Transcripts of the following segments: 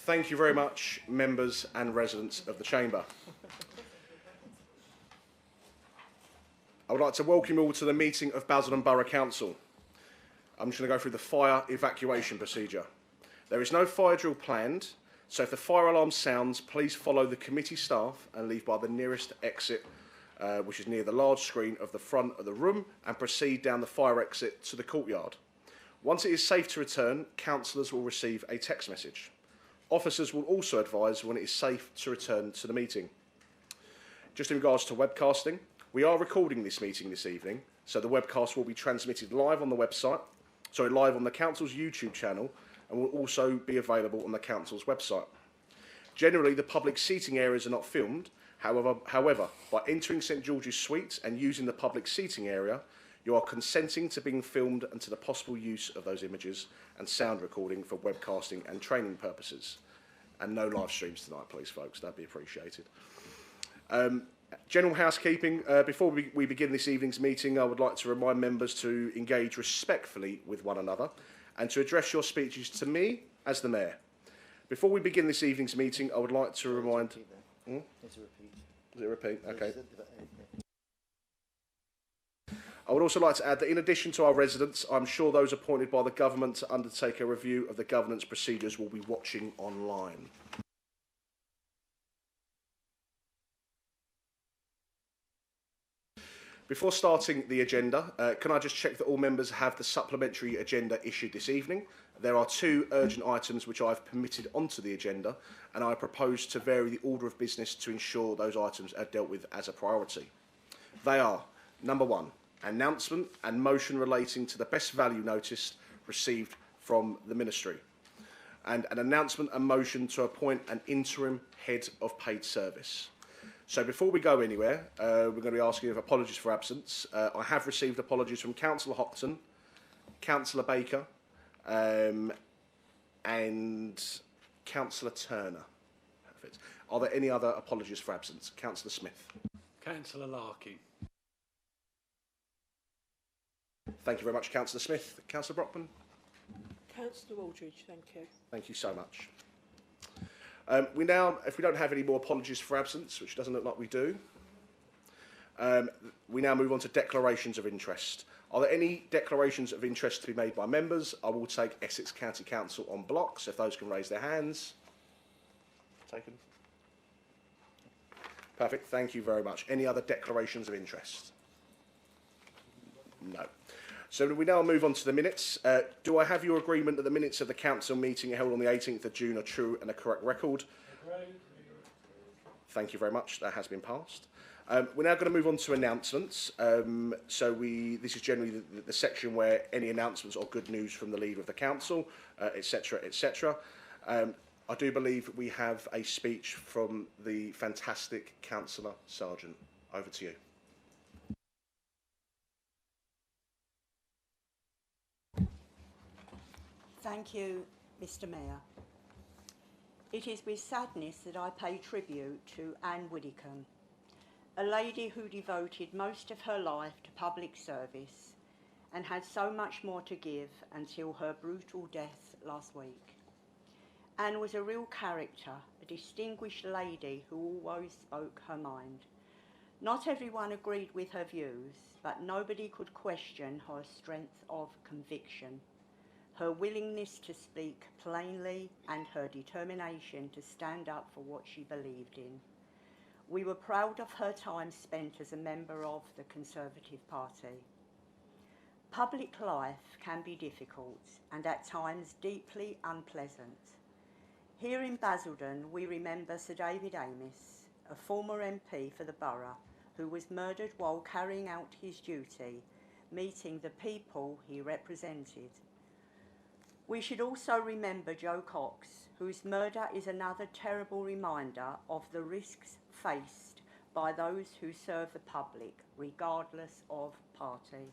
Thank you very much, members and residents of the Chamber. I would like to welcome you all to the meeting of Basildon Borough Council. I'm just going to go through the fire evacuation procedure. There is no fire drill planned, so if the fire alarm sounds, please follow the committee staff and leave by the nearest exit, which is near the large screen of the front of the room, and proceed down the fire exit to the courtyard. Once it is safe to return, councillors will receive a text message. Officers will also advise when it is safe to return to the meeting. Just in regards to webcasting, we are recording this meeting this evening, so the webcast will be transmitted live on the website, live on the Council's YouTube channel, and will also be available on the Council's website. Generally, the public seating areas are not filmed. However, by entering St George's Suite and using the public seating area, you are consenting to being filmed and to the possible use of those images and sound recording for webcasting and training purposes. And no live streams tonight, please, folks. That'd be appreciated. General housekeeping. Before we begin this evening's meeting, I would like to remind members to engage respectfully with one another and to address your speeches to me as the Mayor. Before we begin this evening's meeting, I would like to remind... It's a repeat. Is it a repeat? Okay. I would also like to add that in addition to our residents, I'm sure those appointed by the government to undertake a review of the governance procedures will be watching online. Before starting the agenda, can I just check that all members have the supplementary agenda issued this evening? There are 2 urgent items which I've permitted onto the agenda, and I propose to vary the order of business to ensure those items are dealt with as a priority. They are, number 1, announcement and motion relating to the best value notice received from the Ministry, and an announcement and motion to appoint an interim head of paid service. So before we go anywhere, we're going to be asking for apologies for absence. I have received apologies from Councillor Houghton, Councillor Baker, and Councillor Turner. Perfect. Are there any other apologies for absence? Councillor Smith. Councillor Larkin. Thank you very much, Councillor Smith. Councillor Brockman. Councillor Aldridge, thank you. Thank you so much. If we don't have any more apologies for absence, which doesn't look like we do, we now move on to declarations of interest. Are there any declarations of interest to be made by members? I will take Essex County Council on block, so if those can raise their hands. Taken. Perfect, thank you very much. Any other declarations of interest? No. So we now move on to the minutes. Do I have your agreement that the minutes of the council meeting held on the 18th of June are true and a correct record? Thank you very much. That has been passed. We're now going to move on to announcements. This is generally the section where any announcements or good news from the leader of the council, etc., etc. I do believe we have a speech from the fantastic Councillor Sargent. Over to you. Thank you, Mr. Mayor. It is with sadness that I pay tribute to Anne Widdicombe, a lady who devoted most of her life to public service and had so much more to give until her brutal death last week. Anne was a real character, a distinguished lady who always spoke her mind. Not everyone agreed with her views, but nobody could question her strength of conviction, her willingness to speak plainly, and her determination to stand up for what she believed in. We were proud of her time spent as a member of the Conservative Party. Public life can be difficult and at times deeply unpleasant. Here in Basildon, we remember Sir David Amess, a former MP for the borough, who was murdered while carrying out his duty, meeting the people he represented. We should also remember Joe Cox, whose murder is another terrible reminder of the risks faced by those who serve the public, regardless of party.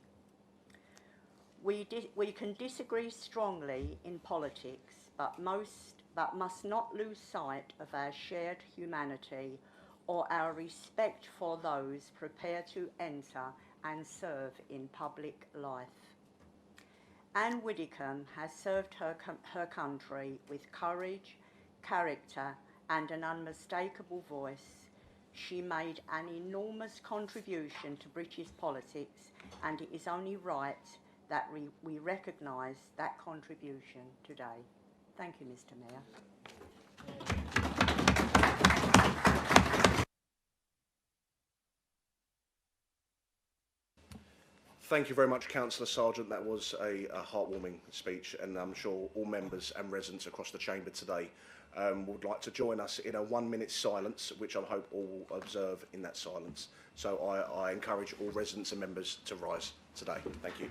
We can disagree strongly in politics, but must not lose sight of our shared humanity or our respect for those prepared to enter and serve in public life. Anne Widdicombe has served her country with courage, character and an unmistakable voice. She made an enormous contribution to British politics, and it is only right that we recognise that contribution today. Thank you, Mr. Mayor. Thank you very much, Councillor Sargent. That was a heartwarming speech, and I'm sure all members and residents across the chamber today would like to join us in a 1 minute silence, which I hope all will observe in that silence. So I encourage all residents and members to rise today. Thank you.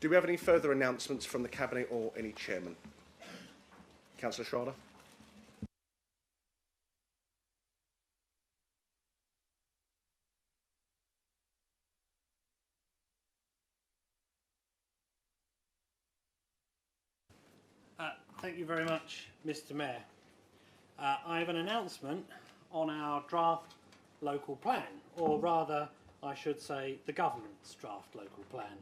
Do we have any further announcements from the Cabinet or any chairman? Councillor Schrader. Thank you very much, Mr. Mayor. I have an announcement on our draft local plan, or rather, I should say, the government's draft local plan.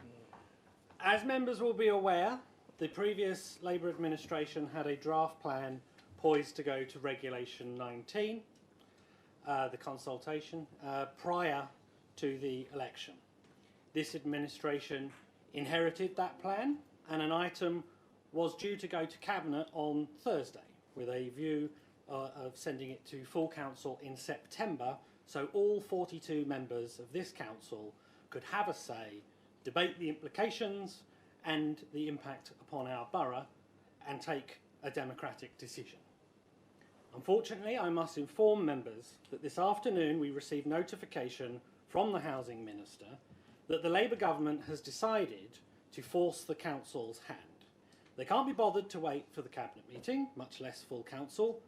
As members will be aware, the previous Labour administration had a draft plan poised to go to Regulation 19, the consultation, prior to the election. This administration inherited that plan, and an item was due to go to Cabinet on Thursday, with a view of sending it to full council in September, so all 42 members of this council could have a say, debate the implications and the impact upon our borough, and take a democratic decision. Unfortunately, I must inform members that this afternoon we received notification from the Housing Minister that the Labour government has decided to force the council's hand. They can't be bothered to wait for the Cabinet meeting, much less full council,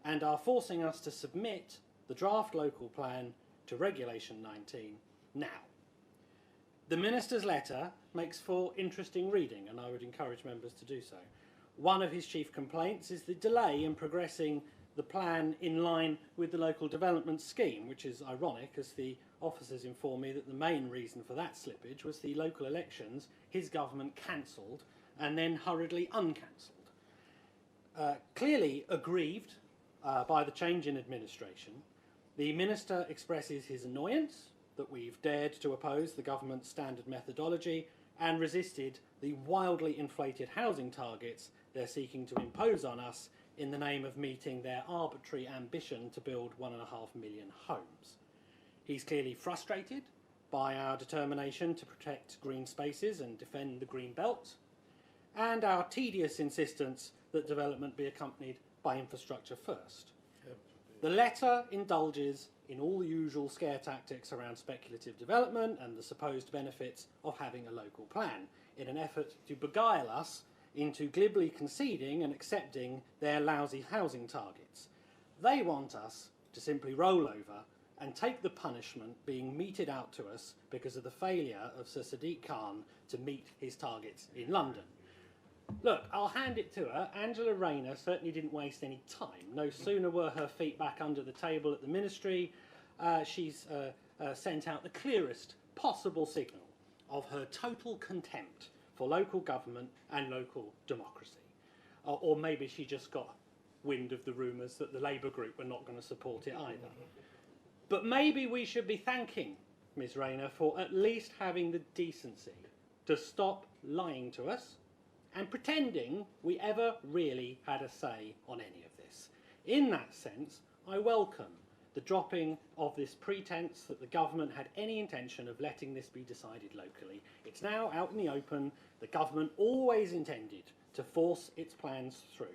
and are forcing us to submit the draft local plan to Regulation 19 now. The Minister's letter makes for interesting reading, and I would encourage members to do so. One of his chief complaints is the delay in progressing the plan in line with the local development scheme, which is ironic, as the officers inform me that the main reason for that slippage was the local elections his government cancelled and then hurriedly uncancelled. Clearly aggrieved by the change in administration, the Minister expresses his annoyance that we've dared to oppose the government's standard methodology and resisted the wildly inflated housing targets they're seeking to impose on us in the name of meeting their arbitrary ambition to build 1.5 million homes. He's clearly frustrated by our determination to protect green spaces and defend the green belt, and our tedious insistence that development be accompanied by infrastructure first. The letter indulges in all the usual scare tactics around speculative development and the supposed benefits of having a local plan, in an effort to beguile us into glibly conceding and accepting their lousy housing targets. They want us to simply roll over and take the punishment being meted out to us because of the failure of Sir Sadiq Khan to meet his targets in London. Look, I'll hand it to her. Angela Rayner certainly didn't waste any time. No sooner were her feet back under the table at the ministry, she's sent out the clearest possible signal of her total contempt for local government and local democracy. or maybe she just got wind of the rumours that the Labour group were not going to support it either. But maybe we should be thanking Ms Rayner for at least having the decency to stop lying to us and pretending we ever really had a say on any of this. In that sense, I welcome the dropping of this pretence that the government had any intention of letting this be decided locally. It's now out in the open. The government always intended to force its plans through.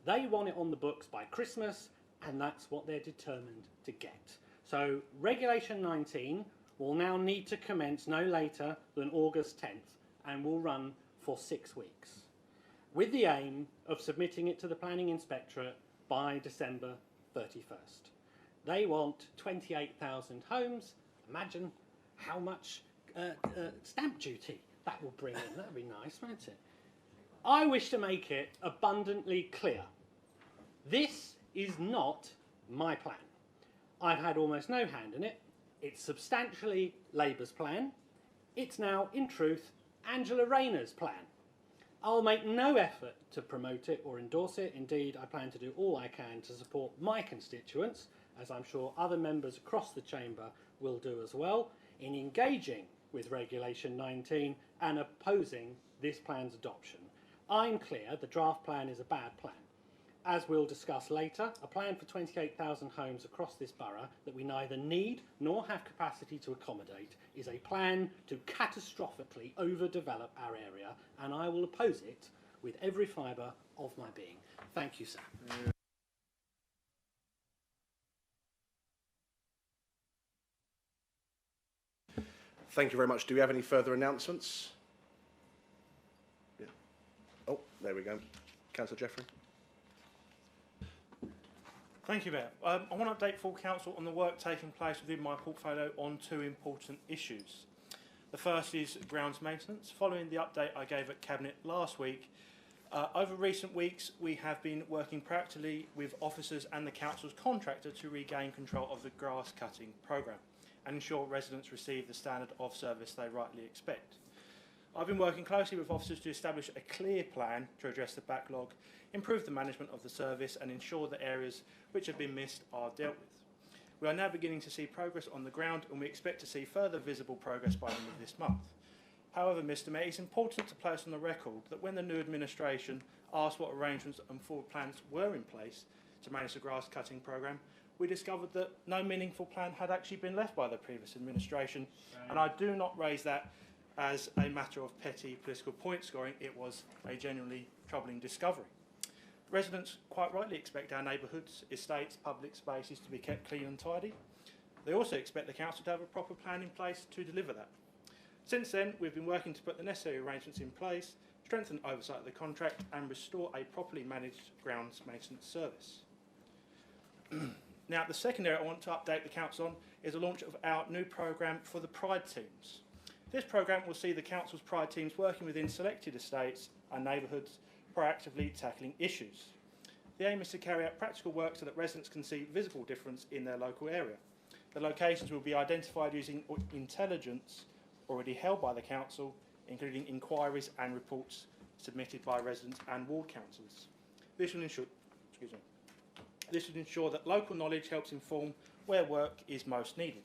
They want it on the books by Christmas, and that's what they're determined to get. So Regulation 19 will now need to commence no later than August 10th and will run for 6 weeks, with the aim of submitting it to the Planning Inspectorate by December 31st. They want 28,000 homes. Imagine how much stamp duty that will bring in. That would be nice, wouldn't it? I wish to make it abundantly clear. This is not my plan. I've had almost no hand in it. It's substantially Labour's plan. It's now, in truth, Angela Rayner's plan. I'll make no effort to promote it or endorse it. Indeed, I plan to do all I can to support my constituents, as I'm sure other members across the chamber will do as well, in engaging with Regulation 19 and opposing this plan's adoption. I'm clear the draft plan is a bad plan. As we'll discuss later, a plan for 28,000 homes across this borough that we neither need nor have capacity to accommodate is a plan to catastrophically overdevelop our area, and I will oppose it with every fibre of my being. Thank you, sir. Thank you very much. Do we have any further announcements? Yeah. Oh, there we go. Councillor Jeffrey. Thank you, Mayor. I want to update full council on the work taking place within my portfolio on two important issues. The first is grounds maintenance. Following the update I gave at Cabinet last week, over recent weeks we have been working proactively with officers and the council's contractor to regain control of the grass cutting programme and ensure residents receive the standard of service they rightly expect. I've been working closely with officers to establish a clear plan to address the backlog, improve the management of the service and ensure that areas which have been missed are dealt with. We are now beginning to see progress on the ground and we expect to see further visible progress by the end of this month. However, Mr Mayor, it's important to place on the record that when the new administration asked what arrangements and forward plans were in place to manage the grass cutting programme, we discovered that no meaningful plan had actually been left by the previous administration, and I do not raise that as a matter of petty political point scoring. It was a genuinely troubling discovery. Residents quite rightly expect our neighbourhoods, estates, public spaces to be kept clean and tidy. They also expect the council to have a proper plan in place to deliver that. Since then, we've been working to put the necessary arrangements in place, strengthen oversight of the contract and restore a properly managed grounds maintenance service. Now, the second area I want to update the council on is the launch of our new programme for the Pride teams. This programme will see the council's Pride teams working within selected estates and neighbourhoods, proactively tackling issues. The aim is to carry out practical work so that residents can see visible difference in their local area. The locations will be identified using intelligence already held by the council, including inquiries and reports submitted by residents and ward councillors. This will ensure that local knowledge helps inform where work is most needed.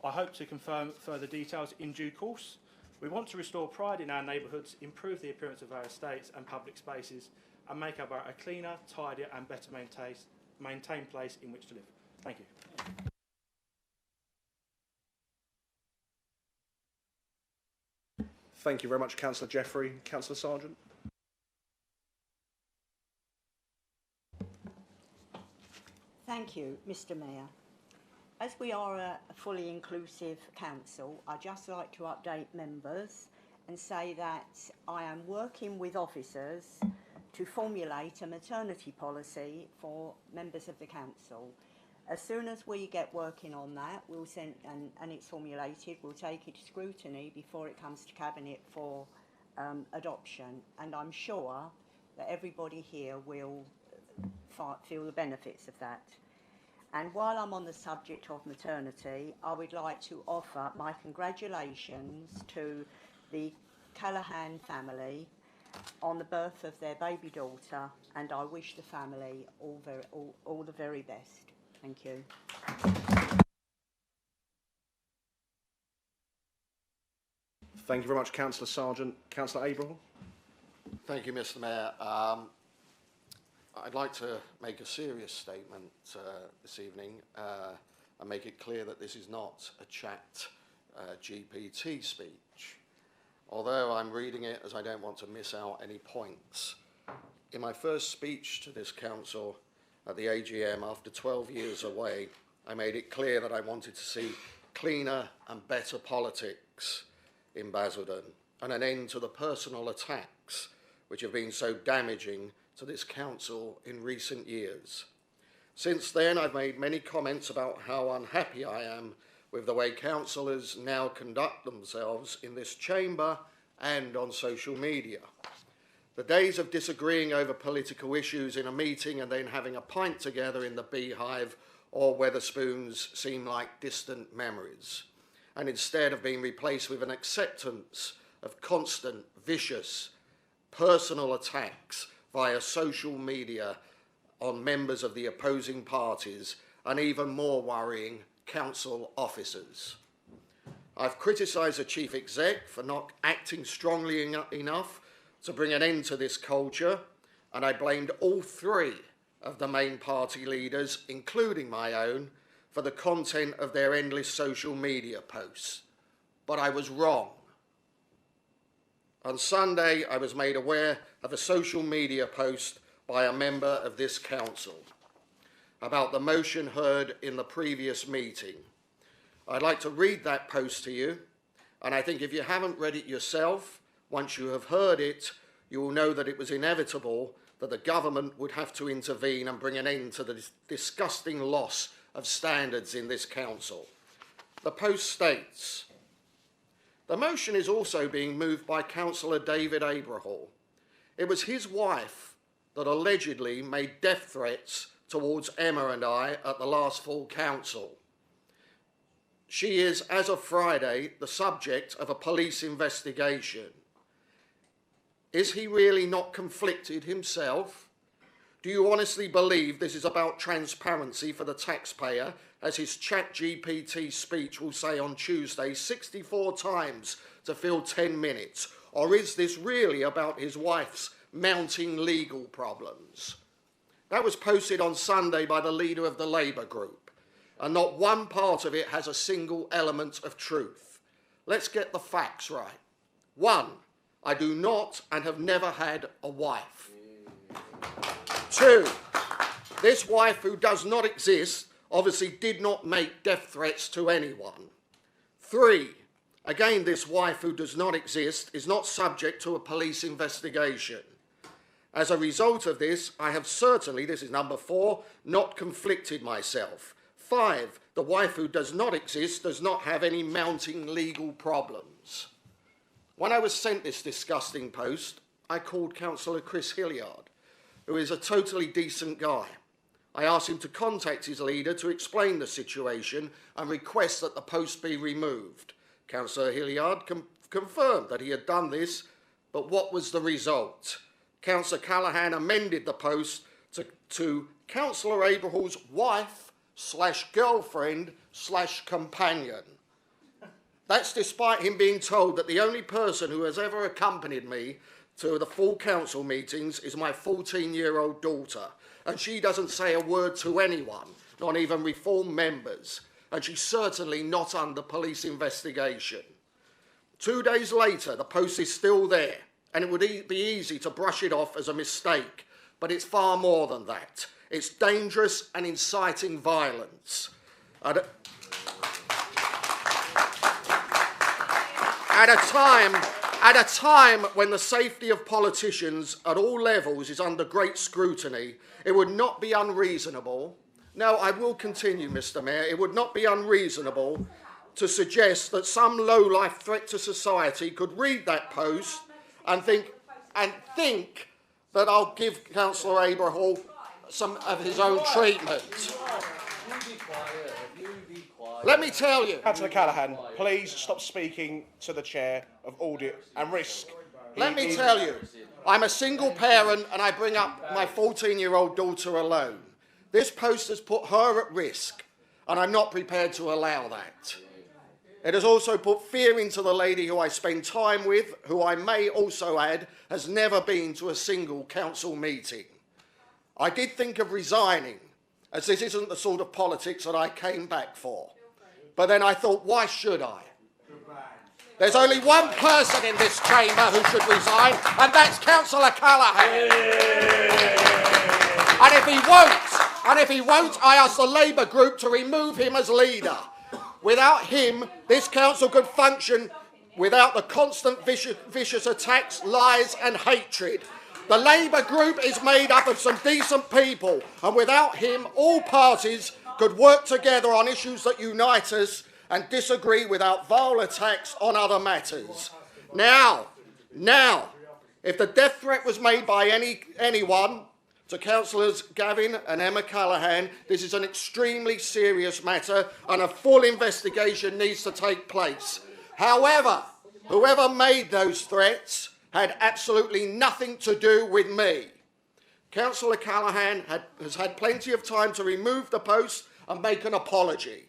I hope to confirm further details in due course. We want to restore pride in our neighbourhoods, improve the appearance of our estates and public spaces, and make our borough a cleaner, tidier and better maintained place in which to live. Thank you. Thank you very much, Councillor Jeffrey. Councillor Sargent. Thank you, Mr Mayor. As we are a fully inclusive council, I'd just like to update members and say that I am working with officers to formulate a maternity policy for members of the council. As soon as we get working on that, we'll send, and it's formulated, we'll take it to scrutiny before it comes to Cabinet for adoption. And I'm sure that everybody here will feel the benefits of that. And while I'm on the subject of maternity, I would like to offer my congratulations to the Callaghan family on the birth of their baby daughter, and I wish the family all the very best. Thank you. Thank you very much, Councillor Sargent. Councillor Abraham. Thank you, Mr. Mayor. I'd like to make a serious statement this evening and make it clear that this is not a chat GPT speech. Although I'm reading it as I don't want to miss out any points. In my first speech to this council at the AGM after 12 years away, I made it clear that I wanted to see cleaner and better politics in Basildon and an end to the personal attacks which have been so damaging to this council in recent years. Since then, I've made many comments about how unhappy I am with the way councillors now conduct themselves in this chamber and on social media. The days of disagreeing over political issues in a meeting and then having a pint together in the Beehive or Wetherspoons seem like distant memories, and instead have been replaced with an acceptance of constant, vicious, personal attacks via social media on members of the opposing parties and even more worrying, council officers. I've criticised the Chief Exec for not acting strongly enough to bring an end to this culture, and I blamed all three of the main party leaders, including my own, for the content of their endless social media posts. But I was wrong. On Sunday, I was made aware of a social media post by a member of this council about the motion heard in the previous meeting. I'd like to read that post to you, and I think if you haven't read it yourself, once you have heard it, you will know that it was inevitable that the government would have to intervene and bring an end to the disgusting loss of standards in this council. The post states, "The motion is also being moved by Councillor David Abrahall. It was his wife that allegedly made death threats towards Emma and I at the last full council. She is, as of Friday, the subject of a police investigation. Is he really not conflicted himself? Do you honestly believe this is about transparency for the taxpayer, as his ChatGPT speech will say on Tuesday 64 times to fill 10 minutes? Or is this really about his wife's mounting legal problems?" That was posted on Sunday by the leader of the Labour group, and not one part of it has a single element of truth. Let's get the facts right. 1, I do not and have never had a wife. 2, this wife who does not exist obviously did not make death threats to anyone. 3, again, this wife who does not exist is not subject to a police investigation. As a result of this, I have certainly, this is number 4, not conflicted myself. 5, the wife who does not exist does not have any mounting legal problems. When I was sent this disgusting post, I called Councillor Chris Hilliard, who is a totally decent guy. I asked him to contact his leader to explain the situation and request that the post be removed. Councillor Hilliard confirmed that he had done this, but what was the result? Councillor Callaghan amended the post to Councillor Abrahall's wife/girlfriend/companion. That's despite him being told that the only person who has ever accompanied me to the full council meetings is my 14-year-old daughter, and she doesn't say a word to anyone, not even reform members, and she's certainly not under police investigation. 2 days later, the post is still there, and it would be easy to brush it off as a mistake, but it's far more than that. It's dangerous and inciting violence. At a time when the safety of politicians at all levels is under great scrutiny, it would not be unreasonable. No, I will continue, Mr. Mayor. It would not be unreasonable to suggest that some low-life threat to society could read that post and think that I'll give Councillor Abrahall some of his own treatment. Let me tell you. Councillor Callaghan, please stop speaking to the chair of audit and risk. Let me tell you, I'm a single parent and I bring up my 14-year-old daughter alone. This post has put her at risk, and I'm not prepared to allow that. It has also put fear into the lady who I spend time with, who I may also add has never been to a single council meeting. I did think of resigning, as this isn't the sort of politics that I came back for. But then I thought, why should I? There's only one person in this chamber who should resign, and that's Councillor Callaghan. And if he won't, I ask the Labour group to remove him as leader. Without him, this council could function without the constant vicious attacks, lies and hatred. The Labour group is made up of some decent people, and without him, all parties could work together on issues that unite us and disagree without vile attacks on other matters. Now, if the death threat was made by anyone to Councillors Gavin and Emma Callaghan, this is an extremely serious matter and a full investigation needs to take place. However, whoever made those threats had absolutely nothing to do with me. Councillor Callaghan has had plenty of time to remove the post and make an apology.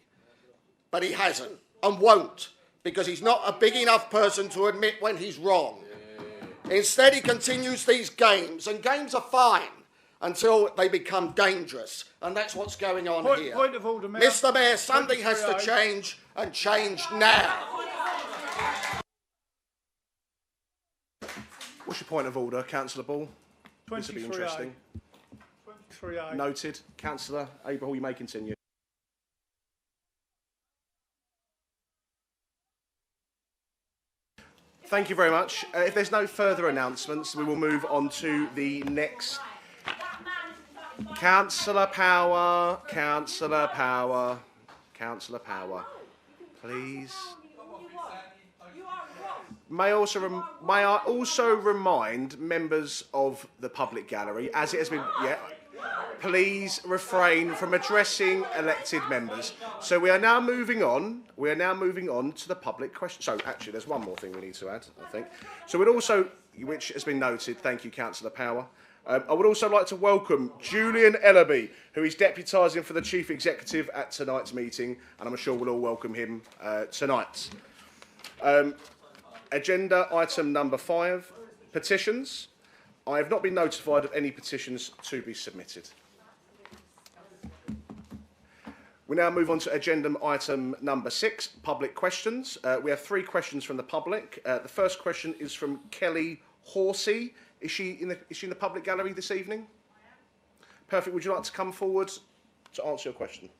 But he hasn't and won't, because he's not a big enough person to admit when he's wrong. Instead, he continues these games, and games are fine until they become dangerous, and that's what's going on here. Point of order, Mayor. Mr. Mayor, something has to change, and change now. What's your point of order, Councillor Ball? This will be 23A. interesting. 23A. Noted. Councillor Abraham, you may continue. Thank you very much. If there's no further announcements, we will move on to the next. Councillor Power, Councillor Power, Councillor Power, please. May I also remind members of the public gallery, as it has been, please refrain from addressing elected members. So we are now moving on. We are now moving on to the public question. So actually, there's one more thing we need to add, I think. So we'd also, which has been noted, thank you, Councillor Power. I would also like to welcome Julian Ellaby, who is deputising for the Chief Executive at tonight's meeting, and I'm sure we'll all welcome him tonight. Agenda item number 5, petitions. I have not been notified of any petitions to be submitted. We now move on to agenda item number 6, public questions. We have 3 questions from the public. The first question is from Kelly Horsey. Is she in the public gallery this evening? Perfect. Would you like to come forward to answer your question?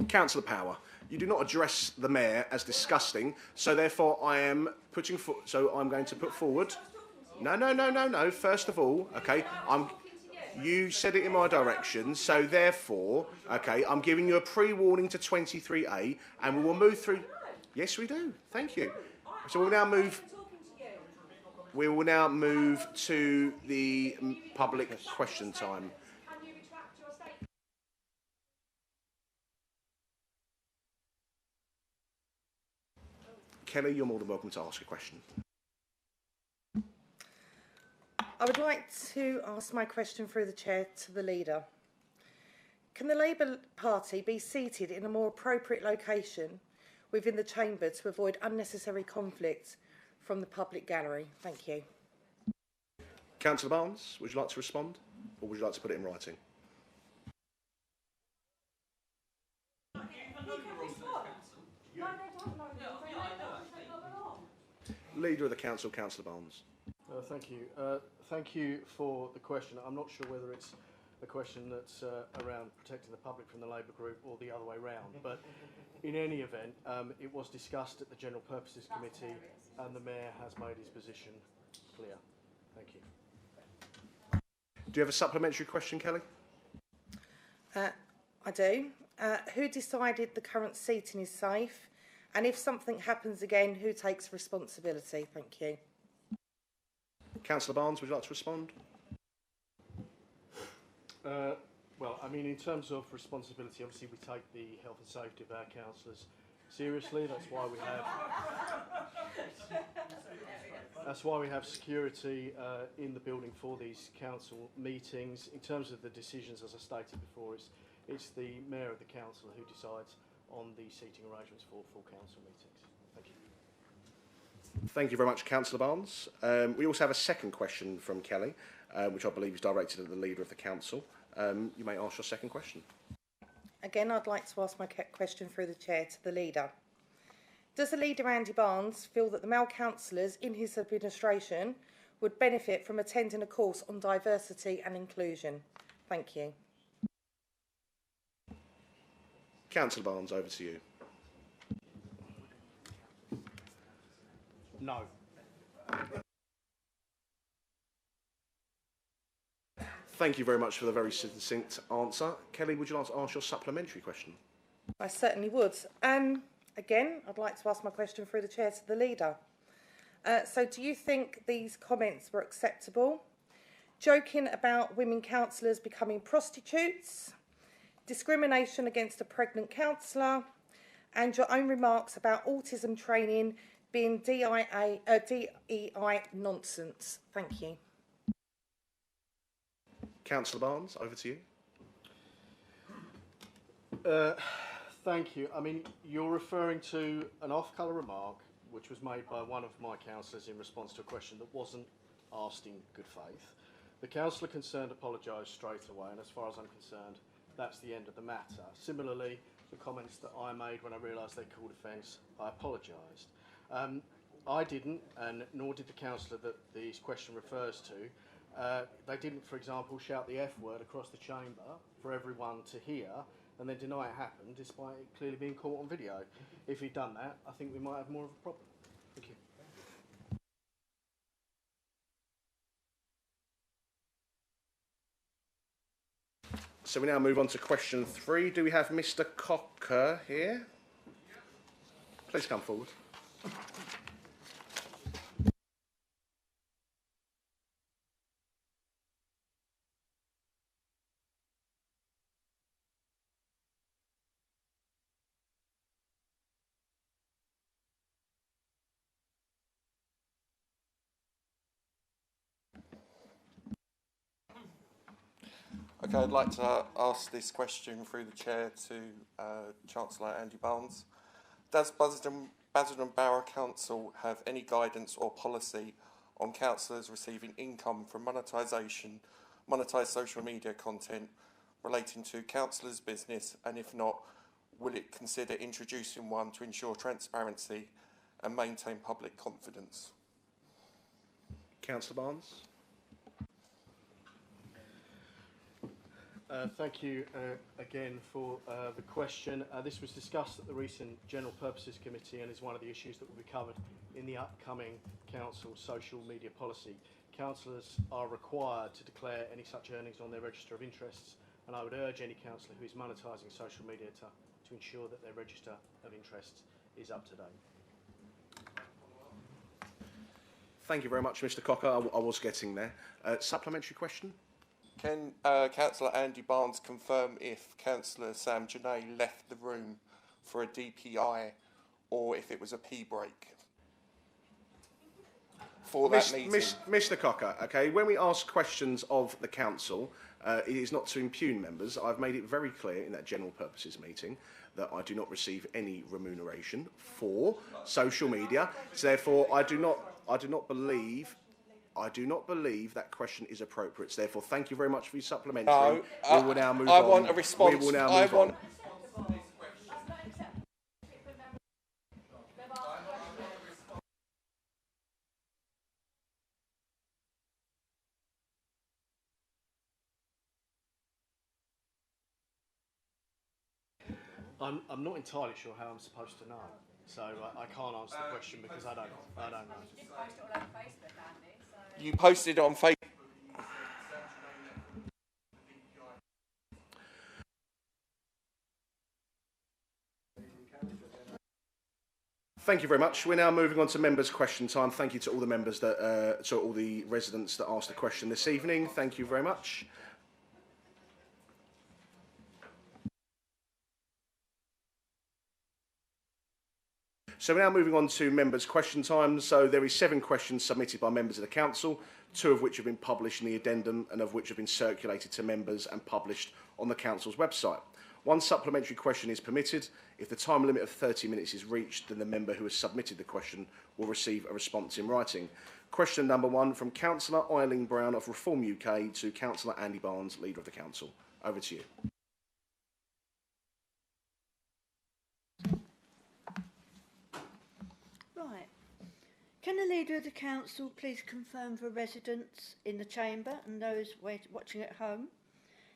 Councillor Power, you do not address the Mayor as disgusting, so therefore I am putting I'm going to put forward. No. First of all, okay, you said it in my direction, so therefore, okay, I'm giving you a pre-warning to 23A, and we will move through. Yes, we do. Thank you. So we'll now move. We will now move to the public question time. Kelly, you're more than welcome to ask a question. I would like to ask my question through the chair to the leader. Can the Labour Party be seated in a more appropriate location within the chamber to avoid unnecessary conflict from the public gallery? Thank you. Councillor Barnes, would you like to respond, or would you like to put it in writing? Leader of the Council, Councillor Barnes. Thank you. Thank you for the question. I'm not sure whether it's a question that's around protecting the public from the Labour group or the other way round, but in any event, it was discussed at the General Purposes Committee and the Mayor has made his position clear. Thank you. Do you have a supplementary question, Kelly? I do. Who decided the current seating is safe? And if something happens again, who takes responsibility? Thank you. Councillor Barnes, would you like to respond? Well, I mean, in terms of responsibility, obviously we take the health and safety of our councillors seriously. That's why we have security in the building for these council meetings. In terms of the decisions, as I stated before, it's the mayor of the council who decides on the seating arrangements for full council meetings. Thank you. Thank you very much, Councillor Barnes. We also have a second question from Kelly, which I believe is directed at the leader of the council. You may ask your second question. Again, I'd like to ask my question through the chair to the leader. Does the leader, Andy Barnes, feel that the male councillors in his administration would benefit from attending a course on diversity and inclusion? Thank you. Councillor Barnes, over to you. No. Thank you very much for the very succinct answer. Kelly, would you like to ask your supplementary question? I certainly would. Again, I'd like to ask my question through the chair to the leader. So do you think these comments were acceptable? Joking about women councillors becoming prostitutes, discrimination against a pregnant councillor, and your own remarks about autism training being DEI nonsense. Thank you. Councillor Barnes, over to you. Thank you. I mean, you're referring to an off-colour remark which was made by one of my councillors in response to a question that wasn't asked in good faith. The councillor concerned apologised straight away, and as far as I'm concerned, that's the end of the matter. Similarly, the comments that I made when I realised they called offence, I apologised. I didn't, and nor did the councillor that this question refers to. They didn't, for example, shout the F word across the chamber for everyone to hear and then deny it happened, despite it clearly being caught on video. If he'd done that, I think we might have more of a problem. Thank you. So we now move on to question 3. Do we have Mr. Cocker here? Please come forward. Okay, I'd like to ask this question through the chair to Chancellor Andy Barnes. Does Basildon Borough Council have any guidance or policy on councillors receiving income from monetised social media content relating to councillors' business, and if not, will it consider introducing one to ensure transparency and maintain public confidence? Councillor Barnes. Thank you again for the question. This was discussed at the recent General Purposes Committee and is one of the issues that will be covered in the upcoming Council social media policy. Councillors are required to declare any such earnings on their register of interests, and I would urge any councillor who is monetising social media to ensure that their register of interests is up to date. Thank you very much, Mr. Cocker. I was getting there. Supplementary question? Can Councillor Andy Barnes confirm if Councillor Sam Janae left the room for a DPI or if it was a pee break for that meeting? Mr. Cocker, okay, when we ask questions of the council, it is not to impugn members. I've made it very clear in that general purposes meeting that I do not receive any remuneration for social media. So therefore, I do not believe that question is appropriate. So therefore, thank you very much for your supplementary. No, we will now move on. I want a response. We will now move on. I'm not entirely sure how I'm supposed to know, so I can't answer the question because I don't know. You posted it on Facebook. Thank you very much. We're now moving on to members' question time. Thank you to all the members that, to all the residents that asked a question this evening. Thank you very much. So we're now moving on to members' question time. So there is 7 questions submitted by members of the council, 2 of which have been published in the addendum and of which have been circulated to members and published on the council's website. 1 supplementary question is permitted. If the time limit of 30 minutes is reached, then the member who has submitted the question will receive a response in writing. Question number 1 from Councillor Eileen Brown of Reform UK to Councillor Andy Barnes, Leader of the Council. Over to you. Right. Can the Leader of the Council please confirm for residents in the chamber and those watching at home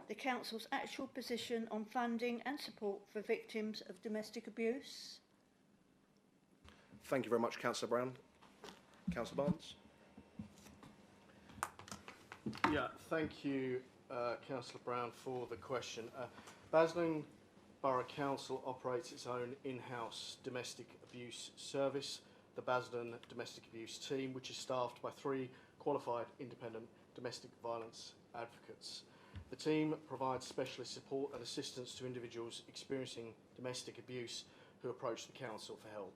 the Council's actual position on funding and support for victims of domestic abuse? Thank you very much, Councillor Brown. Councillor Barnes. Yeah, thank you, Councillor Brown, for the question. Basildon Borough Council operates its own in-house domestic abuse service, the Basildon Domestic Abuse Team, which is staffed by 3 qualified independent domestic violence advocates. The team provides specialist support and assistance to individuals experiencing domestic abuse who approach the council for help.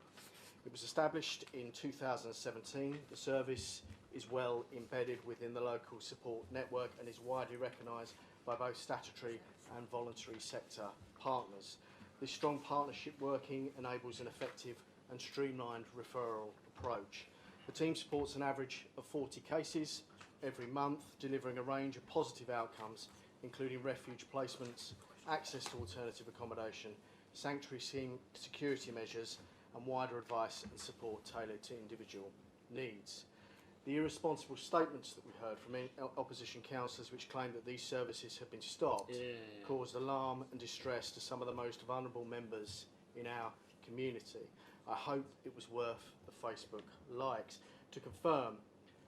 It was established in 2017. The service is well embedded within the local support network and is widely recognised by both statutory and voluntary sector partners. This strong partnership working enables an effective and streamlined referral approach. The team supports an average of 40 cases every month, delivering a range of positive outcomes, including refuge placements, access to alternative accommodation, sanctuary scheme security measures, and wider advice and support tailored to individual needs. The irresponsible statements that we heard from opposition councillors which claimed that these services have been stopped caused alarm and distress to some of the most vulnerable members in our community. I hope it was worth the Facebook likes. To confirm,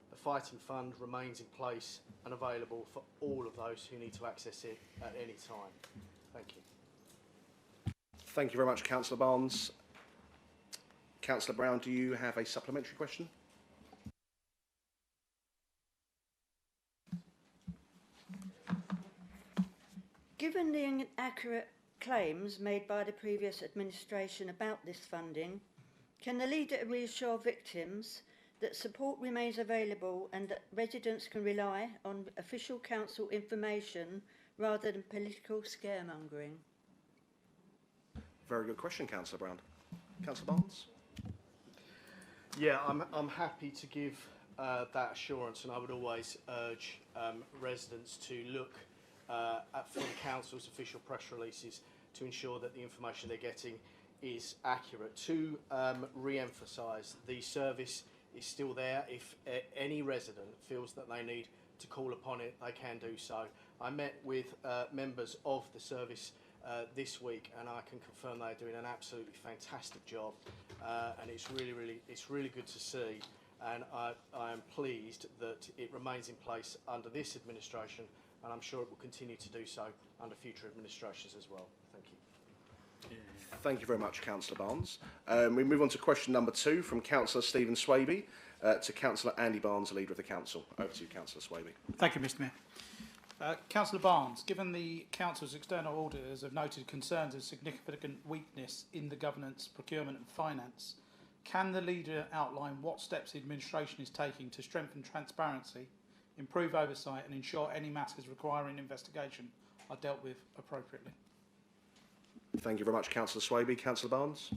the Fighting Fund remains in place and available for all of those who need to access it at any time. Thank you. Thank you very much, Councillor Barnes. Councillor Brown, do you have a supplementary question? Given the inaccurate claims made by the previous administration about this funding, can the Leader reassure victims that support remains available and that residents can rely on official council information rather than political scaremongering? Very good question, Councillor Brown. Councillor Barnes? Yeah, I'm happy to give that assurance, and I would always urge residents to look for the council's official press releases to ensure that the information they're getting is accurate. To re-emphasise, the service is still there. If any resident feels that they need to call upon it, they can do so. I met with members of the service this week, and I can confirm they're doing an absolutely fantastic job, and it's really good to see. And I am pleased that it remains in place under this administration, and I'm sure it will continue to do so under future administrations as well. Thank you. Thank you very much, Councillor Barnes. We move on to question number 2 from Councillor Stephen Swaby to Councillor Andy Barnes, Leader of the Council. Over to you, Councillor Swaby. Thank you, Mr Mayor. Councillor Barnes, given the Council's external auditors have noted concerns of significant weakness in the governance, procurement and finance, can the Leader outline what steps the administration is taking to strengthen transparency, improve oversight and ensure any matters requiring investigation are dealt with appropriately? Thank you very much, Councillor Swaby. Councillor Barnes?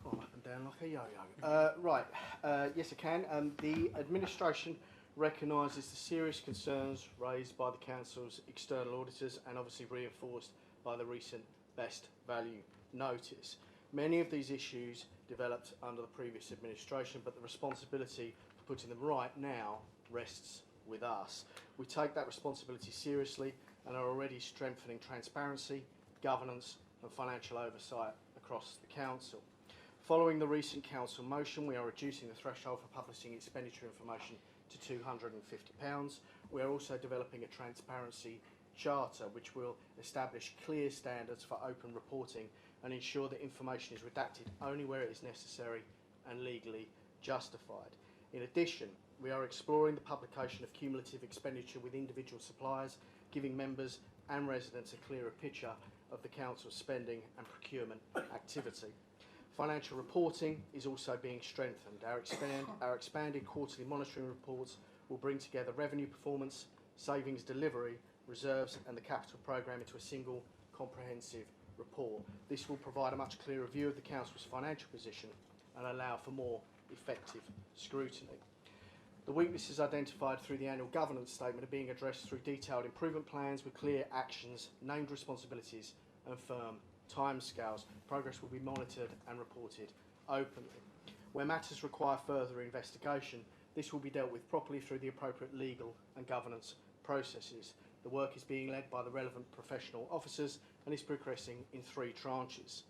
Up and down like a yo-yo. Yes, I can. The administration recognises the serious concerns raised by the Council's external auditors and obviously reinforced by the recent Best Value notice. Many of these issues developed under the previous administration, but the responsibility for putting them right now rests with us. We take that responsibility seriously and are already strengthening transparency, governance and financial oversight across the Council. Following the recent Council motion, we are reducing the threshold for publishing expenditure information to £250. We are also developing a transparency charter which will establish clear standards for open reporting and ensure that information is redacted only where it is necessary and legally justified. In addition, we are exploring the publication of cumulative expenditure with individual suppliers, giving members and residents a clearer picture of the Council's spending and procurement activity. Financial reporting is also being strengthened. Our expanded quarterly monitoring reports will bring together revenue performance, savings delivery, reserves and the capital programme into a single comprehensive report. This will provide a much clearer view of the Council's financial position and allow for more effective scrutiny. The weaknesses identified through the annual governance statement are being addressed through detailed improvement plans with clear actions, named responsibilities and firm timescales. Progress will be monitored and reported openly. Where matters require further investigation, this will be dealt with properly through the appropriate legal and governance processes. The work is being led by the relevant professional officers and is progressing in 3 tranches.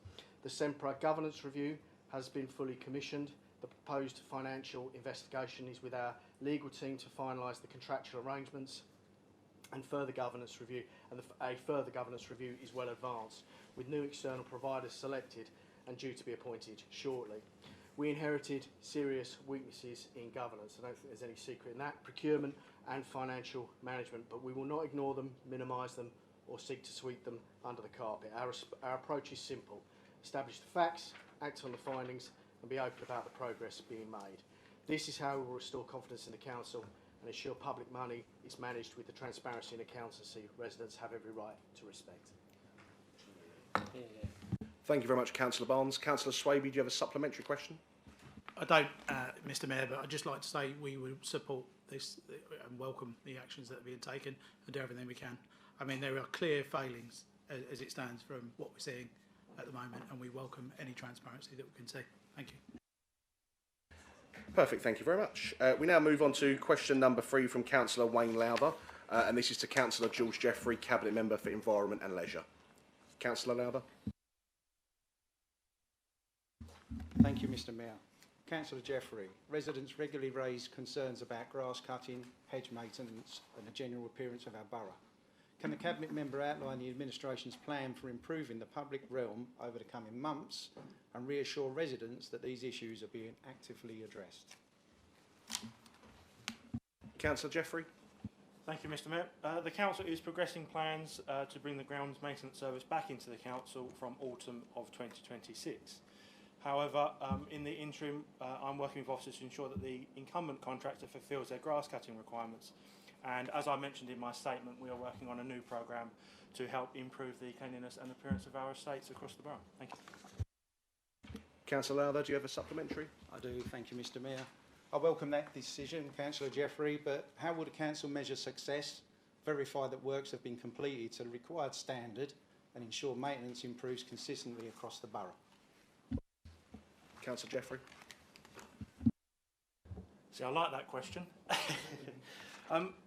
The SEMPRA governance review has been fully commissioned. The proposed financial investigation is with our legal team to finalise the contractual arrangements and further governance review, and a further governance review is well advanced, with new external providers selected and due to be appointed shortly. We inherited serious weaknesses in governance. I don't think there's any secret in that, procurement and financial management, but we will not ignore them, minimise them or seek to sweep them under the carpet. Our approach is simple: establish the facts, act on the findings and be open about the progress being made. This is how we will restore confidence in the Council and ensure public money is managed with the transparency and accountancy residents have every right to respect. Thank you very much, Councillor Barnes. Councillor Swaby, do you have a supplementary question? I don't, Mr Mayor, but I'd just like to say we would support this and welcome the actions that are being taken and do everything we can. I mean, there are clear failings as it stands from what we're seeing at the moment, and we welcome any transparency that we can see. Thank you. Perfect, thank you very much. We now move on to question number 3 from Councillor Wayne Lowther, and this is to Councillor George Jeffrey, Cabinet Member for Environment and Leisure. Councillor Lowther. Thank you, Mr Mayor. Councillor Jeffrey, residents regularly raise concerns about grass cutting, hedge maintenance and the general appearance of our borough. Can the Cabinet Member outline the administration's plan for improving the public realm over the coming months and reassure residents that these issues are being actively addressed? Councillor Jeffrey. Thank you, Mr Mayor. The Council is progressing plans to bring the grounds maintenance service back into the Council from autumn of 2026. However, in the interim, I'm working with officers to ensure that the incumbent contractor fulfils their grass cutting requirements. And as I mentioned in my statement, we are working on a new programme to help improve the cleanliness and appearance of our estates across the borough. Thank you. Councillor Lowther, do you have a supplementary? I do, thank you, Mr Mayor. I welcome that decision, Councillor Jeffrey, but how will the Council measure success, verify that works have been completed to the required standard and ensure maintenance improves consistently across the borough? Councillor Jeffrey. See, I like that question.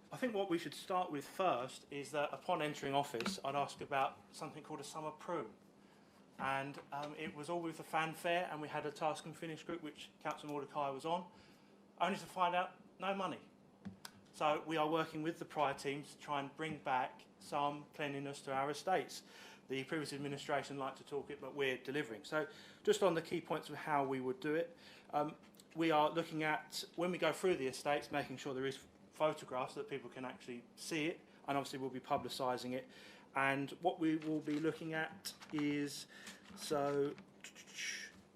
I think what we should start with first is that upon entering office, I'd ask about something called a summer prune. And it was all with a fanfare, and we had a task and finish group, which Councillor Mordecai was on, only to find out no money. So we are working with the prior teams to try and bring back some cleanliness to our estates. The previous administration liked to talk it, but we're delivering. So just on the key points of how we would do it, we are looking at, when we go through the estates, making sure there is photographs so that people can actually see it, and obviously we'll be publicising it. And what we will be looking at is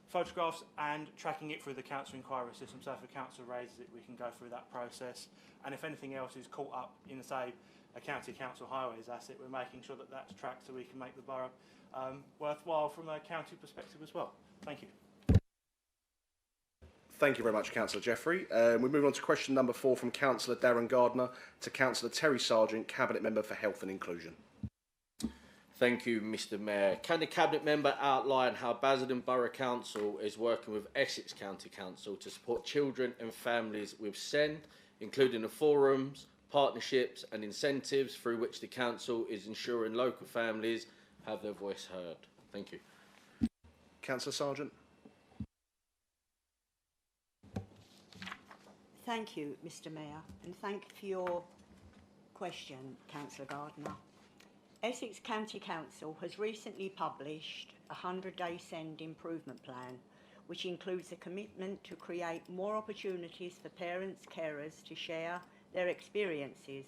photographs and tracking it through the council inquiry system. So if a council raises it, we can go through that process. And if anything else is caught up in, say, a county council highways asset, we're making sure that that's tracked so we can make the borough worthwhile from a county perspective as well. Thank you. Thank you very much, Councillor Jeffrey. We move on to question number 4 from Councillor Darren Gardner to Councillor Terry Sargent, Cabinet Member for Health and Inclusion. Thank you, Mr Mayor. Can the Cabinet Member outline how Basildon Borough Council is working with Essex County Council to support children and families with SEND, including the forums, partnerships and incentives through which the Council is ensuring local families have their voice heard? Thank you. Councillor Sargent. Thank you, Mr Mayor, and thank you for your question, Councillor Gardner. Essex County Council has recently published a 100-day SEND improvement plan, which includes a commitment to create more opportunities for parents, carers to share their experiences,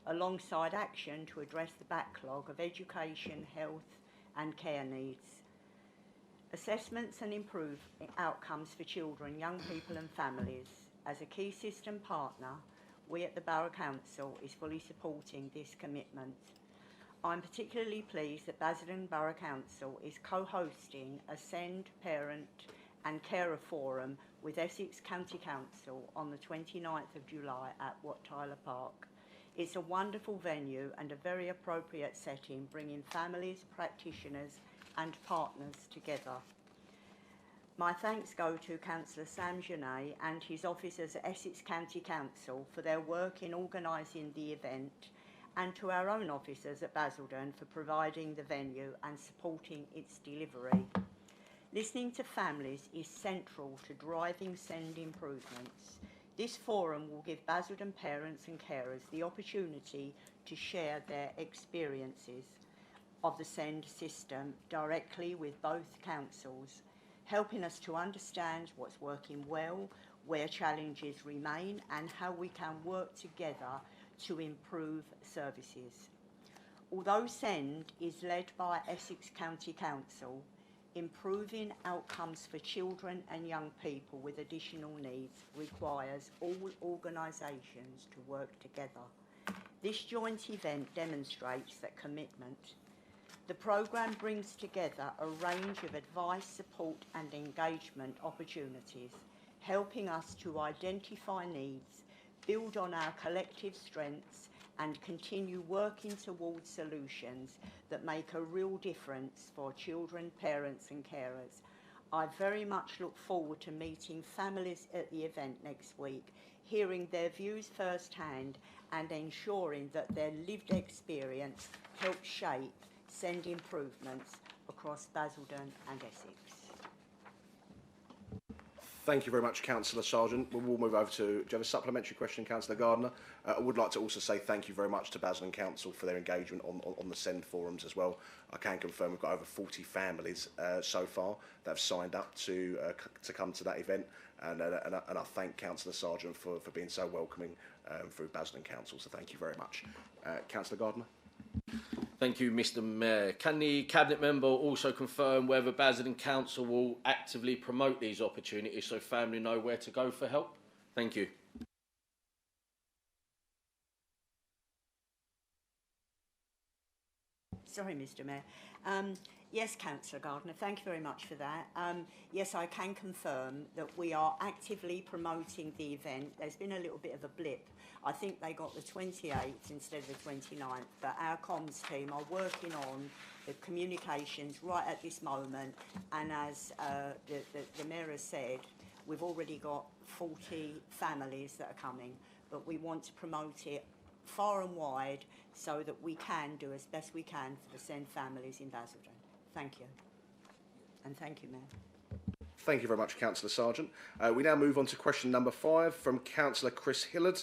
alongside action to address the backlog of education, health and care needs. Assessments and improve outcomes for children, young people and families. As a key system partner, we at the Borough Council is fully supporting this commitment. I'm particularly pleased that Basildon Borough Council is co-hosting a SEND Parent and Carer Forum with Essex County Council on the 29th of July at Wat Tyler Park. It's a wonderful venue and a very appropriate setting, bringing families, practitioners and partners together. My thanks go to Councillor Sam Genet and his officers at Essex County Council for their work in organising the event, and to our own officers at Basildon for providing the venue and supporting its delivery. Listening to families is central to driving SEND improvements. This forum will give Basildon parents and carers the opportunity to share their experiences of the SEND system directly with both councils, helping us to understand what's working well, where challenges remain, and how we can work together to improve services. Although SEND is led by Essex County Council, improving outcomes for children and young people with additional needs requires all organisations to work together. This joint event demonstrates that commitment. The programme brings together a range of advice, support and engagement opportunities, helping us to identify needs, build on our collective strengths and continue working towards solutions that make a real difference for children, parents and carers. I very much look forward to meeting families at the event next week, hearing their views firsthand and ensuring that their lived experience helps shape SEND improvements across Basildon and Essex. Thank you very much, Councillor Sargent. We'll move over to, do you have a supplementary question, Councillor Gardner? I would like to also say thank you very much to Basildon Council for their engagement on the SEND forums as well. I can confirm we've got over 40 families so far that have signed up to come to that event, and I thank Councillor Sargent for being so welcoming through Basildon Council, so thank you very much. Councillor Gardner? Thank you, Mr Mayor. Can the Cabinet Member also confirm whether Basildon Council will actively promote these opportunities so families know where to go for help? Thank you. Sorry, Mr Mayor. Yes, Councillor Gardner, thank you very much for that. Yes, I can confirm that we are actively promoting the event. There's been a little bit of a blip. I think they got the 28th instead of the 29th, but our comms team are working on the communications right at this moment, and as the Mayor has said, we've already got 40 families that are coming, but we want to promote it far and wide so that we can do as best we can for the SEND families in Basildon. Thank you. And thank you, Mayor. Thank you very much, Councillor Sargent. We now move on to question number 5 from Councillor Chris Hillard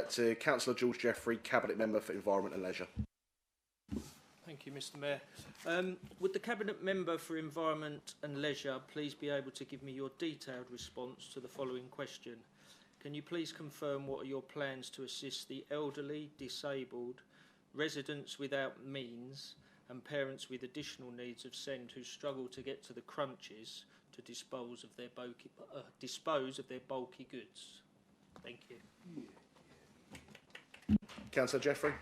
to Councillor George Jeffrey, Cabinet Member for Environment and Leisure. Thank you, Mr Mayor. Would the Cabinet Member for Environment and Leisure please be able to give me your detailed response to the following question? Can you please confirm what are your plans to assist the elderly, disabled, residents without means and parents with additional needs of SEND who struggle to get to the crunches to dispose of their bulky goods? Thank you. Councillor Jeffrey.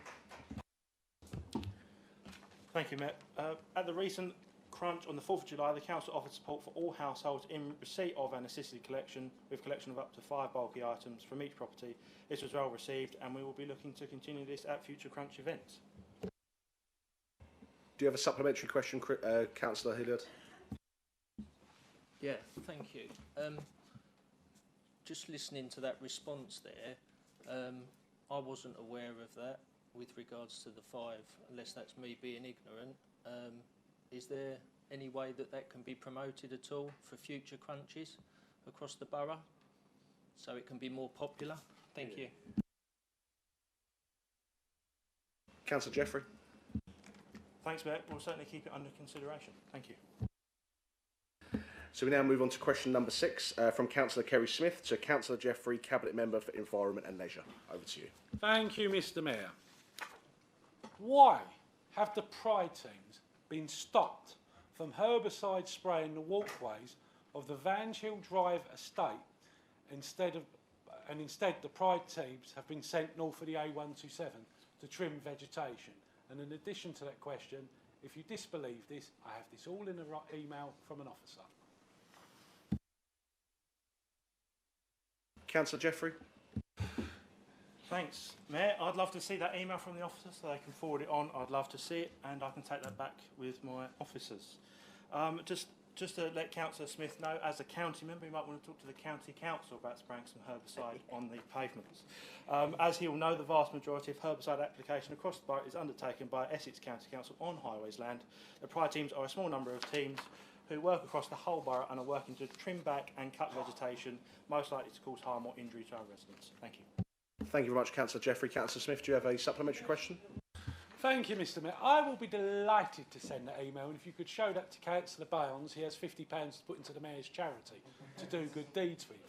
Thank you, Mayor. At the recent crunch on the 4th of July, the Council offered support for all households in receipt of an assisted collection, with collection of up to 5 bulky items from each property. This was well received, and we will be looking to continue this at future crunch events. Do you have a supplementary question, Councillor Hilliard? Yeah, thank you. Just listening to that response there, I wasn't aware of that with regards to the 5, unless that's me being ignorant. Is there any way that that can be promoted at all for future crunches across the borough so it can be more popular? Thank you. Councillor Jeffrey. Thanks, Mayor. We'll certainly keep it under consideration. Thank you. So we now move on to question number 6 from Councillor Kerry Smith to Councillor Jeffrey, Cabinet Member for Environment and Leisure. Over to you. Thank you, Mr. Mayor. Why have the Pride teams been stopped from herbicide spraying the walkways of the Vange Hill Drive estate instead the Pride teams have been sent north of the A127 to trim vegetation? And in addition to that question, if you disbelieve this, I have this all in an email from an officer. Councillor Jeffrey. Thanks, Mayor. I'd love to see that email from the officer so they can forward it on. I'd love to see it, and I can take that back with my officers. Just to let Councillor Smith know, as a county member, you might want to talk to the county council about spraying some herbicide on the pavements. As he'll know, the vast majority of herbicide application across the borough is undertaken by Essex County Council on highways land. The Pride teams are a small number of teams who work across the whole borough and are working to trim back and cut vegetation, most likely to cause harm or injury to our residents. Thank you. Thank you very much, Councillor Jeffrey. Councillor Smith, do you have a supplementary question? Thank you, Mr. Mayor. I will be delighted to send that email, and if you could show that to Councillor Barnes, he has £50 to put into the Mayor's charity to do good deeds with.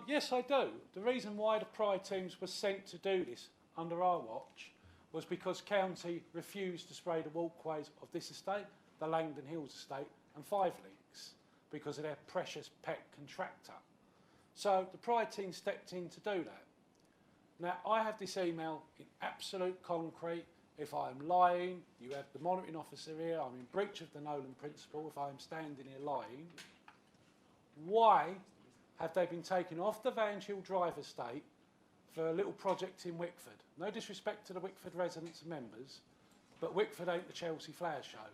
Yes, I do. The reason why the Pride teams were sent to do this under our watch was because County refused to spray the walkways of this estate, the Langdon Hills estate, and Five Links, because of their precious pet contractor. So the Pride team stepped in to do that. Now, I have this email in absolute concrete. If I am lying, you have the monitoring officer here. I'm in breach of the Nolan principle if I am standing here lying. Why have they been taken off the Vange Hill Drive estate for a little project in Wickford? No disrespect to the Wickford residents and members, but Wickford ain't the Chelsea Flower Show,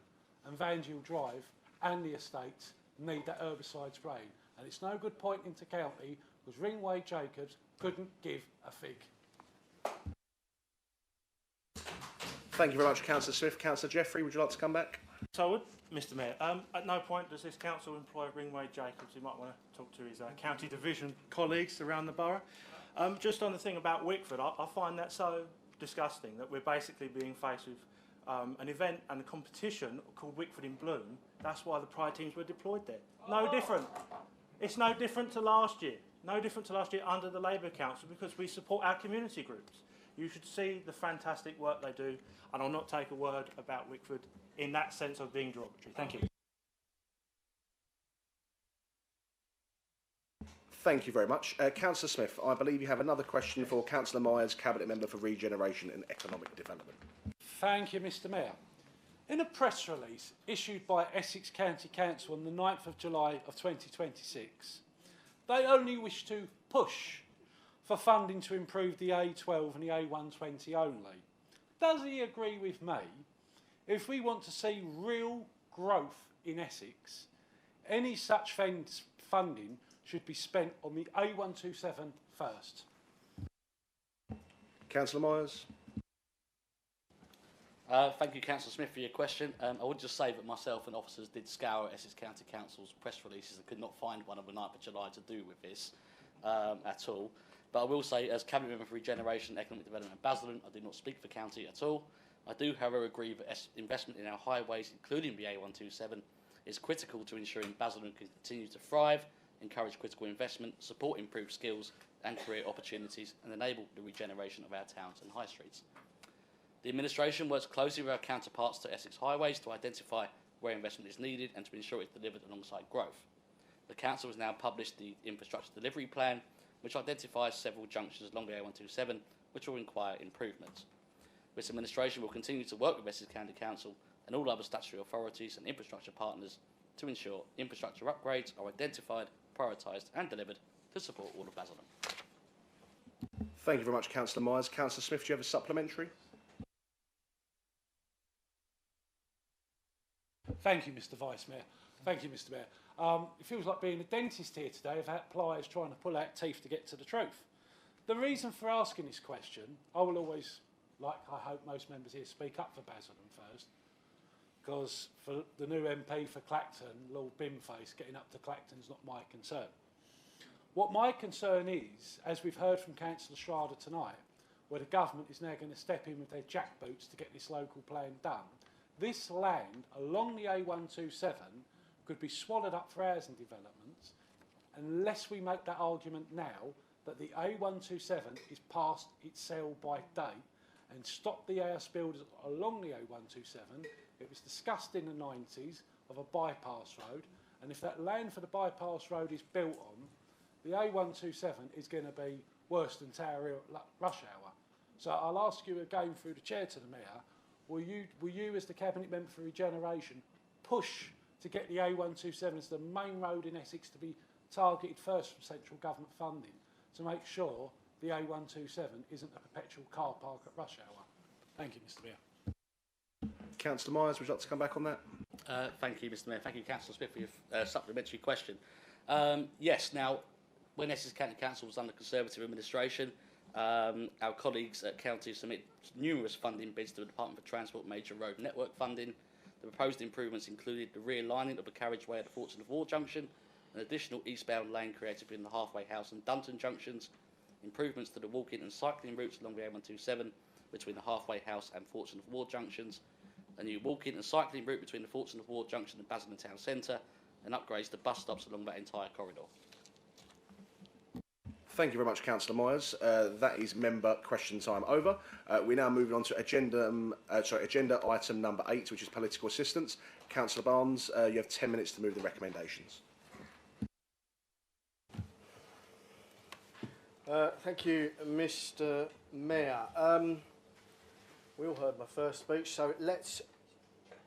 and Vange Hill Drive and the estates need that herbicide spraying. And it's no good pointing to county because Ringway Jacobs couldn't give a fig. Thank you very much, Councillor Smith. Councillor Jeffrey, would you like to come back? So I would, Mr. Mayor. At no point does this council employ Ringway Jacobs. He might want to talk to his county division colleagues around the borough. Just on the thing about Wickford, I find that so disgusting that we're basically being faced with an event and a competition called Wickford in Bloom. That's why the Pride teams were deployed there. No different. It's no different to last year. No different to last year under the Labour Council because we support our community groups. You should see the fantastic work they do, and I'll not take a word about Wickford in that sense of being derogatory. Thank you. Thank you very much. Councillor Smith, I believe you have another question for Councillor Myers, Cabinet Member for Regeneration and Economic Development. Thank you, Mr. Mayor. In a press release issued by Essex County Council on the 9th of July of 2026, they only wish to push for funding to improve the A12 and the A120 only. Does he agree with me? If we want to see real growth in Essex, any such funding should be spent on the A127 first. Councillor Myers. Thank you, Councillor Smith, for your question. I would just say that myself and officers did scour Essex County Council's press releases and could not find one on the 9th of July to do with this at all. But I will say, as Cabinet Member for Regeneration and Economic Development at Basildon, I do not speak for County at all. I do, however, agree that investment in our highways, including the A127, is critical to ensuring Basildon can continue to thrive, encourage critical investment, support improved skills and career opportunities, and enable the regeneration of our towns and high streets. The administration works closely with our counterparts to Essex Highways to identify where investment is needed and to ensure it's delivered alongside growth. The Council has now published the Infrastructure Delivery Plan, which identifies several junctions along the A127 which will require improvements. This administration will continue to work with Essex County Council and all other statutory authorities and infrastructure partners to ensure infrastructure upgrades are identified, prioritised and delivered to support all of Basildon. Thank you very much, Councillor Myers. Councillor Smith, do you have a supplementary? Thank you, Mr. Vice Mayor. Thank you, Mr. Mayor. It feels like being a dentist here today without pliers trying to pull out teeth to get to the truth. The reason for asking this question, I will always, like I hope most members here, speak up for Basildon first, because for the new MP for Clacton, Lord Bimface, getting up to Clacton is not my concern. What my concern is, as we've heard from Councillor Schrader tonight, where the government is now going to step in with their jackboots to get this local plan done, this land along the A127 could be swallowed up for housing developments unless we make that argument now that the A127 is past its sell-by date and stop the house builders along the A127. It was discussed in the 90s of a bypass road, and if that land for the bypass road is built on, the A127 is going to be worse than Tower Hill at rush hour. So I'll ask you again through the chair to the Mayor, will you as the Cabinet Member for Regeneration push to get the A127 as the main road in Essex to be targeted first from central government funding to make sure the A127 isn't a perpetual car park at rush hour? Thank you, Mr Mayor. Councillor Myers, would you like to come back on that? Thank you, Mr Mayor. Thank you, Councillor Smith, for your supplementary question. Yes, now, when Essex County Council was under Conservative administration, our colleagues at County submitted numerous funding bids to the Department for Transport Major Road Network funding. The proposed improvements included the realigning of the carriageway at the Fortune of War Junction, an additional eastbound lane created between the Halfway House and Dunton junctions, improvements to the walking and cycling routes along the A127 between the Halfway House and Fortune of War junctions, a new walking and cycling route between the Fortune of War Junction and Basildon Town Centre, and upgrades to bus stops along that entire corridor. Thank you very much, Councillor Myers. That is member question time over. We're now moving on to agenda item number 8, which is political assistance. Councillor Barnes, you have 10 minutes to move the recommendations. Thank you, Mr Mayor. We all heard my first speech, so let's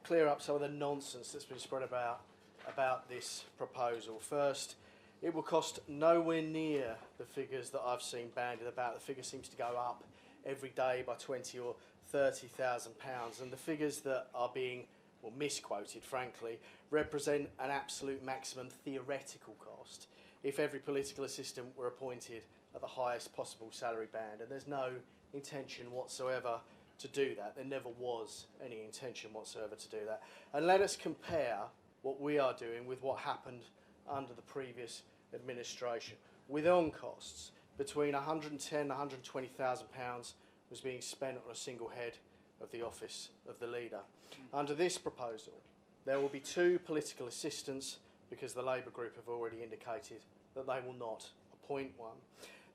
clear up some of the nonsense that's been spread about this proposal. First, it will cost nowhere near the figures that I've seen bandied about. The figure seems to go up every day by £20,000 or £30,000, and the figures that are being misquoted, frankly, represent an absolute maximum theoretical cost if every political assistant were appointed at the highest possible salary band, and there's no intention whatsoever to do that. There never was any intention whatsoever to do that. And let us compare what we are doing with what happened under the previous administration. With on costs, between £110,000 and £120,000 was being spent on a single head of the office of the leader. Under this proposal, there will be 2 political assistants because the Labour group have already indicated that they will not appoint one.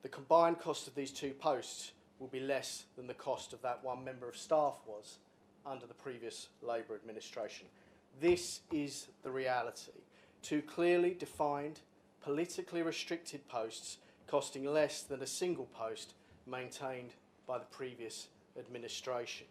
The combined cost of these 2 posts will be less than the cost of that one member of staff was under the previous Labour administration. This is the reality. 2 clearly defined, politically restricted posts costing less than a single post maintained by the previous administration.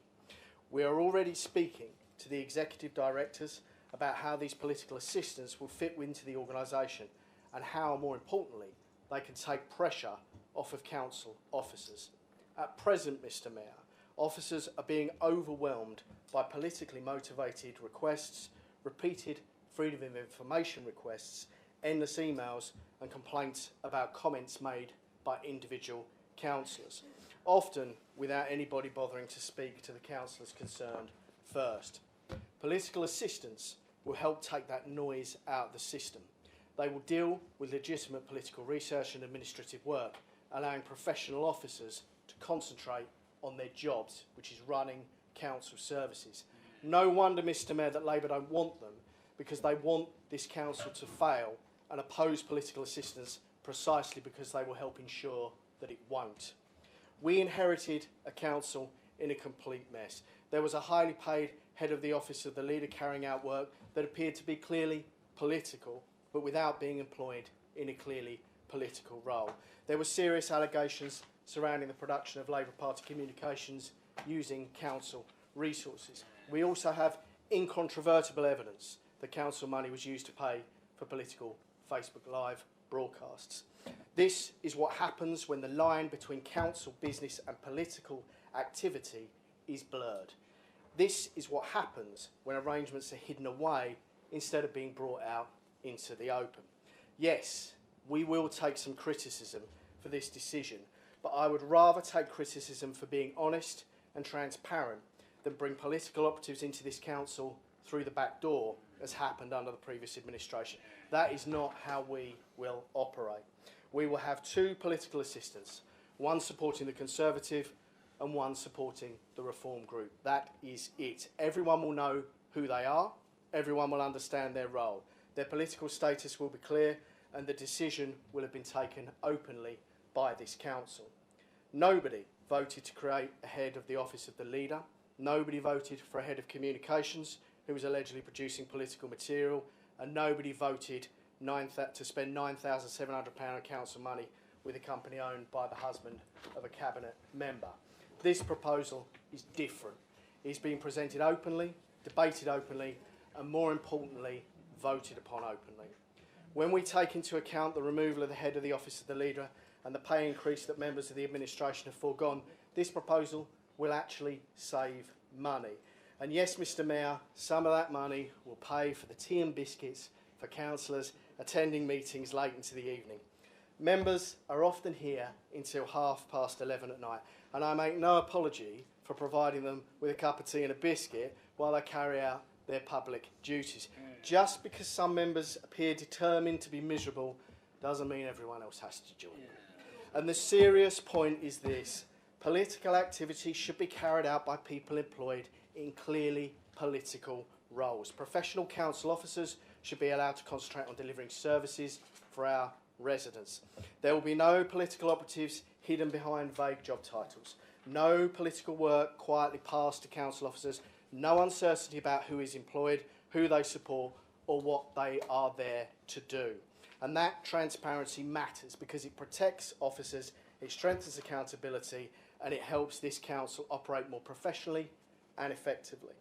We are already speaking to the executive directors about how these political assistants will fit into the organisation and how, more importantly, they can take pressure off of council officers. At present, Mr Mayor, officers are being overwhelmed by politically motivated requests, repeated freedom of information requests, endless emails and complaints about comments made by individual councillors, often without anybody bothering to speak to the councillors concerned first. Political assistants will help take that noise out of the system. They will deal with legitimate political research and administrative work, allowing professional officers to concentrate on their jobs, which is running council services. No wonder, Mr Mayor, that Labour don't want them, because they want this council to fail and oppose political assistance precisely because they will help ensure that it won't. We inherited a council in a complete mess. There was a highly paid head of the office of the leader carrying out work that appeared to be clearly political, but without being employed in a clearly political role. There were serious allegations surrounding the production of Labour Party communications using council resources. We also have incontrovertible evidence that council money was used to pay for political Facebook Live broadcasts. This is what happens when the line between council business and political activity is blurred. This is what happens when arrangements are hidden away instead of being brought out into the open. Yes, we will take some criticism for this decision, but I would rather take criticism for being honest and transparent than bring political operatives into this council through the back door, as happened under the previous administration. That is not how we will operate. We will have 2 political assistants, one supporting the Conservative and one supporting the Reform group. That is it. Everyone will know who they are. Everyone will understand their role. their political status will be clear and the decision will have been taken openly by this council. Nobody voted to create a head of the office of the leader. Nobody voted for a head of communications who was allegedly producing political material, and nobody voted to spend £9,700 of council money with a company owned by the husband of a cabinet member. This proposal is different. It's been presented openly, debated openly, and more importantly, voted upon openly. When we take into account the removal of the head of the office of the leader and the pay increase that members of the administration have foregone, this proposal will actually save money. And yes, Mr Mayor, some of that money will pay for the tea and biscuits for councillors attending meetings late into the evening. Members are often here until 11:30 at night, and I make no apology for providing them with a cup of tea and a biscuit while they carry out their public duties. Just because some members appear determined to be miserable doesn't mean everyone else has to join. And the serious point is this: political activity should be carried out by people employed in clearly political roles. Professional council officers should be allowed to concentrate on delivering services for our residents. There will be no political operatives hidden behind vague job titles. No political work quietly passed to council officers. No uncertainty about who is employed, who they support, or what they are there to do. And that transparency matters because it protects officers, it strengthens accountability, and it helps this council operate more professionally and effectively.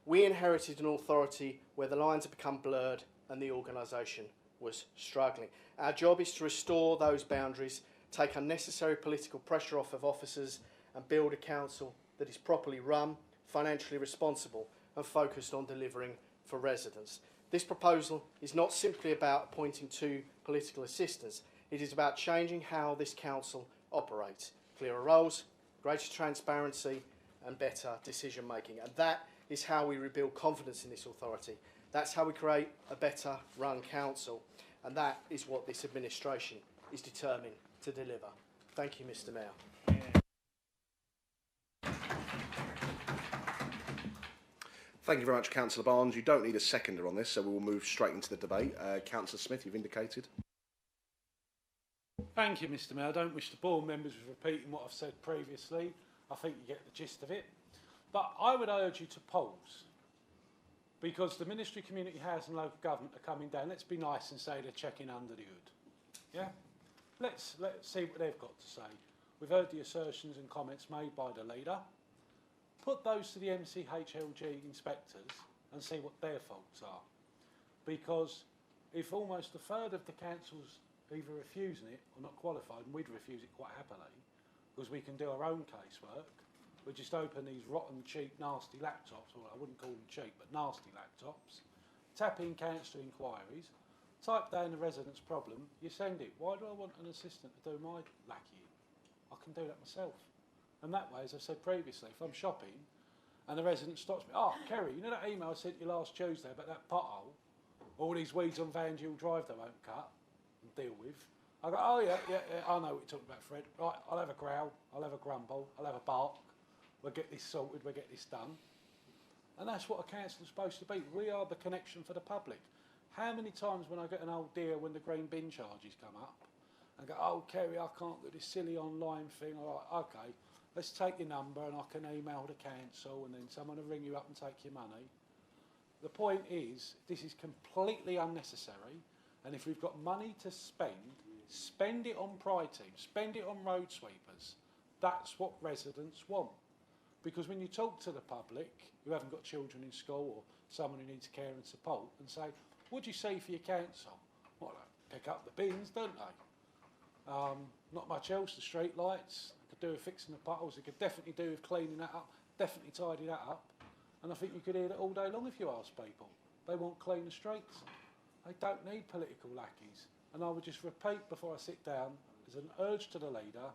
We inherited an authority where the lines have become blurred and the organisation was struggling. Our job is to restore those boundaries, take unnecessary political pressure off of officers, and build a council that is properly run, financially responsible, and focused on delivering for residents. This proposal is not simply about appointing 2 political assistants. It is about changing how this council operates. Clearer roles, greater transparency, and better decision making. And that is how we rebuild confidence in this authority. That's how we create a better run council. And that is what this administration is determined to deliver. Thank you, Mr Mayor. Thank you very much, Councillor Barnes. You don't need a seconder on this, so we will move straight into the debate. Councillor Smith, you've indicated. Thank you, Mr Mayor. I don't wish to bore members with repeating what I've said previously. I think you get the gist of it. But I would urge you to pause, because the Ministry of Community Housing and Local Government are coming down. Let's be nice and say they're checking under the hood. Yeah? Let's see what they've got to say. We've heard the assertions and comments made by the leader. Put those to the MCHLG inspectors and see what their faults are. Because if almost a third of the councils either refusing it or not qualified, and we'd refuse it quite happily, because we can do our own casework, we just open these rotten, cheap, nasty laptops, or I wouldn't call them cheap, but nasty laptops, tap in council inquiries, type down the resident's problem, you send it. Why do I want an assistant to do my lacking? I can do that myself. And that way, as I said previously, if I'm shopping and the resident stops me, oh, Kerry, you know that email I sent you last Tuesday about that pothole? All these weeds on Van Duel Drive they won't cut and deal with. I go, oh, yeah, I know what you're talking about, Fred. Right, I'll have a growl, I'll have a grumble, I'll have a bark. We'll get this sorted, we'll get this done. And that's what a council is supposed to be. We are the connection for the public. How many times when I get an old dear when the green bin charges come up, and go, oh, Kerry, I can't do this silly online thing. All right, okay, let's take your number and I can email the council and then someone will ring you up and take your money. The point is, this is completely unnecessary, and if we've got money to spend it on pride teams, spend it on road sweepers. That's what residents want. Because when you talk to the public who haven't got children in school or someone who needs care and support and say, what do you see for your council? Well, they pick up the bins, don't they? Not much else, the street lights, they could do with fixing the potholes, they could definitely do with cleaning that up, definitely tidy that up. And I think you could hear that all day long if you ask people. They want cleaner streets. They don't need political lackeys. And I would just repeat before I sit down, as an urge to the leader,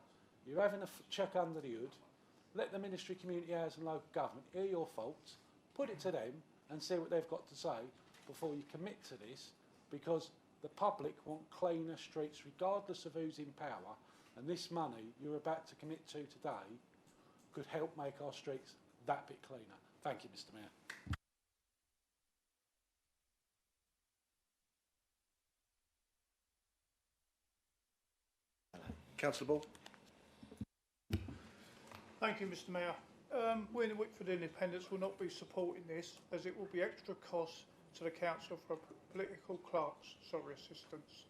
you're having a check under the hood, let the Ministry of Community Housing and Local Government hear your faults, put it to them and see what they've got to say before you commit to this, because the public want cleaner streets regardless of who's in power, and this money you're about to commit to today could help make our streets that bit cleaner. Thank you, Mr Mayor. Councillor Ball. Thank you, Mr Mayor. We in the Wickford Independents will not be supporting this, as it will be extra costs to the council for political clerks, assistants.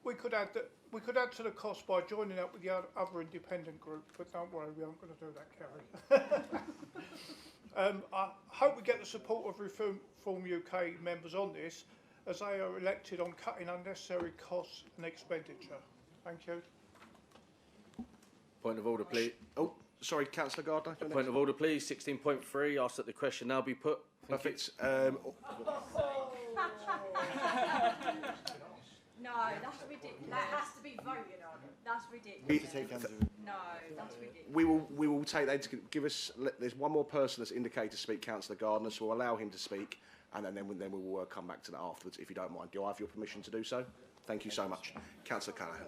We could add to the cost by joining up with the other independent group, but don't worry, we aren't going to do that, Kerry. I hope we get the support of Reform UK members on this, as they are elected on cutting unnecessary costs and expenditure. Thank you. Point of order, please. Oh, sorry, Councillor Gardner. Point of order, please. 16.3. Ask that the question now be put. Perfect. No, that's ridiculous. That has to be voted on. That's ridiculous. No, that's ridiculous. We will take that. Give us. There's one more person that's indicated to speak, Councillor Gardner, so we'll allow him to speak, and then we will come back to that afterwards, if you don't mind. Do I have your permission to do so? Thank you so much, Councillor Callaghan.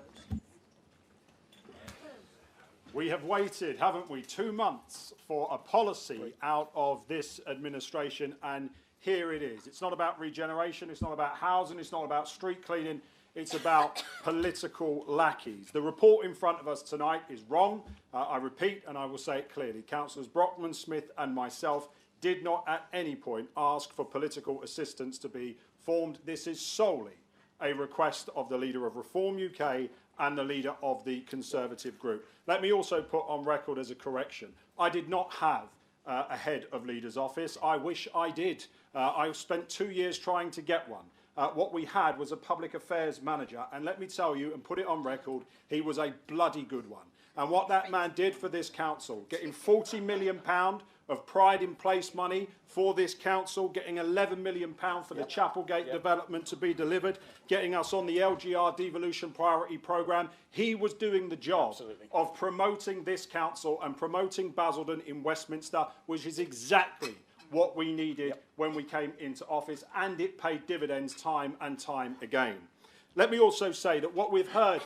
We have waited, haven't we, 2 months for a policy out of this administration, and here it is. It's not about regeneration, it's not about housing, it's not about street cleaning, it's about political lackeys. The report in front of us tonight is wrong. I repeat, and I will say it clearly. Councillors Brockman, Smith and myself did not at any point ask for political assistance to be formed. This is solely a request of the leader of Reform UK and the leader of the Conservative group. Let me also put on record as a correction. I did not have a head of leader's office. I wish I did. I spent 2 years trying to get one. What we had was a public affairs manager, and let me tell you and put it on record, he was a bloody good one. And what that man did for this council, getting £40 million of Pride in Place money for this council, getting £11 million for the Chapelgate development to be delivered, getting us on the LGR devolution priority programme. He was doing the job of promoting this council and promoting Basildon in Westminster, which is exactly what we needed when we came into office, and it paid dividends time and time again. Let me also say that what we've heard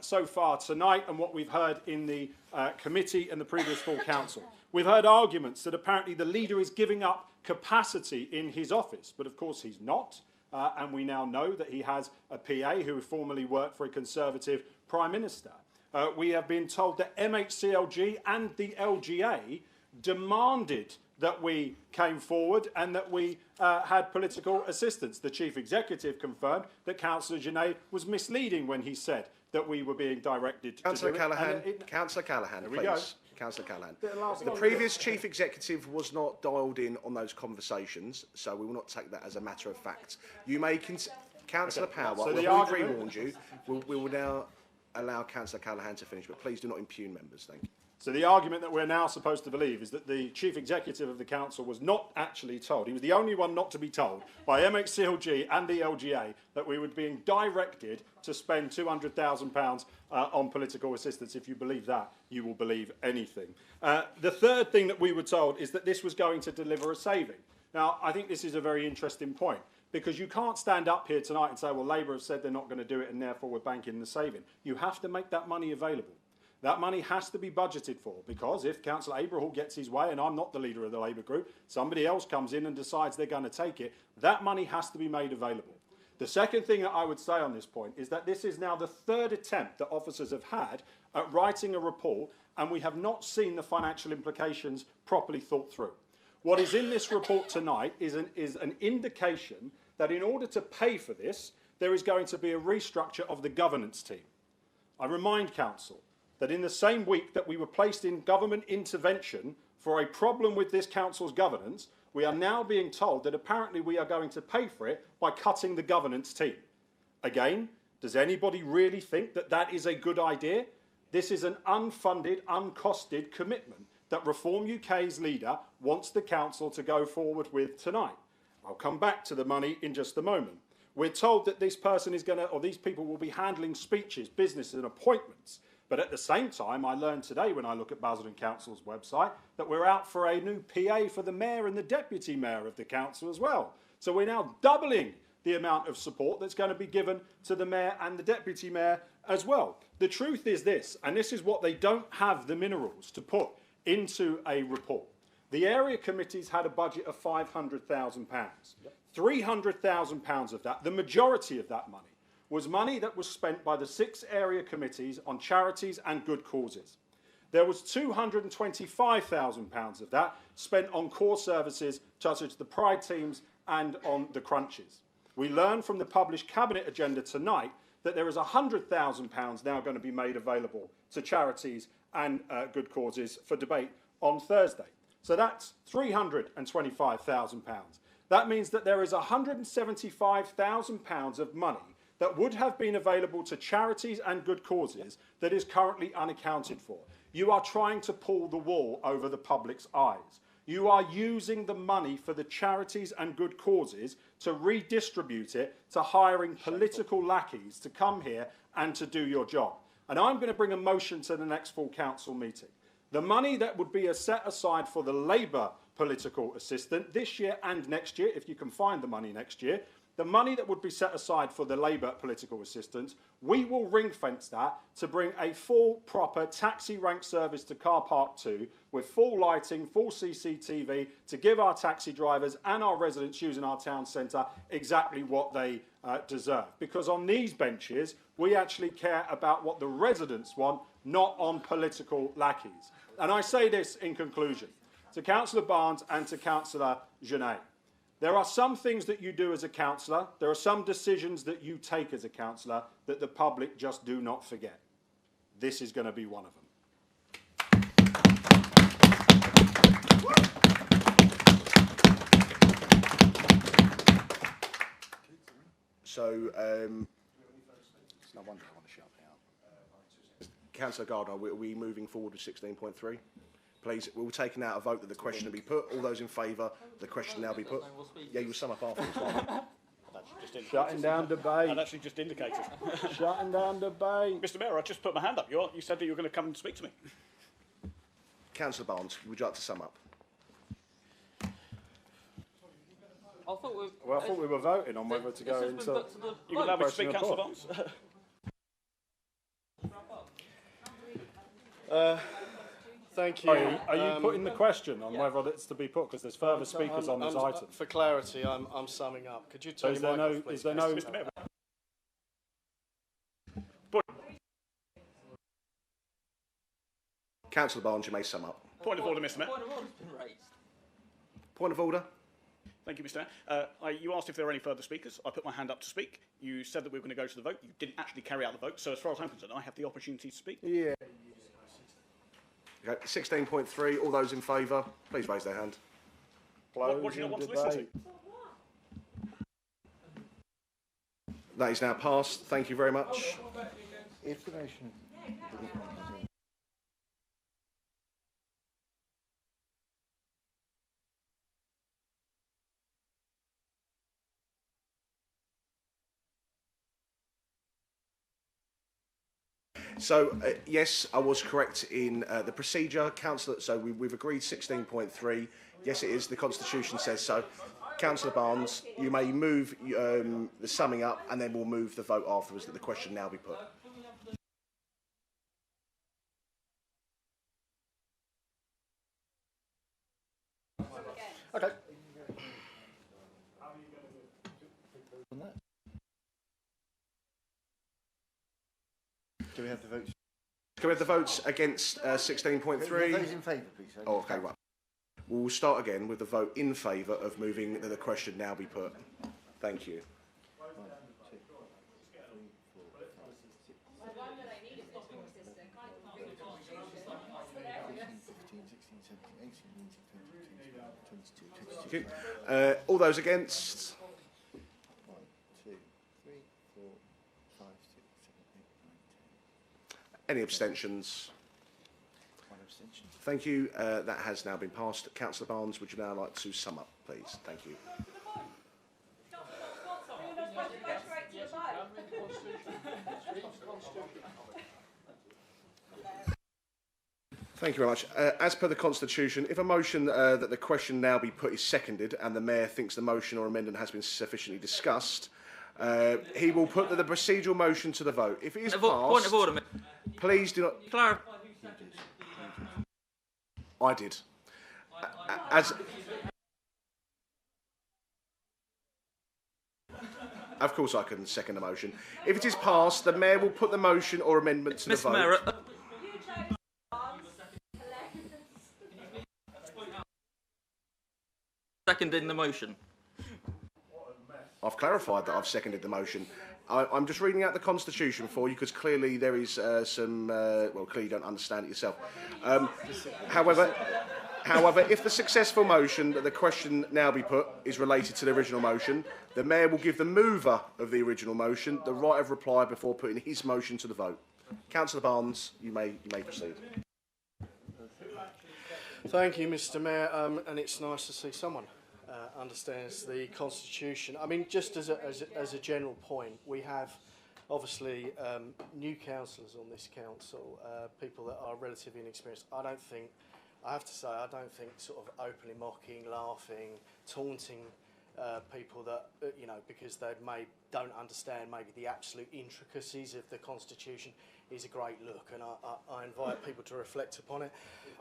so far tonight and what we've heard in the committee and the previous full council, we've heard arguments that apparently the leader is giving up capacity in his office, but of course he's not, and we now know that he has a PA who formerly worked for a Conservative Prime Minister. We have been told that MHCLG and the LGA demanded that we came forward and that we had political assistance. The Chief Executive confirmed that Councillor Genet was misleading when he said that we were being directed to do it. Councillor Callaghan, we please. Councillor Callaghan. The previous Chief Executive was not dialed in on those conversations, so we will not take that as a matter of fact. You may... Councillor Power, so we've already warned you. We will now allow Councillor Callaghan to finish, but please do not impugn members. Thank you. So the argument that we're now supposed to believe is that the Chief Executive of the Council was not actually told, he was the only one not to be told, by MHCLG and the LGA that we were being directed to spend £200,000 on political assistance. If you believe that, you will believe anything. The third thing that we were told is that this was going to deliver a saving. Now, I think this is a very interesting point, because you can't stand up here tonight and say, well, Labour have said they're not going to do it and therefore we're banking the saving. You have to make that money available. That money has to be budgeted for, because if Councillor Abraham gets his way, and I'm not the leader of the Labour group, somebody else comes in and decides they're going to take it, that money has to be made available. The second thing that I would say on this point is that this is now the third attempt that officers have had at writing a report, and we have not seen the financial implications properly thought through. What is in this report tonight is an indication that in order to pay for this, there is going to be a restructure of the governance team. I remind Council that in the same week that we were placed in government intervention for a problem with this council's governance, we are now being told that apparently we are going to pay for it by cutting the governance team. Again, does anybody really think that that is a good idea? This is an unfunded, uncosted commitment that Reform UK's leader wants the council to go forward with tonight. I'll come back to the money in just a moment. We're told that this person is going to, or these people will be handling speeches, business and appointments. But at the same time, I learned today when I look at Basildon Council's website that we're out for a new PA for the Mayor and the Deputy Mayor of the Council as well. So we're now doubling the amount of support that's going to be given to the Mayor and the Deputy Mayor as well. The truth is this, and this is what they don't have the minerals to put into a report. The area committees had a budget of £500,000. £300,000 of that, the majority of that money, was money that was spent by the 6 area committees on charities and good causes. There was £225,000 of that spent on core services such as the Pride teams and on the crunches. We learned from the published Cabinet agenda tonight that there is £100,000 now going to be made available to charities and good causes for debate on Thursday. So that's £325,000. That means that there is £175,000 of money that would have been available to charities and good causes that is currently unaccounted for. You are trying to pull the wool over the public's eyes. You are using the money for the charities and good causes to redistribute it to hiring political lackeys to come here and to do your job. And I'm going to bring a motion to the next full council meeting. The money that would be set aside for the Labour political assistant this year and next year, if you can find the money next year, the money that would be set aside for the Labour political assistants, we will ring fence that to bring a full proper taxi rank service to Car Park 2 with full lighting, full CCTV to give our taxi drivers and our residents using our town centre exactly what they deserve. Because on these benches, we actually care about what the residents want, not on political lackeys. And I say this in conclusion to Councillor Barnes and to Councillor Genet. There are some things that you do as a councillor, there are some decisions that you take as a councillor that the public just do not forget. This is going to be one of them. So, It's no wonder I want to shut down. Councillor Gardner, are we moving forward with 16.3? Please, we're taking out a vote that the question will be put. All those in favour, the question now be put. Yeah, you'll sum up afterwards. Shutting down debate. I'd actually just indicated. Shutting down debate. Mr. Mayor, I just put my hand up. You said that you were going to come and speak to me. Councillor Barnes, would you like to sum up? I thought Well, I thought we were voting on whether to go into... You can allow me to speak, Councillor Barnes? Thank you. Are you putting the question on whether it's to be put? Because there's further speakers on this item. For clarity, I'm summing up. Could you turn your mic off, please? Is there no... Mr. Mayor. Councillor Barnes, you may sum up. Point of order, Mr. Mayor. Point of order. Thank you, Mr. Mayor. You asked if there were any further speakers. I put my hand up to speak. You said that we were going to go to the vote. You didn't actually carry out the vote. So as far as I'm concerned, I have the opportunity to speak. Yeah. Okay, 16.3, all those in favour, please raise their hand. What do you not want to listen to? That is now passed. Thank you very much. If the motion So, yes, I was correct in the procedure. Councillor, so we've agreed 16.3. Yes, it is. The Constitution says so. Councillor Barnes, you may move the summing up and then we'll move the vote afterwards that the question now be put. Okay. Do we have the votes? Can we have the votes against 16.3? Those in favour, please. Oh, okay, right. We'll start again with the vote in favour of moving the question now be put. Thank you. All those against? 1, 2, 3, 4, 5, 6, 7, 8, 9, 10. Any abstentions? 1 abstention. Thank you. That has now been passed. Councillor Barnes, would you now like to sum up, please? Thank you. Thank you very much. As per the Constitution, if a motion that the question now be put is seconded and the Mayor thinks the motion or amendment has been sufficiently discussed, he will put the procedural motion to the vote. If it is passed... Point of order. Please do not... Clarify. I did. As... Of course I can second the motion. If it is passed, the Mayor will put the motion or amendment to the vote. Mayor, seconding the motion. I've clarified that I've seconded the motion. I'm just reading out the Constitution for you because clearly there is some... well, clearly you don't understand it yourself. However, if the successful motion that the question now be put is related to the original motion, the Mayor will give the mover of the original motion the right of reply before putting his motion to the vote. Councillor Barnes, you may proceed. Thank you, Mr. Mayor, and it's nice to see someone understands the Constitution. I mean, just as a general point, we have obviously new councillors on this council, people that are relatively inexperienced. I have to say, I don't think sort of openly mocking, laughing, taunting people that, you know, because they don't understand maybe the absolute intricacies of the Constitution is a great look, and I invite people to reflect upon it.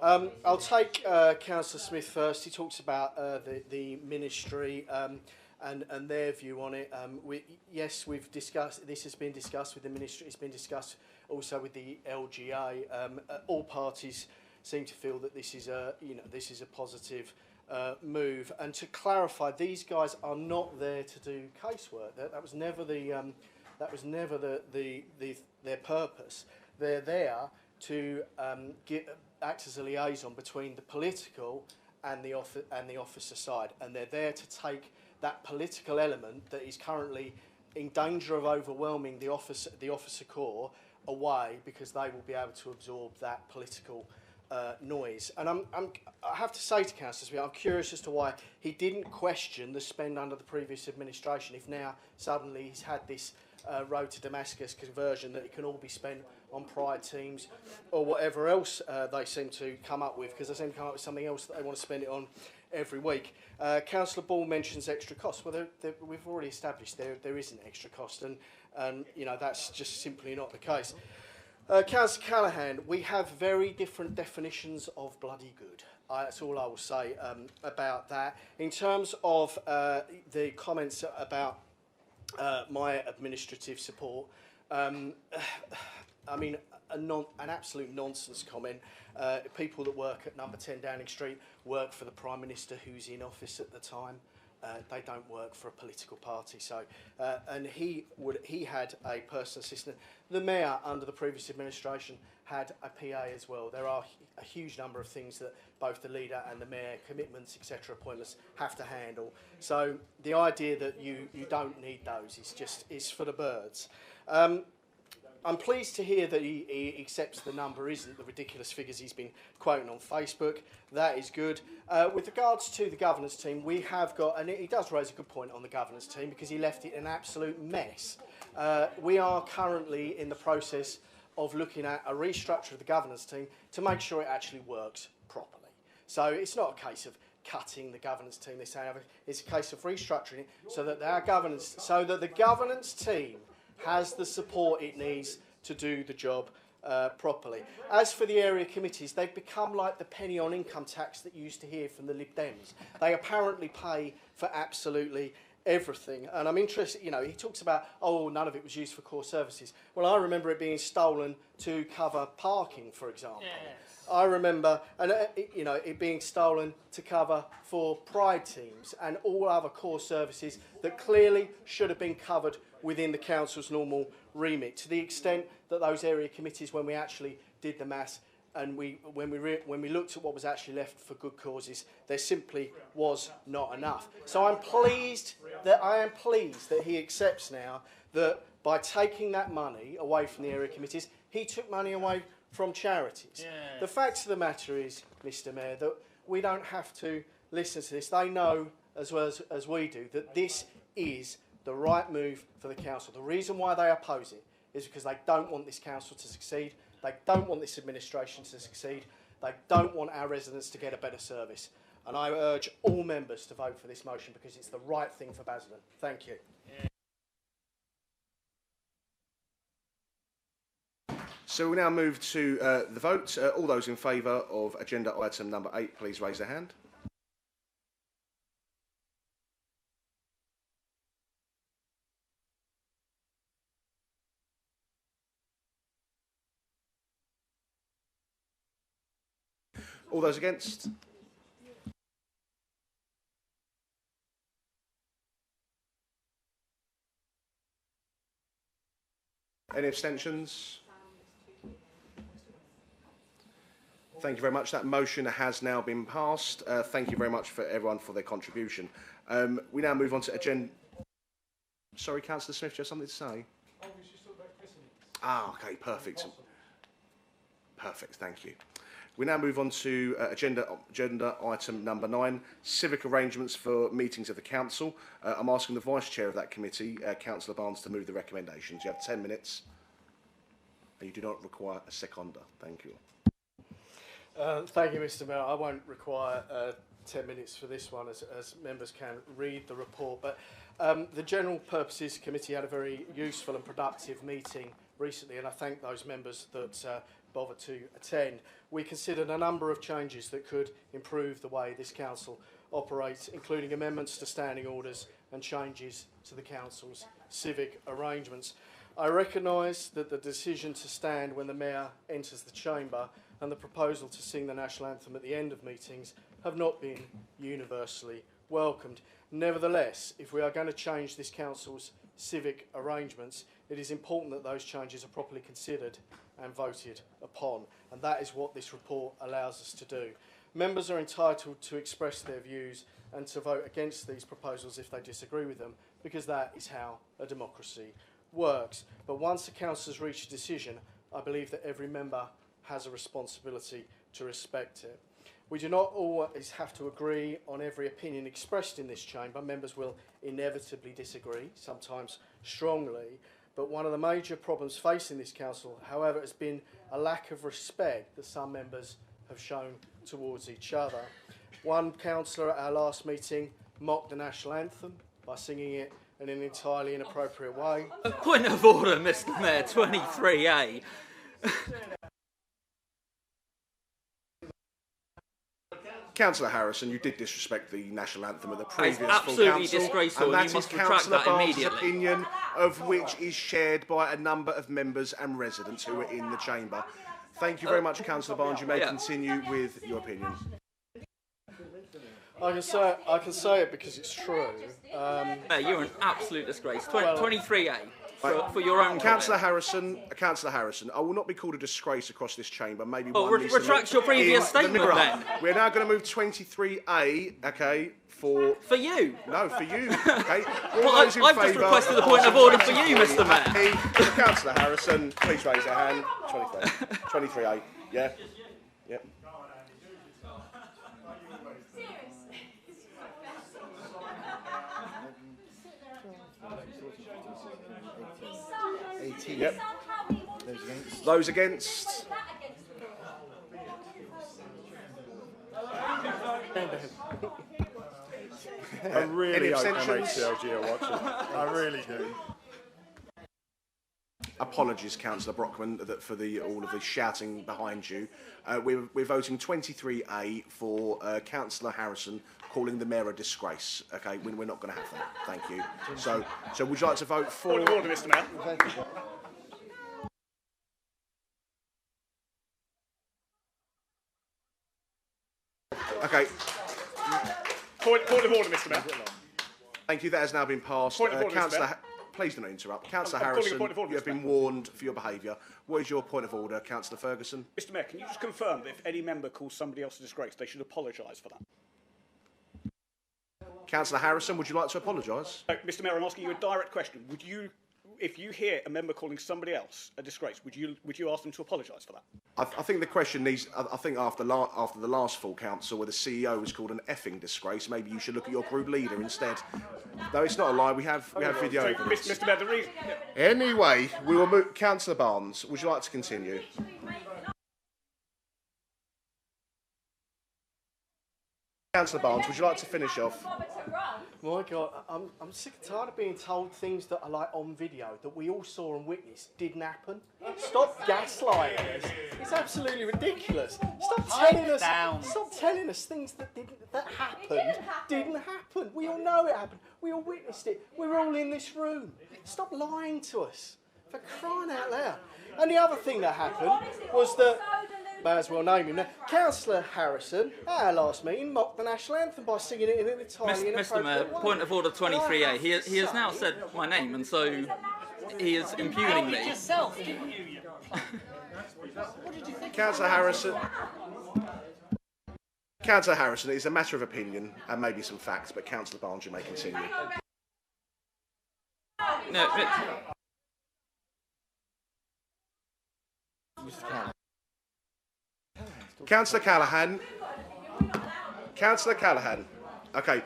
I'll take Councillor Smith first. He talks about the ministry and their view on it. Yes, we've discussed, this has been discussed with the ministry, it's been discussed also with the LGA. All parties seem to feel that this is a positive move. And to clarify, these guys are not there to do casework. That was never their purpose. They're there to act as a liaison between the political and the officer side, and they're there to take that political element that is currently in danger of overwhelming the officer corps away, because they will be able to absorb that political noise. And I have to say to Councillor Smith, I'm curious as to why he didn't question the spend under the previous administration, if now suddenly he's had this road to Damascus conversion that it can all be spent on pride teams or whatever else they seem to come up with, because they seem to come up with something else that they want to spend it on every week. Councillor Ball mentions extra costs. Well, we've already established there isn't extra cost, and you know, that's just simply not the case. Councillor Callaghan, we have very different definitions of bloody good. That's all I will say about that. In terms of the comments about my administrative support, I mean, an absolute nonsense comment. People that work at number 10 Downing Street work for the Prime Minister who's in office at the time. They don't work for a political party. So, and he had a personal assistant. The Mayor, under the previous administration, had a PA as well. There are a huge number of things that both the leader and the Mayor, commitments, etc., appointments, have to handle. So the idea that you don't need those is for the birds. I'm pleased to hear that he accepts the number isn't the ridiculous figures he's been quoting on Facebook. That is good. With regards to the governance team, we have got, and he does raise a good point on the governance team because he left it an absolute mess. We are currently in the process of looking at a restructure of the governance team to make sure it actually works properly. So it's not a case of cutting the governance team this hour. It's a case of restructuring it so that the governance team has the support it needs to do the job properly. As for the area committees, they've become like the penny on income tax that you used to hear from the Lib Dems. They apparently pay for absolutely everything. And I'm interested, you know, he talks about, oh, none of it was used for core services. Well, I remember it being stolen to cover parking, for example. Yes. I remember, you know, it being stolen to cover for pride teams and all other core services that clearly should have been covered within the council's normal remit. To the extent that those area committees, when we actually did the maths and when we looked at what was actually left for good causes, there simply was not enough. So I'm pleased that he accepts now that by taking that money away from the area committees, he took money away from charities. Yes. The fact of the matter is, Mr. Mayor, that we don't have to listen to this. They know as well as we do that this is the right move for the council. The reason why they oppose it is because they don't want this council to succeed. They don't want this administration to succeed. They don't want our residents to get a better service. And I urge all members to vote for this motion because it's the right thing for Basildon. Thank you. So we now move to the vote. All those in favour of agenda item number 8, please raise their hand. All those against? Any abstentions? Thank you very much. That motion has now been passed. Thank you very much for everyone for their contribution. We now move on to agenda. Sorry, Councillor Smith, do you have something to say? Ah, okay, perfect. Perfect, thank you. We now move on to agenda item number 9, civic arrangements for meetings of the council. I'm asking the vice chair of that committee, Councillor Barnes, to move the recommendations. You have 10 minutes, and you do not require a seconder. Thank you. Thank you, Mr. Mayor. I won't require 10 minutes for this one, as members can read the report. But the General Purposes Committee had a very useful and productive meeting recently, and I thank those members that bothered to attend. We considered a number of changes that could improve the way this council operates, including amendments to standing orders and changes to the council's civic arrangements. I recognise that the decision to stand when the mayor enters the chamber and the proposal to sing the national anthem at the end of meetings have not been universally welcomed. Nevertheless, if we are going to change this council's civic arrangements, it is important that those changes are properly considered and voted upon, and that is what this report allows us to do. Members are entitled to express their views and to vote against these proposals if they disagree with them, because that is how a democracy works. But once the council has reached a decision, I believe that every member has a responsibility to respect it. We do not always have to agree on every opinion expressed in this chamber. Members will inevitably disagree, sometimes strongly, but one of the major problems facing this council, however, has been a lack of respect that some members have shown towards each other. One councillor at our last meeting mocked the national anthem by singing it in an entirely inappropriate way. Point of order, Mr. Mayor, 23A. Councillor Harrison, you did disrespect the national anthem at the previous full absolutely council, disgraceful. and that You must is retract Councillor that Barnes' immediately. opinion, of which is shared by a number of members and residents who are in the chamber. Thank you very much, Councillor Barnes. You may continue with your opinion. I can say it because it's true. You're an absolute disgrace. 23A. For your own Councillor Harrison, I will not be called a disgrace across this chamber. Maybe Oh, one needs to retract look your previous in the statement mirror. then. We're now going to move 23A, okay, for you. No, for you. Okay. Well, I've just requested a point of order for you, Mr. Mayor. Councillor Harrison, please raise your hand. 23A. Yeah. Yep. Yep. Those against? I really hope abstentions? MHCLG are watching. I really do. Apologies, Councillor Brockman, for all of the shouting behind you. We're voting 23A for Councillor Harrison calling the mayor a disgrace. Okay, we're not going to have that. Thank you. So would you like to vote for? Point of order, Mr. Mayor. Okay. Point of order, Mr. Mayor. Thank you. That has now been passed. Point of order, Mr. Councillor, Mayor. please do not interrupt. Councillor I'm calling a Harrison, point of order, you have Mr. been warned for your behaviour. What is your point of order, Councillor Ferguson? Mr. Mayor, can you just confirm that if any member calls somebody else a disgrace, they should apologise for that? Councillor Harrison, would you like to apologise? Mr. Mayor, I'm asking you a direct question. Would you, if you hear a member calling somebody else a disgrace, would you ask them to apologise for that? I think the question needs. I think after the last full council, where the CEO was called an effing disgrace, maybe you should look at your group leader instead. No, it's not a lie. We have video evidence. Mr. Mayor, the reason. Anyway, we will move. Councillor Barnes, would you like to continue? Councillor Barnes, would you like to finish off? My God, I'm sick and tired of being told things that are like on video that we all saw and witnessed didn't happen. Stop gaslighting us. It's absolutely ridiculous. Stop telling us things that didn't happen. We all know it happened. We all witnessed it. We're all in this room. Stop lying to us. For crying out loud. And the other thing that happened was that May as well name him now. Councillor Harrison, at our last meeting, mocked the national anthem by singing it in an entirely Mr. Mayor, inappropriate way. point of order 23A. He has now said my name, and so he is impugning me. Yourself, didn't you? Councillor Harrison. Councillor Harrison, it is a matter of opinion and maybe some facts, but Councillor Barnes, you may continue. No, Councillor Callaghan. Councillor Callaghan. Okay.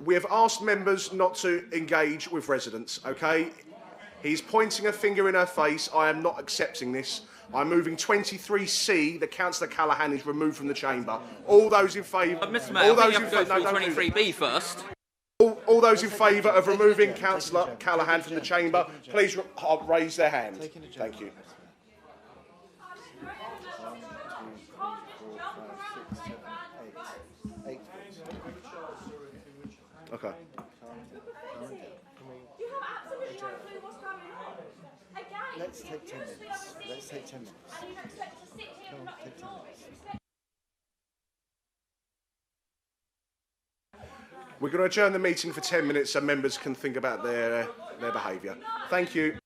We have asked members not to engage with residents, okay? He's pointing a finger in her face. I am not accepting this. I'm moving 23C that Councillor Callaghan is removed from the chamber. All those in favour... Mr. Mayor, I think you have to go through 23B first. All those in favour of removing Councillor Callaghan from the chamber, please raise their hand. Thank you. Okay. Let's take 10 minutes. Let's take 10 minutes. Come on, take 10 minutes. We're going to adjourn the meeting for 10 minutes so members can think about their behaviour. Thank you.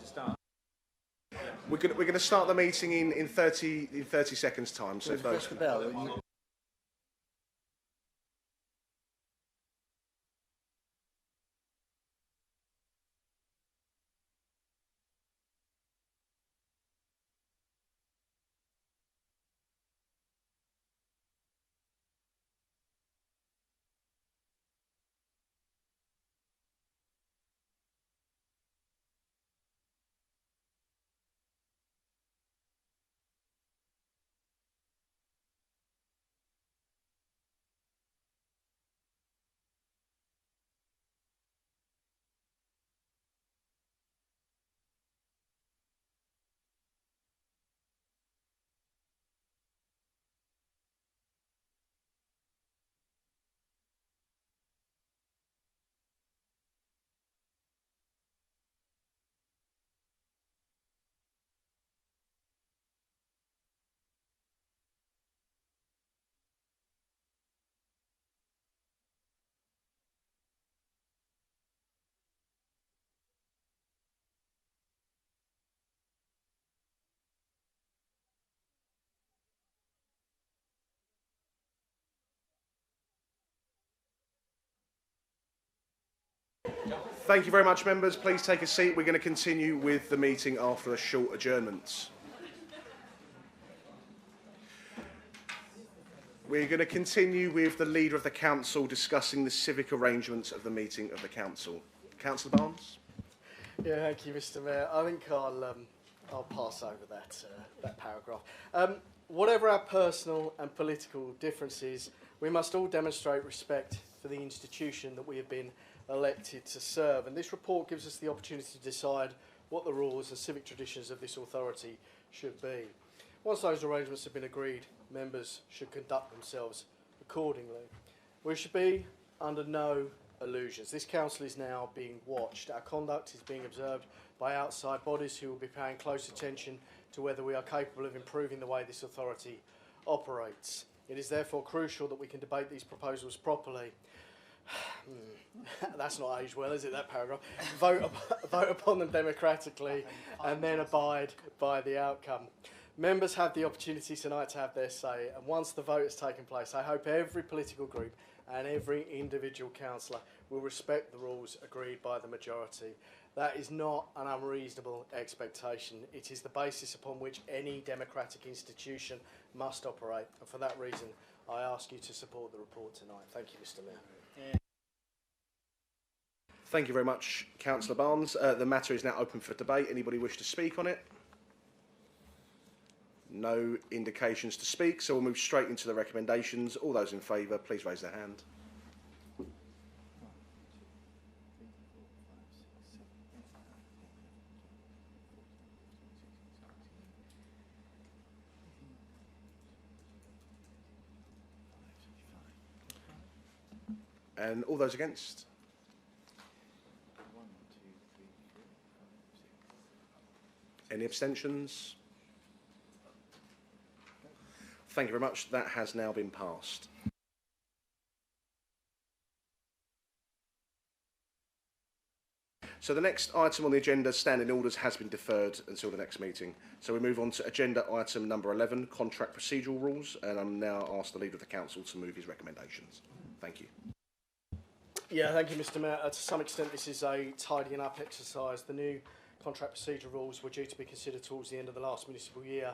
start. We're going to start the meeting in 30 seconds' time. So if those... Press the bell. Thank you very much, members. Please take a seat. We're going to continue with the meeting after a short adjournment. We're going to continue with the Leader of the Council discussing the civic arrangements of the meeting of the Council. Councillor Barnes? Yeah, thank you, Mr. Mayor. I think I'll pass over that paragraph. Whatever our personal and political differences, we must all demonstrate respect for the institution that we have been elected to serve. And this report gives us the opportunity to decide what the rules and civic traditions of this authority should be. Once those arrangements have been agreed, members should conduct themselves accordingly. We should be under no illusions. This council is now being watched. Our conduct is being observed by outside bodies who will be paying close attention to whether we are capable of improving the way this authority operates. It is therefore crucial that we can debate these proposals properly. That's not aged well, is it, that paragraph? Vote upon them democratically and then abide by the outcome. Members have the opportunity tonight to have their say, and once the vote has taken place, I hope every political group and every individual councillor will respect the rules agreed by the majority. That is not an unreasonable expectation. It is the basis upon which any democratic institution must operate, and for that reason I ask you to support the report tonight. Thank you, Mr. Mayor. Thank you very much, Councillor Barnes. The matter is now open for debate. Anybody wish to speak on it? No indications to speak, so we'll move straight into the recommendations. All those in favour, please raise their hand. And all those against? Any abstentions? Thank you very much. That has now been passed. So the next item on the agenda, standing orders, has been deferred until the next meeting. So we move on to agenda item number 11, contract procedural rules, and I'm now asked the Leader of the Council to move his recommendations. Thank you. Yeah, thank you, Mr. Mayor. To some extent, this is a tidying up exercise. The new contract procedure rules were due to be considered towards the end of the last municipal year,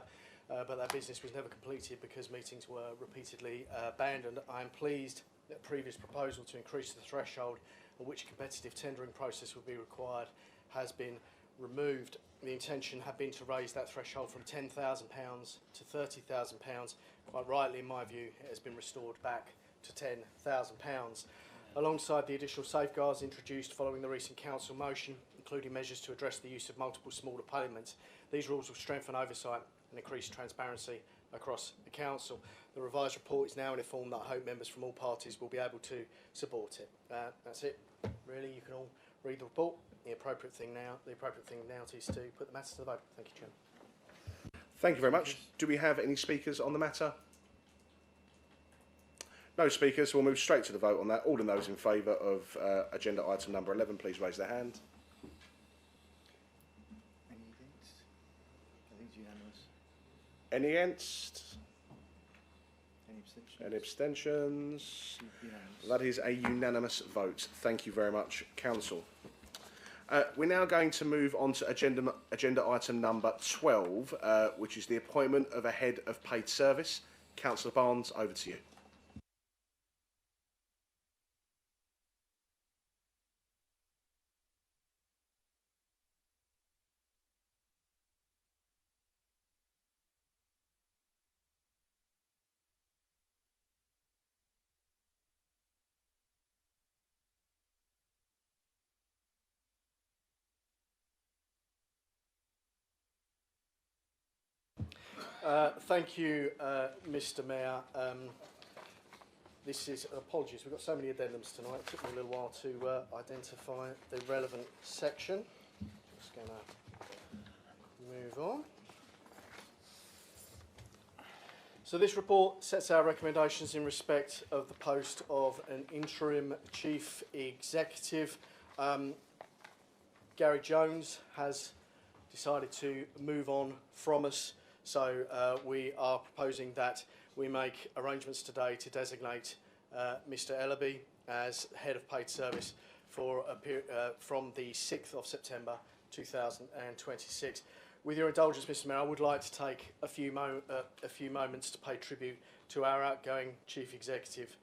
but that business was never completed because meetings were repeatedly abandoned. I am pleased that a previous proposal to increase the threshold at which a competitive tendering process would be required has been removed. The intention had been to raise that threshold from £10,000 to £30,000. Quite rightly, in my view, it has been restored back to £10,000. Alongside the additional safeguards introduced following the recent council motion, including measures to address the use of multiple smaller payments, these rules will strengthen oversight and increase transparency across the council. The revised report is now in a form that I hope members from all parties will be able to support it. That's it. Really, you can all read the report. The appropriate thing now is to put the matter to the vote. Thank you, Chairman. Thank you very much. Do we have any speakers on the matter? No speakers, so we'll move straight to the vote on that. All of those in favour of agenda item number 11, please raise their hand. Any against? Any abstentions? Any abstentions? Unanimous. That is a unanimous vote. Thank you very much, Council. We're now going to move on to agenda item number 12, which is the appointment of a head of paid service. Councillor Barnes, over to you. Thank you, Mr. Mayor. This is, apologies, we've got so many addendums tonight. It took me a little while to identify the relevant section. Just going to move on. So this report sets our recommendations in respect of the post of an interim chief executive. Gary Jones has decided to move on from us. So we are proposing that we make arrangements today to designate Mr. Ellaby as head of paid service for a from the 6th of September 2026. With your indulgence, Mr. Mayor, I would like to take a few moments to pay tribute to our outgoing Chief Executive,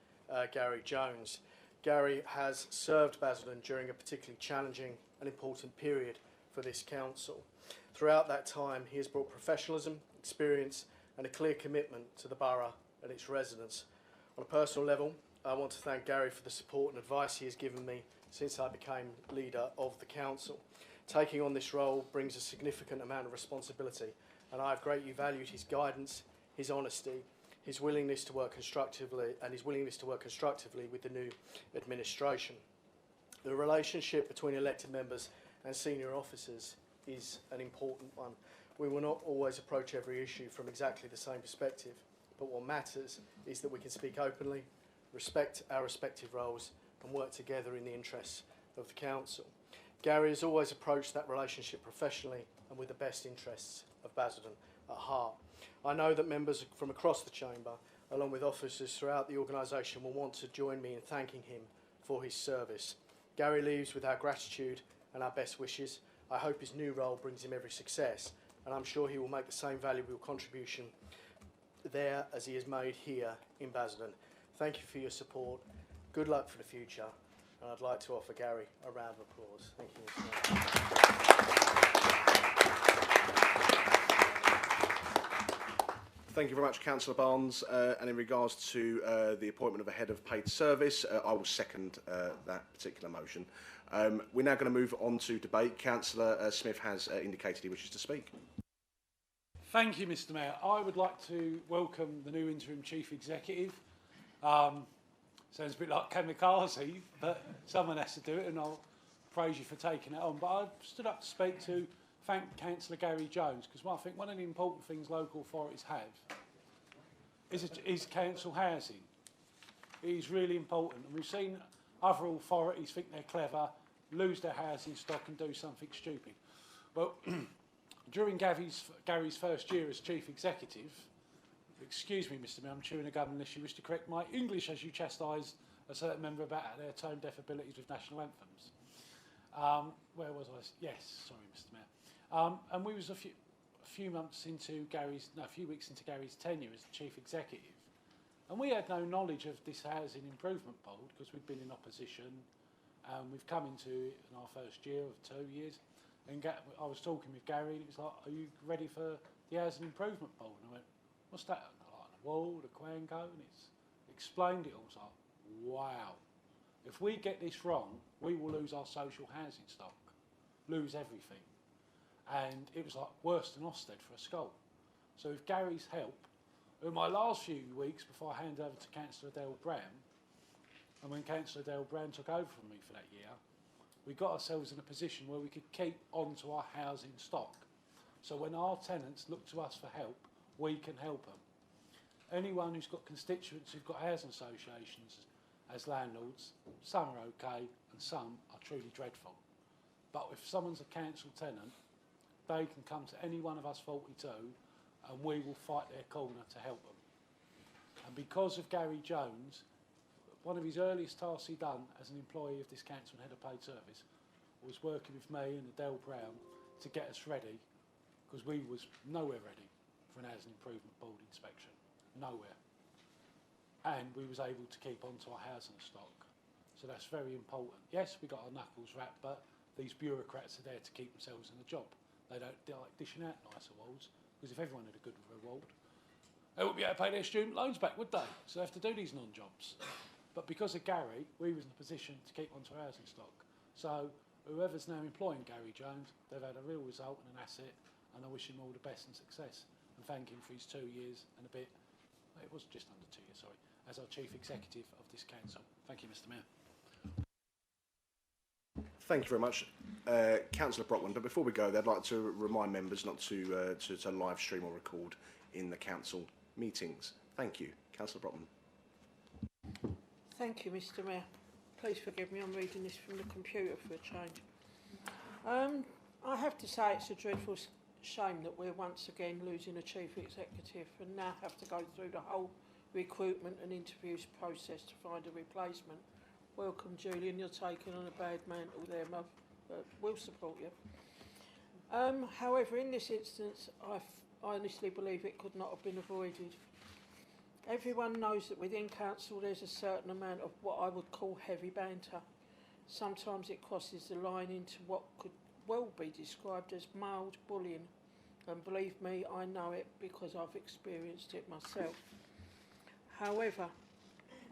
Gary Jones. Gary has served Basildon during a particularly challenging and important period for this council. Throughout that time, he has brought professionalism, experience and a clear commitment to the borough and its residents. On a personal level, I want to thank Gary for the support and advice he has given me since I became leader of the council. Taking on this role brings a significant amount of responsibility, and I have greatly valued his guidance, his honesty, his willingness to work constructively with the new administration. The relationship between elected members and senior officers is an important one. We will not always approach every issue from exactly the same perspective, but what matters is that we can speak openly, respect our respective roles and work together in the interests of the council. Gary has always approached that relationship professionally and with the best interests of Basildon at heart. I know that members from across the chamber, along with officers throughout the organisation, will want to join me in thanking him for his service. Gary leaves with our gratitude and our best wishes. I hope his new role brings him every success, and I'm sure he will make the same valuable contribution there as he has made here in Basildon. Thank you for your support. Good luck for the future, and I'd like to offer Gary a round of applause. Thank you, Mr. Mayor. Thank you very much, Councillor Barnes. And in regards to the appointment of a head of paid service, I will second that particular motion. We're now going to move on to debate. Councillor Smith has indicated he wishes to speak. Thank you, Mr. Mayor. I would like to welcome the new interim chief executive. Sounds a bit like kamikaze, but someone has to do it, and I'll praise you for taking it on. But I stood up to speak to thank Councillor Gary Jones, because I think one of the important things local authorities have is council housing. It is really important, and we've seen other authorities think they're clever, lose their housing stock and do something stupid. Well, during Gary's first year as chief executive, excuse me, Mr. Mayor, I'm chewing a gum unless you wish to correct my English as you chastised a certain member about their tone-deaf abilities with national anthems. Where was I? Yes, sorry, Mr. Mayor. And we was a few weeks into Gary's tenure as chief executive, and we had no knowledge of this housing improvement board because we'd been in opposition. We've come into it in our first year of 2 years, and I was talking with Gary, and he was like, "Are you ready for the housing improvement board?" And I went, "What's that?" Like the wall, the Quango, and it's explained it all. I was like, "Wow! If we get this wrong, we will lose our social housing stock, lose everything." And it was like worse than Ofsted for a school. So with Gary's help, in my last few weeks before I handed over to Councillor Adele Brown, and when Councillor Adele Brown took over from me for that year, we got ourselves in a position where we could keep on to our housing stock. So when our tenants look to us for help, we can help them. Anyone who's got constituents who've got housing associations as landlords, some are okay and some are truly dreadful. But if someone's a council tenant, they can come to any one of us 42 and we will fight their corner to help them. And because of Gary Jones, one of his earliest tasks he done as an employee of this council and head of paid service was working with me and Adele Brown to get us ready, because we was nowhere ready for an housing improvement board inspection, nowhere. And we was able to keep on to our housing stock. So that's very important. Yes, we got our knuckles wrapped, but these bureaucrats are there to keep themselves in the job. They don't like dishing out nice awards, because if everyone had a good reward, they wouldn't be able to pay their student loans back, would they? So they have to do these non-jobs. But because of Gary, we was in a position to keep on to our housing stock. So whoever's now employing Gary Jones, they've had a real result and an asset, and I wish him all the best and success, and thank him for his 2 years and a bit, it was just under 2 years, sorry, as our Chief Executive of this council. Thank you, Mr Mayor. Thank you very much, Councillor Brockman. But before we go, I'd like to remind members not to live stream or record in the council meetings. Thank you, Councillor Brockman. Thank you, Mr Mayor. Please forgive me, I'm reading this from the computer for a change. I have to say it's a dreadful shame that we're once again losing a chief executive and now have to go through the whole recruitment and interviews process to find a replacement. Welcome, Julian, you're taking on a bad mantle there, Mum, but we'll support you. However, in this instance, I honestly believe it could not have been avoided. Everyone knows that within council there's a certain amount of what I would call heavy banter. Sometimes it crosses the line into what could well be described as mild bullying. And believe me, I know it because I've experienced it myself. However,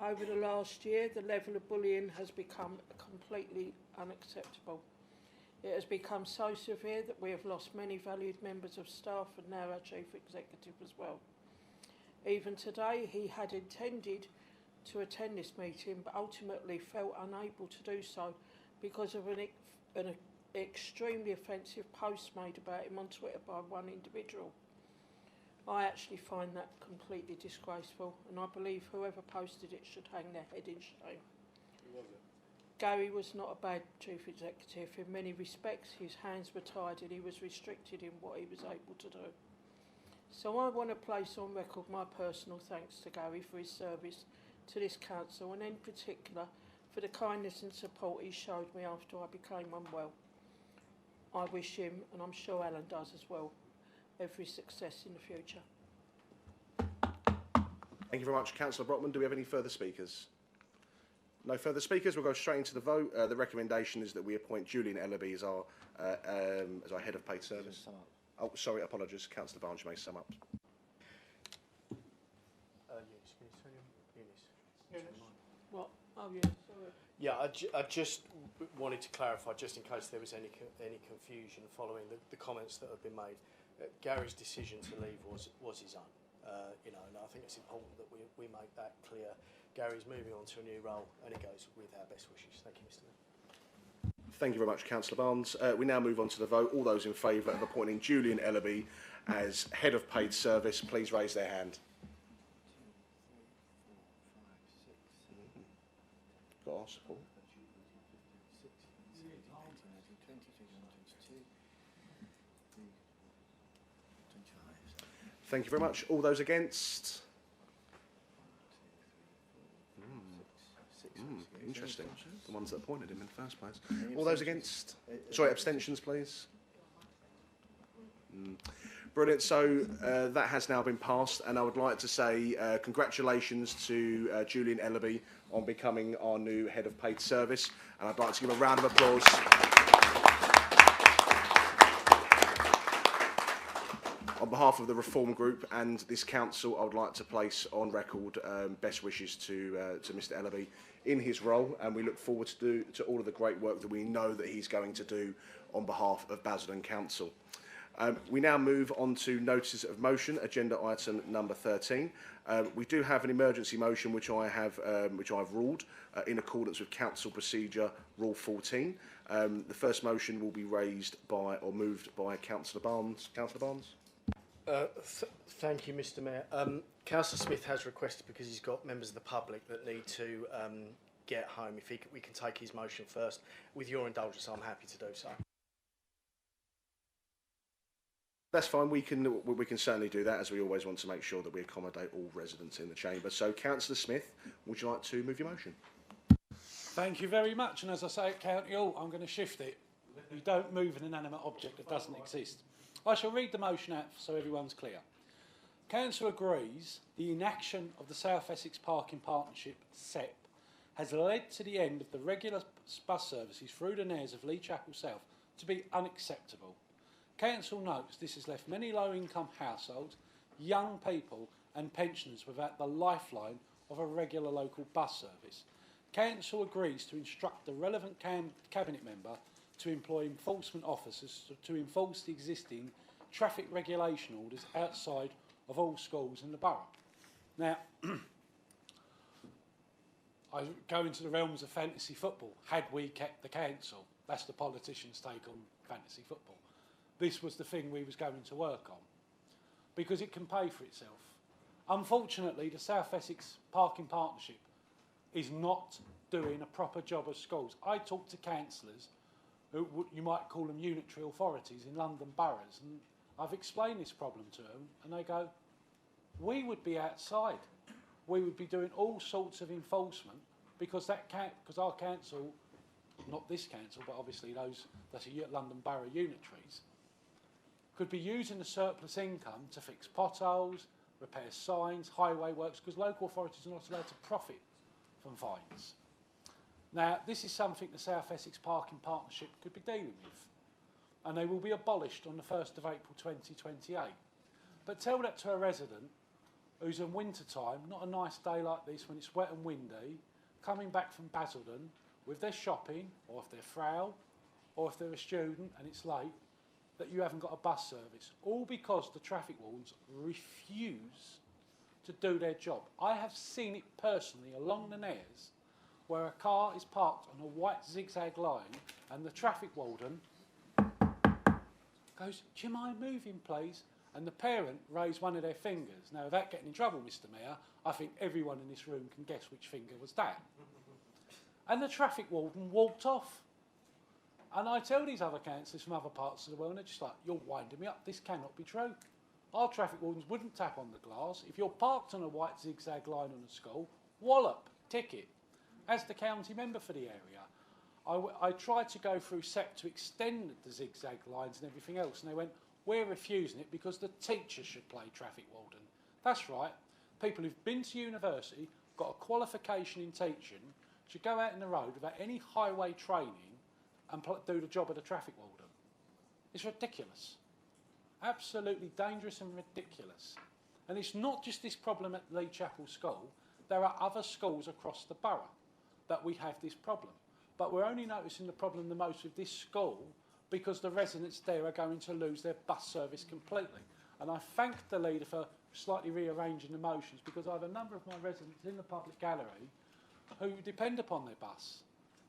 over the last year, the level of bullying has become completely unacceptable. It has become so severe that we have lost many valued members of staff and now our Chief Executive as well. Even today, he had intended to attend this meeting, but ultimately felt unable to do so because of an extremely offensive post made about him on Twitter by one individual. I actually find that completely disgraceful, and I believe whoever posted it should hang their head in shame. Who was it? Gary was not a bad chief executive. In many respects, his hands were tied and he was restricted in what he was able to do. So I want to place on record my personal thanks to Gary for his service to this council, and in particular for the kindness and support he showed me after I became unwell. I wish him, and I'm sure Alan does as well, every success in the future. Thank you very much, Councillor Brockman. Do we have any further speakers? No further speakers. We'll go straight into the vote. The recommendation is that we appoint Julian Ellaby as our head of paid service. Oh, sorry, apologies. Councillor Barnes, you may sum up. What? Oh, yeah, sorry. Yeah, I just wanted to clarify, just in case there was any confusion following the comments that have been made. Gary's decision to leave was his own. You know, and I think it's important that we make that clear. Gary's moving on to a new role, and it goes with our best wishes. Thank you, Mr. Mayor. Thank you very much, Councillor Barnes. We now move on to the vote. All those in favour of appointing Julian Ellaby as head of paid service, please raise their hand. Got our support. Thank you very much. All those against? Interesting. The ones that appointed him in the first place. All those against? Sorry, abstentions, please. Brilliant. So that has now been passed, and I would like to say congratulations to Julian Ellaby on becoming our new head of paid service, and I'd like to give a round of applause. On behalf of the Reform Group and this council, I would like to place on record best wishes to Mr Ellaby in his role, and we look forward to all of the great work that we know that he's going to do on behalf of Basildon Council. We now move on to notices of motion, agenda item number 13. We do have an emergency motion which I've ruled in accordance with Council Procedure Rule 14. The first motion will be raised by or moved by Councillor Barnes. Councillor Barnes. Thank you, Mr. Mayor. Councillor Smith has requested, because he's got members of the public that need to get home, if we can take his motion first. With your indulgence, I'm happy to do so. That's fine. We can certainly do that, as we always want to make sure that we accommodate all residents in the chamber. So, Councillor Smith, would you like to move your motion? Thank you very much. And as I say at County Hall, I'm going to shift it. You don't move an inanimate object that doesn't exist. I shall read the motion out so everyone's clear. Council agrees the inaction of the South Essex Parking Partnership, SEP, has led to the end of the regular bus services through the Nares of Lee Chapel South to be unacceptable. Council notes this has left many low-income households, young people and pensioners without the lifeline of a regular local bus service. Council agrees to instruct the relevant Cabinet member to employ enforcement officers to enforce the existing traffic regulation orders outside of all schools in the borough. Now, I go into the realms of fantasy football. Had we kept the council, that's the politicians' take on fantasy football. This was the thing we was going to work on, because it can pay for itself. Unfortunately, the South Essex Parking Partnership is not doing a proper job of schools. I talk to councillors, who you might call them unitary authorities in London boroughs, and I've explained this problem to them, and they go, we would be outside. We would be doing all sorts of enforcement because our council, not this council, but obviously that's a London borough unitaries, could be using the surplus income to fix potholes, repair signs, highway works, because local authorities are not allowed to profit from fines. Now, this is something the South Essex Parking Partnership could be dealing with, and they will be abolished on the 1st of April 2028. But tell that to a resident who's in winter time, not a nice day like this when it's wet and windy, coming back from Basildon with their shopping, or if they're frail, or if they're a student and it's late, that you haven't got a bus service, all because the traffic wardens refuse to do their job. I have seen it personally along the Nares, where a car is parked on a white zigzag line and the traffic warden goes, do you mind moving please? And the parent raised one of their fingers. Now, without getting in trouble, Mr Mayor, I think everyone in this room can guess which finger was that. And the traffic warden walked off. And I tell these other councillors from other parts of the world, and they're just like, you're winding me up, this cannot be true. Our traffic wardens wouldn't tap on the glass. If you're parked on a white zigzag line on a school, wallop, ticket. As the county member for the area, I tried to go through SEP to extend the zigzag lines and everything else, and they went, we're refusing it because the teacher should play traffic warden. That's right. People who've been to university, got a qualification in teaching, should go out in the road without any highway training and do the job of the traffic warden. It's ridiculous. Absolutely dangerous and ridiculous. And it's not just this problem at Lee Chapel School. There are other schools across the borough that we have this problem. But we're only noticing the problem the most with this school because the residents there are going to lose their bus service completely. And I thank the leader for slightly rearranging the motions, because I have a number of my residents in the public gallery who depend upon their bus.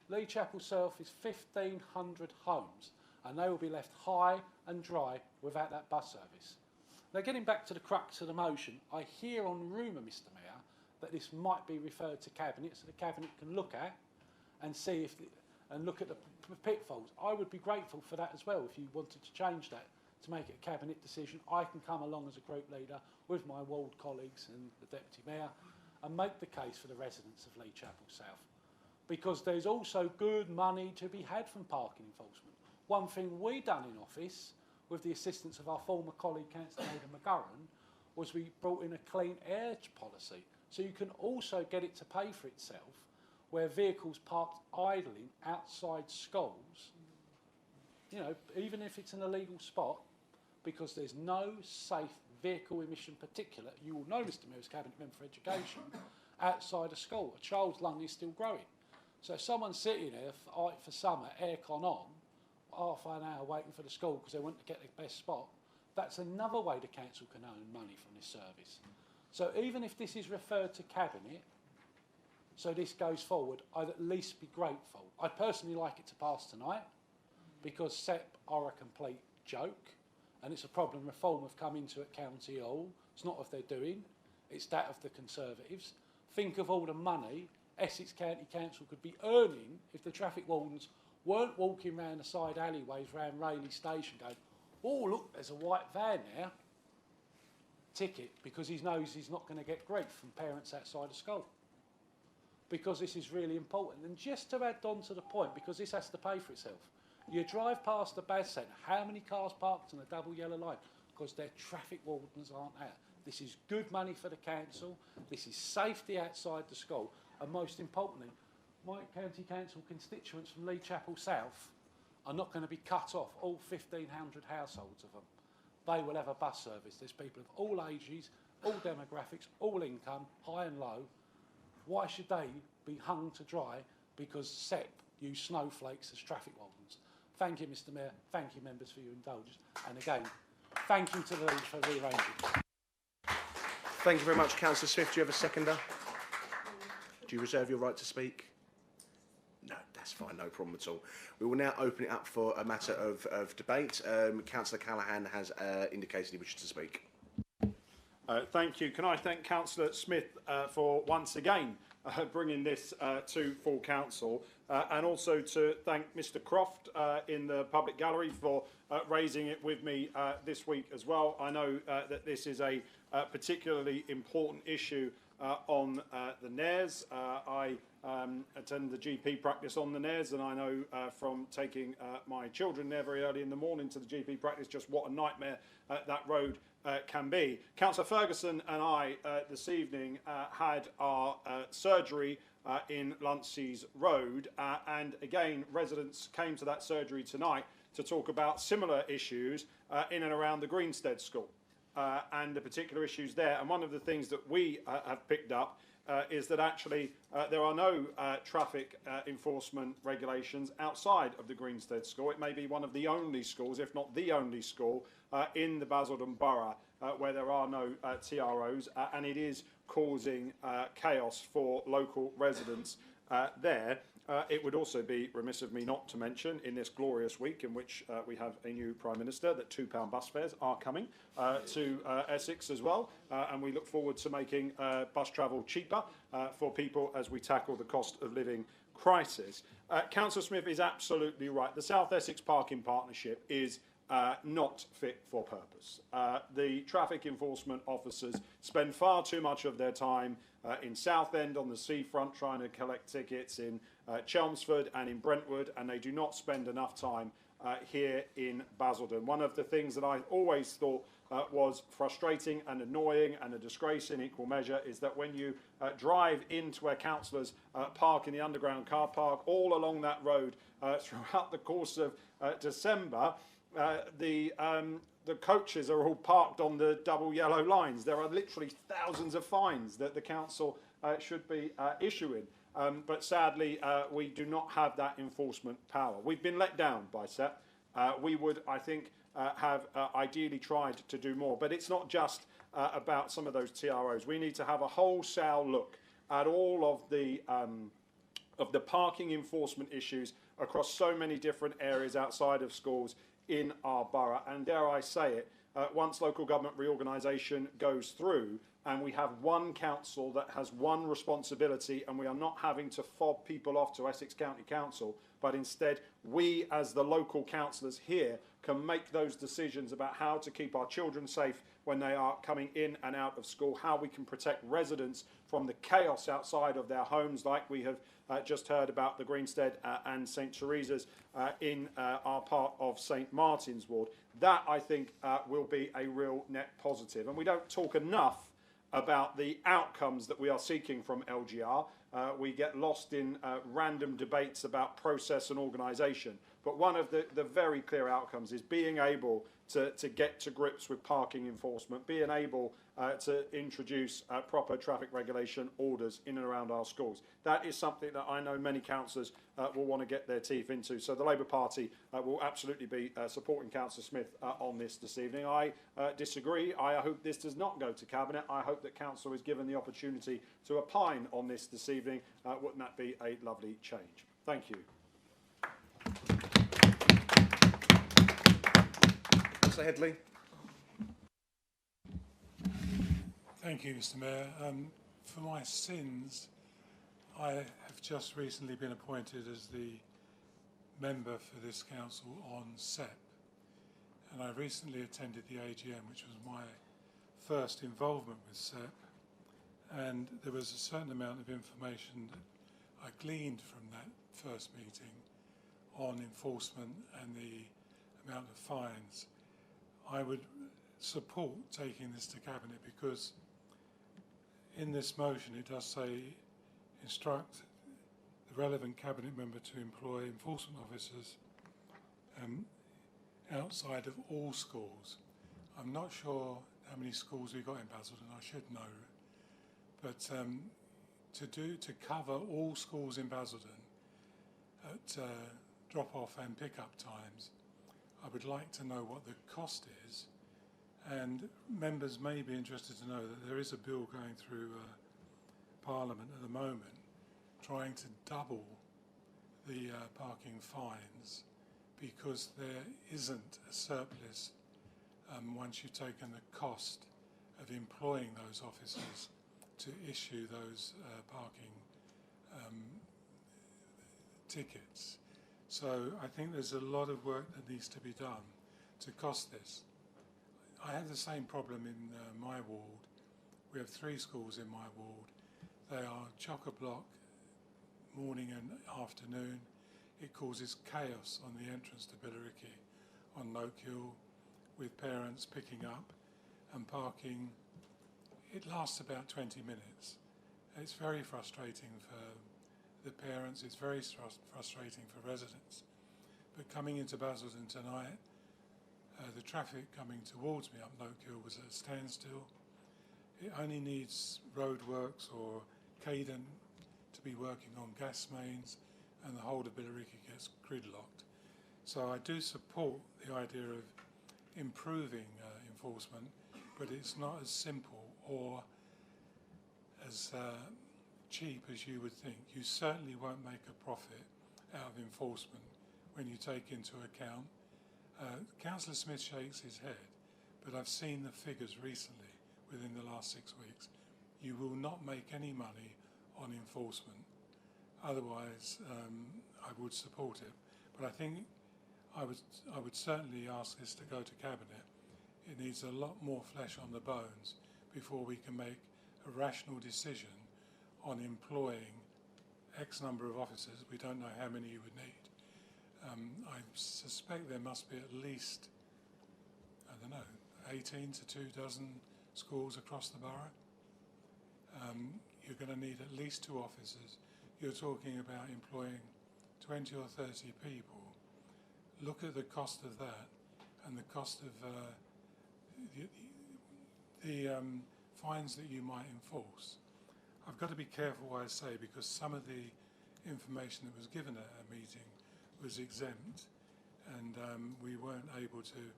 Lee Chapel South is 1,500 homes, and they will be left high and dry without that bus service. Now, getting back to the crux of the motion, I hear on rumour, Mr Mayor, that this might be referred to Cabinet, so the Cabinet can look at and see if and look at the pitfalls. I would be grateful for that as well. If you wanted to change that to make it a Cabinet decision, I can come along as a group leader with my ward colleagues and the Deputy Mayor and make the case for the residents of Lee Chapel South. Because there's also good money to be had from parking enforcement. One thing we done in office, with the assistance of our former colleague Councillor Aidan McGurran, was we brought in a clean air policy. So you can also get it to pay for itself, where vehicles parked idling outside schools, you know, even if it's an illegal spot, because there's no safe vehicle emission particulate, you will know, Mr Mayor, as Cabinet Member for Education, outside a school. A child's lung is still growing. So if someone's sitting there for summer, aircon on, half an hour waiting for the school because they want to get the best spot, that's another way the council can earn money from this service. So even if this is referred to Cabinet, so this goes forward, I'd at least be grateful. I'd personally like it to pass tonight, because SEP are a complete joke, and it's a problem Reform have come into at County Hall. It's not what they're doing, it's that of the Conservatives. Think of all the money Essex County Council could be earning if the traffic wardens weren't walking round the side alleyways around Rayleigh Station going, oh, look, there's a white van there. Ticket, because he knows he's not going to get grief from parents outside of school. Because this is really important. And just to add on to the point, because this has to pay for itself, you drive past the bus centre, how many cars parked on a double yellow line? Because their traffic wardens aren't out. This is good money for the council, this is safety outside the school, and most importantly, my county council constituents from Lee Chapel South are not going to be cut off, all 1,500 households of them. They will have a bus service. There's people of all ages, all demographics, all income, high and low. Why should they be hung to dry because SEP use snowflakes as traffic wardens? Thank you, Mr Mayor. Thank you, members, for your indulgence. And again, thank you to the League for rearranging. Thank you very much, Councillor Smith. Do you have a seconder? Do you reserve your right to speak? No, that's fine, no problem at all. We will now open it up for a matter of debate. Councillor Callaghan has indicated he wishes to speak. Thank you. Can I thank Councillor Smith for once again bringing this to full council, and also to thank Mr Croft in the public gallery for raising it with me this week as well. I know that this is a particularly important issue on the Nares. I attend the GP practice on the Nares, and I know from taking my children there very early in the morning to the GP practice just what a nightmare that road can be. Councillor Ferguson and I this evening had our surgery in Luncey's Road, and again residents came to that surgery tonight to talk about similar issues in and around the Greenstead School and the particular issues there. And one of the things that we have picked up is that actually there are no traffic enforcement regulations outside of the Greenstead School. It may be one of the only schools, if not the only school, in the Basildon Borough where there are no TROs, and it is causing chaos for local residents there. It would also be remiss of me not to mention, in this glorious week in which we have a new Prime Minister, that £2 bus fares are coming to Essex as well, and we look forward to making bus travel cheaper for people as we tackle the cost of living crisis. Councillor Smith is absolutely right. The South Essex Parking Partnership is not fit for purpose. The traffic enforcement officers spend far too much of their time in Southend on the seafront trying to collect tickets, in Chelmsford and in Brentwood, and they do not spend enough time here in Basildon. One of the things that I always thought was frustrating and annoying and a disgrace in equal measure is that when you drive into where councillors park in the underground car park all along that road throughout the course of December, the coaches are all parked on the double yellow lines. There are literally thousands of fines that the council should be issuing. But sadly, we do not have that enforcement power. We've been let down by SEP. We would, I think, have ideally tried to do more. But it's not just about some of those TROs. We need to have a wholesale look at all of the parking enforcement issues across so many different areas outside of schools in our borough. And dare I say it, once local government reorganisation goes through and we have one council that has one responsibility, and we are not having to fob people off to Essex County Council, but instead we as the local councillors here can make those decisions about how to keep our children safe when they are coming in and out of school, how we can protect residents from the chaos outside of their homes, like we have just heard about the Greenstead and St Teresa's in our part of St Martin's ward. That, I think, will be a real net positive. And we don't talk enough about the outcomes that we are seeking from LGR. We get lost in random debates about process and organisation. But one of the very clear outcomes is being able to get to grips with parking enforcement, being able to introduce proper traffic regulation orders in and around our schools. That is something that I know many councillors will want to get their teeth into. So the Labour Party will absolutely be supporting Councillor Smith on this evening. I disagree. I hope this does not go to Cabinet. I hope that Council is given the opportunity to opine on this evening. Wouldn't that be a lovely change? Thank you. Councillor Headley. Thank you, Mr Mayor. For my sins, I have just recently been appointed as the member for this council on SEP. and I recently attended the AGM, which was my first involvement with SEP, and there was a certain amount of information that I gleaned from that first meeting on enforcement and the amount of fines. I would support taking this to Cabinet because in this motion it does say instruct the relevant Cabinet member to employ enforcement officers outside of all schools. I'm not sure how many schools we've got in Basildon, I should know, but to cover all schools in Basildon at drop-off and pick-up times, I would like to know what the cost is, and members may be interested to know that there is a bill going through Parliament at the moment trying to double the parking fines because there isn't a surplus once you've taken the cost of employing those officers to issue those parking tickets. So I think there's a lot of work that needs to be done to cost this. I have the same problem in my ward. We have 3 schools in my ward. They are chock-a-block morning and afternoon. It causes chaos on the entrance to Billericay on Noak Hill with parents picking up and parking. It lasts about 20 minutes. It's very frustrating for the parents, it's very frustrating for residents. But coming into Basildon tonight, the traffic coming towards me up Noak Hill was at a standstill. It only needs roadworks or Caden to be working on gas mains and the whole of Billericay gets gridlocked. So I do support the idea of improving enforcement, but it's not as simple or as cheap as you would think. You certainly won't make a profit out of enforcement when you take into account. Councillor Smith shakes his head, but I've seen the figures recently within the last 6 weeks. You will not make any money on enforcement. Otherwise, I would support it. But I think I would certainly ask this to go to Cabinet. It needs a lot more flesh on the bones before we can make a rational decision on employing X number of officers. We don't know how many you would need. I suspect there must be at least, I don't know, 18 to 24 schools across the borough. You're going to need at least 2 officers. You're talking about employing 20 or 30 people. Look at the cost of that and the cost of the fines that you might enforce. I've got to be careful what I say because some of the information that was given at a meeting was exempt and we weren't able to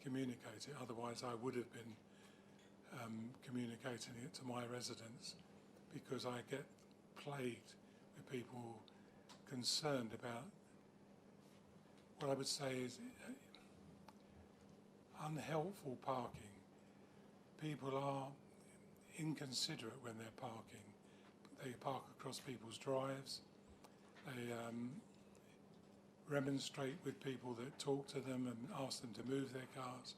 communicate it. Otherwise I would have been communicating it to my residents because I get plagued with people concerned about what I would say is unhelpful parking. People are inconsiderate when they're parking. They park across people's drives. They remonstrate with people that talk to them and ask them to move their cars.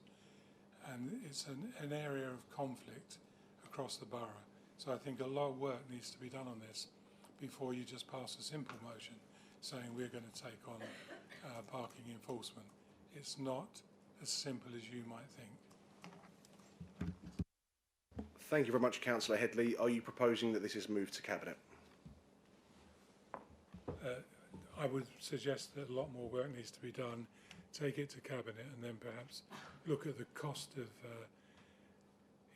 And it's an area of conflict across the borough. So I think a lot of work needs to be done on this before you just pass a simple motion saying we're going to take on parking enforcement. It's not as simple as you might think. Thank you very much, Councillor Headley. Are you proposing that this is moved to Cabinet? I would suggest that a lot more work needs to be done, take it to Cabinet and then perhaps look at the cost of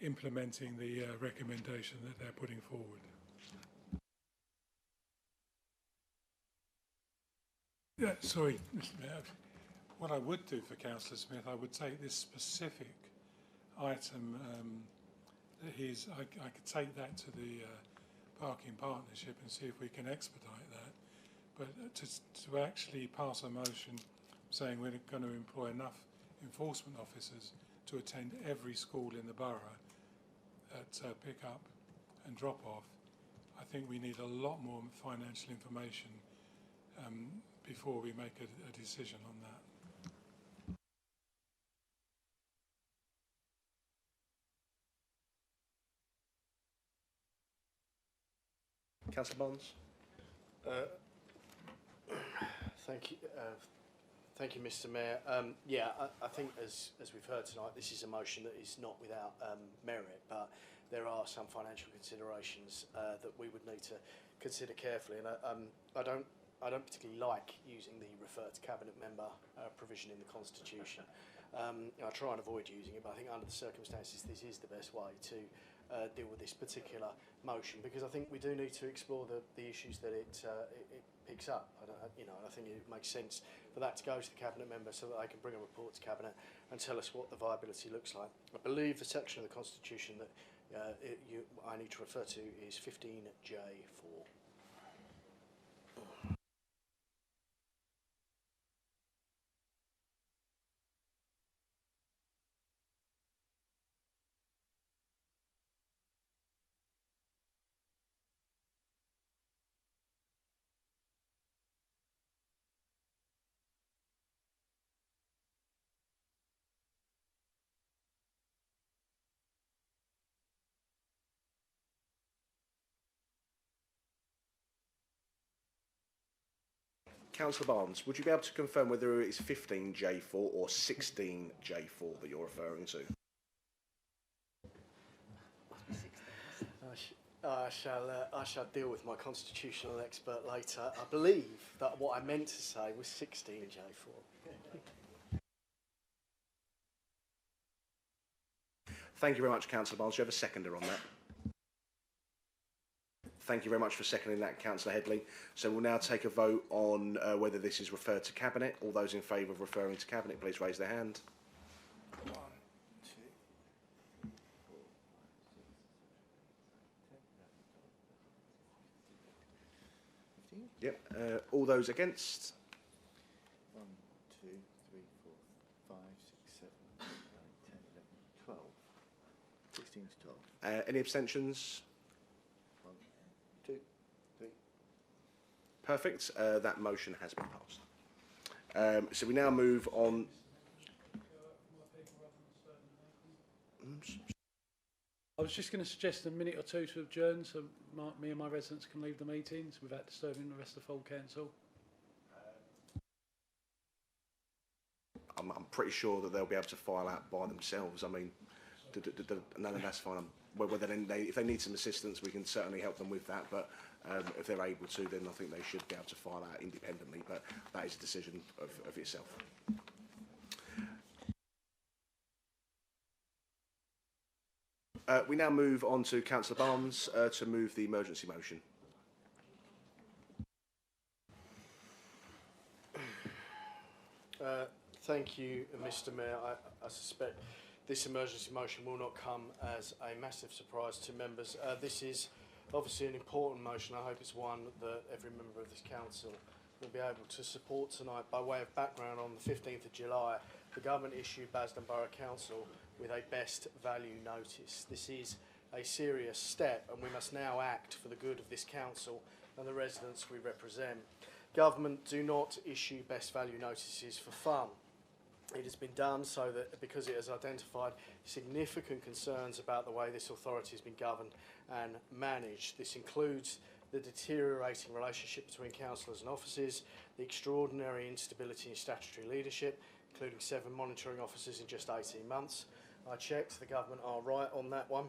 implementing the recommendation that they're putting forward. Yeah, sorry, Mr. Mayor. What I would do for Councillor Smith, I would take this specific item that I could take that to the parking partnership and see if we can expedite that. But to actually pass a motion saying we're going to employ enough enforcement officers to attend every school in the borough at pick-up and drop-off, I think we need a lot more financial information before we make a decision on that. Councillor Barnes? Thank you. Thank you, Mr. Mayor. I think as we've heard tonight, this is a motion that is not without merit, but there are some financial considerations that we would need to consider carefully. And I don't particularly like using the refer to cabinet member provision in the Constitution. I try and avoid using it, but I think under the circumstances, this is the best way to deal with this particular motion, because I think we do need to explore the issues that it picks up. I think it makes sense for that to go to the cabinet member so that they can bring a report to cabinet and tell us what the viability looks like. I believe the section of the Constitution that I need to refer to is 15J4. Councillor Barnes, would you be able to confirm whether it's 15J4 or 16J4 that you're referring to? I shall deal with my constitutional expert later. I believe that what I meant to say was 16J4. Thank you very much, Councillor Barnes. Do you have a seconder on that? Thank you very much for seconding that, Councillor Headley. So we'll now take a vote on whether this is referred to Cabinet. All those in favour of referring to Cabinet, please raise their hand. 1, 2, 4, 5, 6, 7, 8, 9, 10, 11, 12, 13, 15. Yep. All those against? 1, 2, 3, 4, 5, 6, 7, 8, 9, 10, 11, 12. 16 to 12. Any abstentions? 1, 2, 3. Perfect. That motion has been passed. So we now move on. I was just going to suggest a minute or two to adjourn so me and my residents can leave the meetings without disturbing the rest of the full council. I'm pretty sure that they'll be able to file out by themselves. I mean, no, that's fine. If they need some assistance, we can certainly help them with that. But if they're able to, then I think they should be able to file out independently. But that is a decision of itself. We now move on to Councillor Barnes to move the emergency motion. Thank you, Mr. Mayor. I suspect this emergency motion will not come as a massive surprise to members. This is obviously an important motion. I hope it's one that every member of this council will be able to support tonight. By way of background, on the 15th of July, the government issued Basildon Borough Council with a best value notice. This is a serious step, and we must now act for the good of this council and the residents we represent. Government do not issue best value notices for fun. It has been done so that because it has identified significant concerns about the way this authority has been governed and managed. This includes the deteriorating relationship between councillors and officers, the extraordinary instability in statutory leadership, including 7 monitoring officers in just 18 months. I checked, the government are right on that one.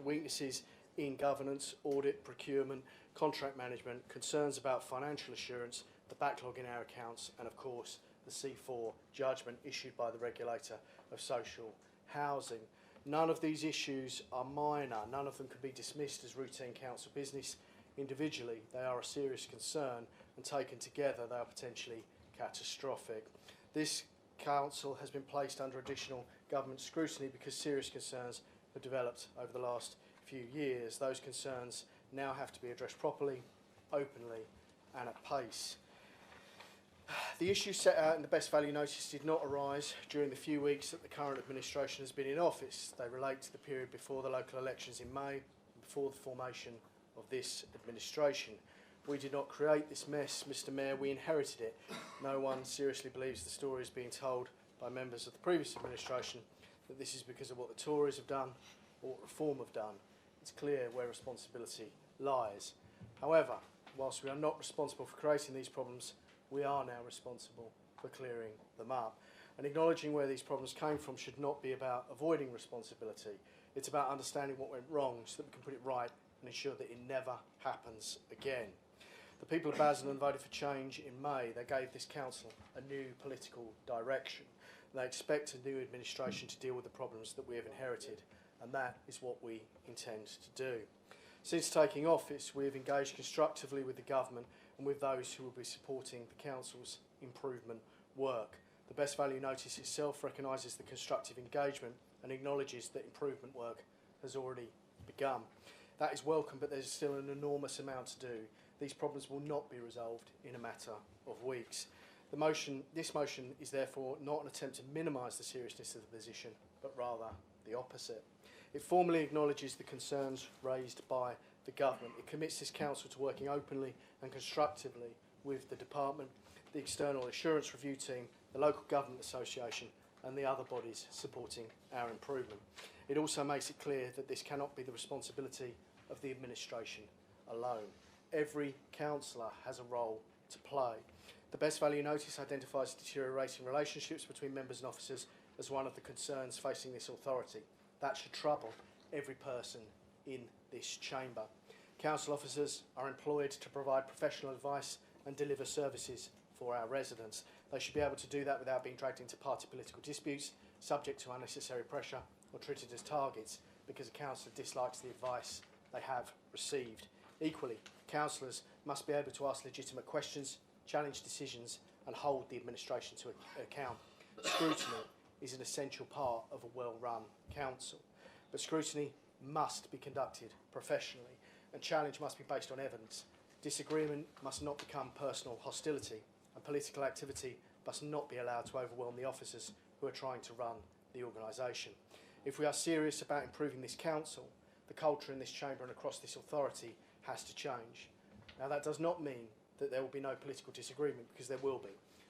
Weaknesses in governance, audit, procurement, contract management, concerns about financial assurance, the backlog in our accounts, and of course the C4 judgment issued by the regulator of social housing. None of these issues are minor. None of them can be dismissed as routine council business. Individually, they are a serious concern, and taken together, they are potentially catastrophic. This council has been placed under additional government scrutiny because serious concerns have developed over the last few years. Those concerns now have to be addressed properly, openly, and at pace. The issues set out in the best value notice did not arise during the few weeks that the current administration has been in office. They relate to the period before the local elections in May, before the formation of this administration. We did not create this mess, Mr. Mayor, we inherited it. No one seriously believes the story is being told by members of the previous administration that this is because of what the Tories have done or what Reform have done. It's clear where responsibility lies. However, whilst we are not responsible for creating these problems, we are now responsible for clearing them up. And acknowledging where these problems came from should not be about avoiding responsibility. It's about understanding what went wrong so that we can put it right and ensure that it never happens again. The people of Basildon voted for change in May. They gave this council a new political direction. They expect a new administration to deal with the problems that we have inherited, and that is what we intend to do. Since taking office, we have engaged constructively with the government and with those who will be supporting the council's improvement work. The Best Value Notice itself recognises the constructive engagement and acknowledges that improvement work has already begun. That is welcome, but there's still an enormous amount to do. These problems will not be resolved in a matter of weeks. This motion is therefore not an attempt to minimise the seriousness of the position, but rather the opposite. It formally acknowledges the concerns raised by the government. It commits this council to working openly and constructively with the department, the External Assurance Review Team, the Local Government Association and the other bodies supporting our improvement. It also makes it clear that this cannot be the responsibility of the administration alone. Every councillor has a role to play. The Best Value Notice identifies deteriorating relationships between members and officers as one of the concerns facing this authority. That should trouble every person in this chamber. Council officers are employed to provide professional advice and deliver services for our residents. They should be able to do that without being dragged into party political disputes, subject to unnecessary pressure or treated as targets because a councillor dislikes the advice they have received. Equally, councillors must be able to ask legitimate questions, challenge decisions and hold the administration to account. Scrutiny is an essential part of a well-run council, but scrutiny must be conducted professionally and challenge must be based on evidence. Disagreement must not become personal hostility and political activity must not be allowed to overwhelm the officers who are trying to run the organisation. If we are serious about improving this council, the culture in this chamber and across this authority has to change. Now that does not mean that there will be no political disagreement, because there will be.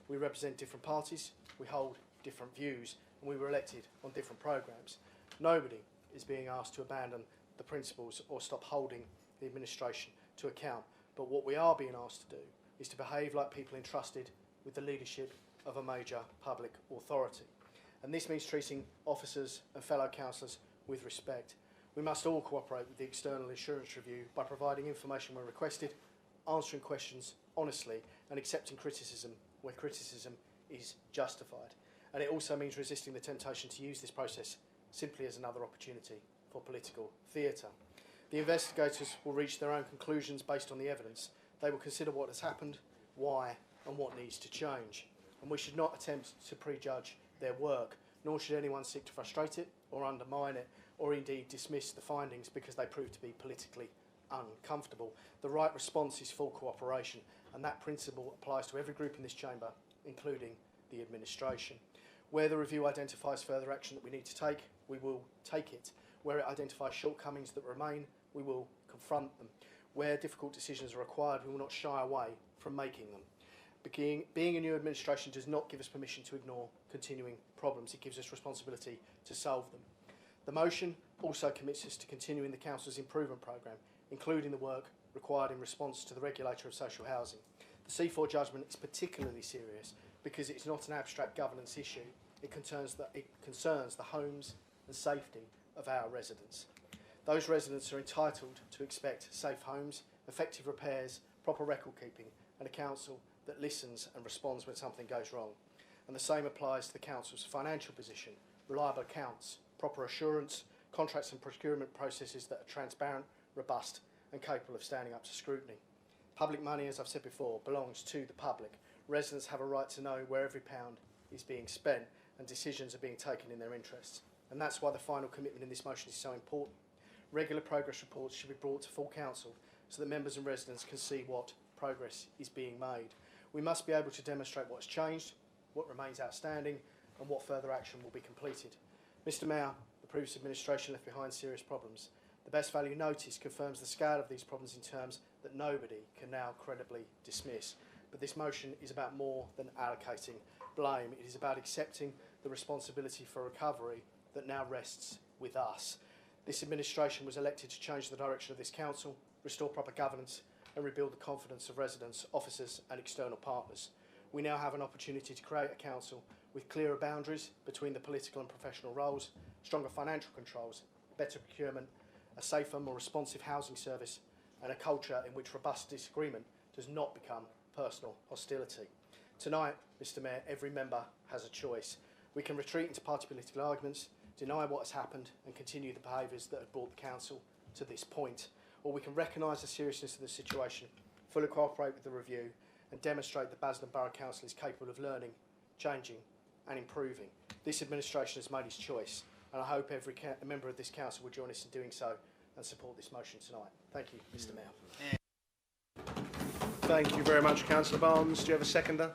We represent different parties, we hold different views and we were elected on different programmes. Nobody is being asked to abandon the principles or stop holding the administration to account, but what we are being asked to do is to behave like people entrusted with the leadership of a major public authority. And this means treating officers and fellow councillors with respect. We must all cooperate with the External Assurance Review by providing information when requested, answering questions honestly and accepting criticism where criticism is justified. And it also means resisting the temptation to use this process simply as another opportunity for political theatre. The investigators will reach their own conclusions based on the evidence. They will consider what has happened, why and what needs to change. And we should not attempt to prejudge their work, nor should anyone seek to frustrate it or undermine it or indeed dismiss the findings because they prove to be politically uncomfortable. The right response is full cooperation, and that principle applies to every group in this chamber, including the administration. Where the review identifies further action that we need to take, we will take it. Where it identifies shortcomings that remain, we will confront them. Where difficult decisions are required, we will not shy away from making them. Being a new administration does not give us permission to ignore continuing problems. It gives us responsibility to solve them. The motion also commits us to continuing the Council's improvement programme, including the work required in response to the regulator of social housing. The C4 judgment is particularly serious because it's not an abstract governance issue. It concerns the homes and safety of our residents. Those residents are entitled to expect safe homes, effective repairs, proper record keeping and a council that listens and responds when something goes wrong. And the same applies to the council's financial position, reliable accounts, proper assurance, contracts and procurement processes that are transparent, robust and capable of standing up to scrutiny. Public money, as I've said before, belongs to the public. Residents have a right to know where every pound is being spent and decisions are being taken in their interests. And that's why the final commitment in this motion is so important. Regular progress reports should be brought to full council so that members and residents can see what progress is being made. We must be able to demonstrate what's changed, what remains outstanding and what further action will be completed. Mr Mayor, the previous administration left behind serious problems. The Best Value Notice confirms the scale of these problems in terms that nobody can now credibly dismiss. But this motion is about more than allocating blame. It is about accepting the responsibility for recovery that now rests with us. This administration was elected to change the direction of this council restore proper governance and rebuild the confidence of residents, officers and external partners. We now have an opportunity to create a council with clearer boundaries between the political and professional roles, stronger financial controls, better procurement, a safer, more responsive housing service and a culture in which robust disagreement does not become personal hostility. Tonight, Mr Mayor, every member has a choice. We can retreat into party political arguments, deny what has happened and continue the behaviours that have brought the council to this point, or we can recognise the seriousness of the situation, fully cooperate with the review and demonstrate that Basildon Borough Council is capable of learning, changing and improving. This administration has made its choice and I hope every member of this council will join us in doing so and support this motion tonight. Thank you, Mr Mayor. Thank you very much, Councillor Barnes. Do you have a seconder?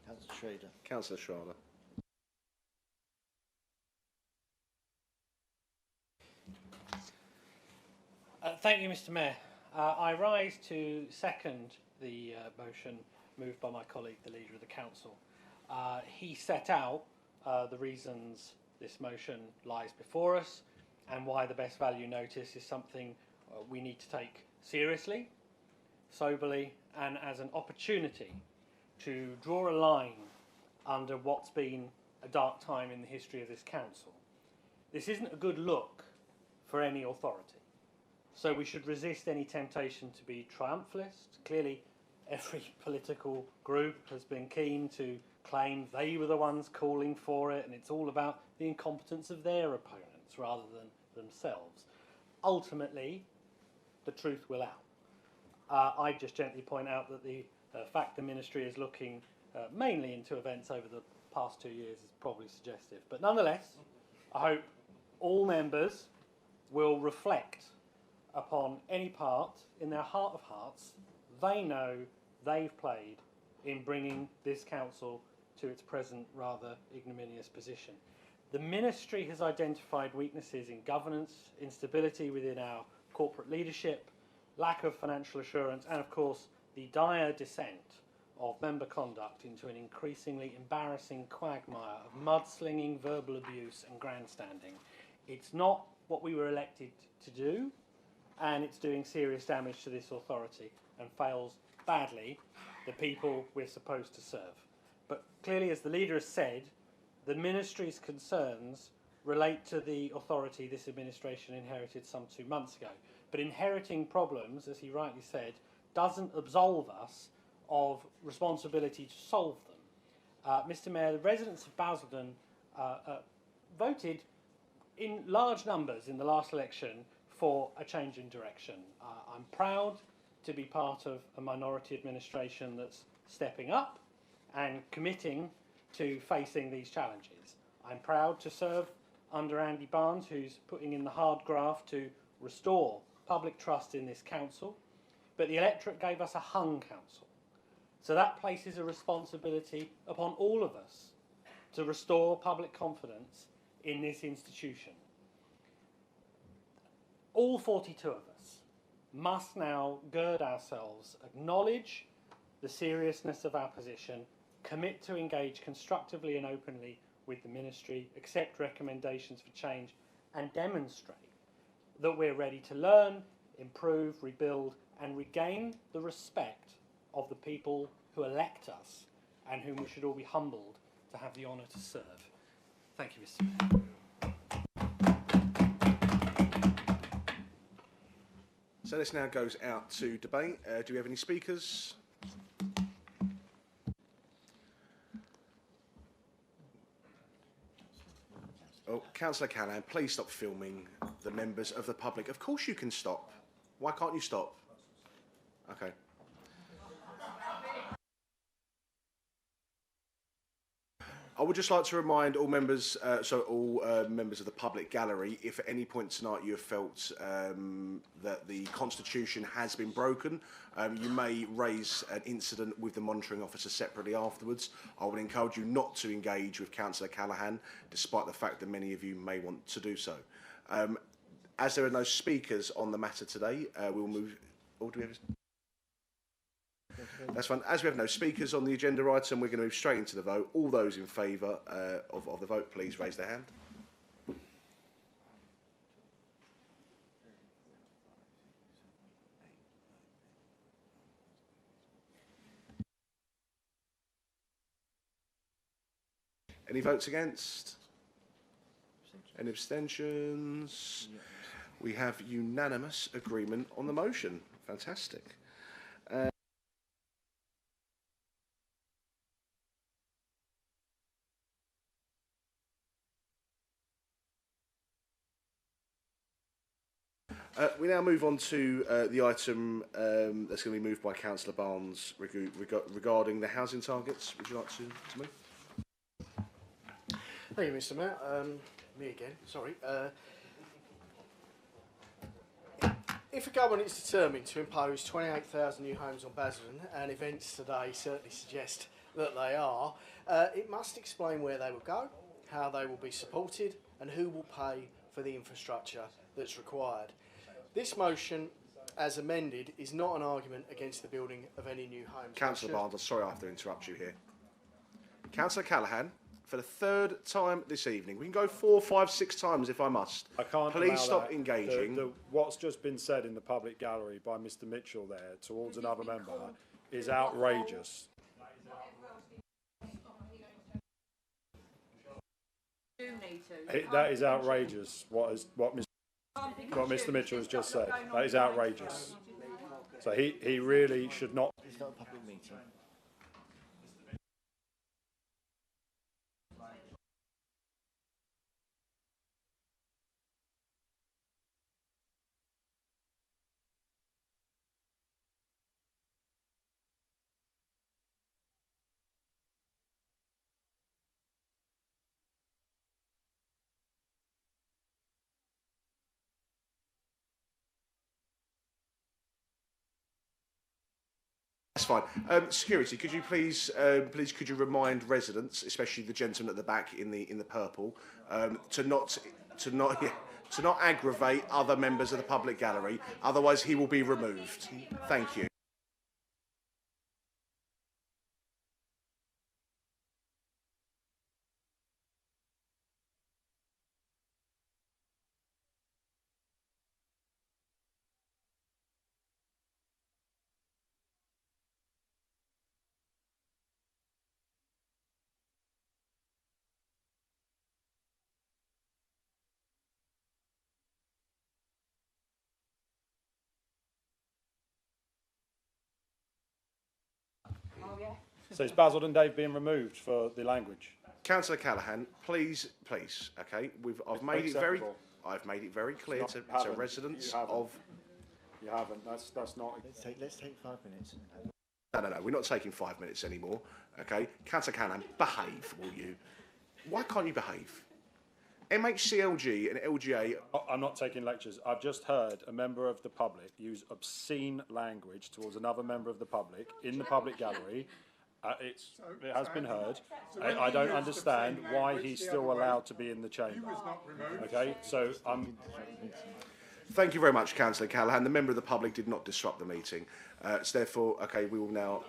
Councillor Schrader. Councillor Schrader. Thank you, Mr Mayor. I rise to second the motion moved by my colleague, the Leader of the Council. He set out the reasons this motion lies before us and why the best value notice is something we need to take seriously, soberly and as an opportunity to draw a line under what's been a dark time in the history of this council. This isn't a good look for any authority. So we should resist any temptation to be triumphalist. Clearly, every political group has been keen to claim they were the ones calling for it, and it's all about the incompetence of their opponents rather than themselves. Ultimately, the truth will out. I just gently point out that the fact the ministry is looking mainly into events over the past 2 years is probably suggestive. But nonetheless, I hope all members will reflect upon any part in their heart of hearts they know they've played in bringing this council to its present rather ignominious position. The ministry has identified weaknesses in governance, instability within our corporate leadership, lack of financial assurance and of course the dire descent of member conduct into an increasingly embarrassing quagmire of mudslinging, verbal abuse and grandstanding. It's not what we were elected to do, and it's doing serious damage to this authority and fails badly the people we're supposed to serve. But clearly, as the leader has said, the ministry's concerns relate to the authority this administration inherited some 2 months ago. But inheriting problems, as he rightly said, doesn't absolve us of responsibility to solve them. Mr Mayor, the residents of Basildon voted in large numbers in the last election for a change in direction. I'm proud to be part of a minority administration that's stepping up and committing to facing these challenges. I'm proud to serve under Andy Barnes, who's putting in the hard graft to restore public trust in this council, but the electorate gave us a hung council. So that places a responsibility upon all of us to restore public confidence in this institution. All 42 of us must now gird ourselves, acknowledge the seriousness of our position, commit to engage constructively and openly with the ministry, accept recommendations for change and demonstrate that we're ready to learn, improve, rebuild and regain the respect of the people who elect us and whom we should all be humbled to have the honour to serve. Thank you, Mr Mayor. So this now goes out to debate. Do we have any speakers? Oh, Councillor Callaghan, please stop filming the members of the public. Of course you can stop. Why can't you stop? Okay. I would just like to remind all members, members of the public gallery, if at any point tonight you have felt that the Constitution has been broken, you may raise an incident with the monitoring officer separately afterwards. I would encourage you not to engage with Councillor Callaghan, despite the fact that many of you may want to do so. As there are no speakers on the matter today, we will move... Oh, do we have... That's fine. As we have no speakers on the agenda item, we're going to move straight into the vote. All those in favour of the vote, please raise their hand. Any votes against? Any abstentions? We have unanimous agreement on the motion. Fantastic. We now move on to the item that's going to be moved by Councillor Barnes regarding the housing targets. Would you like to move? Thank you, Mr. Mayor. Me again, sorry. If a government is determined to impose 28,000 new homes on Basildon, and events today certainly suggest that they are, it must explain where they will go, how they will be supported, and who will pay for the infrastructure that's required. This motion, as amended, is not an argument against the building of any new homes. Councillor Barnes, I'm sorry I have to interrupt you here. Councillor Callaghan, for the third time this evening, we can go 4, 5, 6 times if I must. I can't. Please stop that. engaging. What's just been said in the public gallery by Mr. Mitchell there towards another member is outrageous. That is outrageous. What Mr. Mitchell has just said. That is outrageous. So he really should not. It's not a public meeting. That's fine. Security, could you please could you remind residents, especially the gentleman at the back in the purple, to not aggravate other members of the public gallery, otherwise he will be removed. Thank you. So is Basildon Dave being removed for the language? Councillor Callaghan, please, okay. I've made it very clear to residents of. You haven't. That's not. Let's take 5 minutes. No. We're not taking 5 minutes anymore. Okay, Councillor Callaghan, behave, will you? Why can't you behave? MHCLG and LGA. I'm not taking lectures. I've just heard a member of the public use obscene language towards another member of the public in the public gallery. It has been heard. I don't understand why he's still allowed to be in the chamber. Okay, so Thank you very much, Councillor Callaghan. The member of the public did not disrupt the meeting. So therefore, okay, we will now.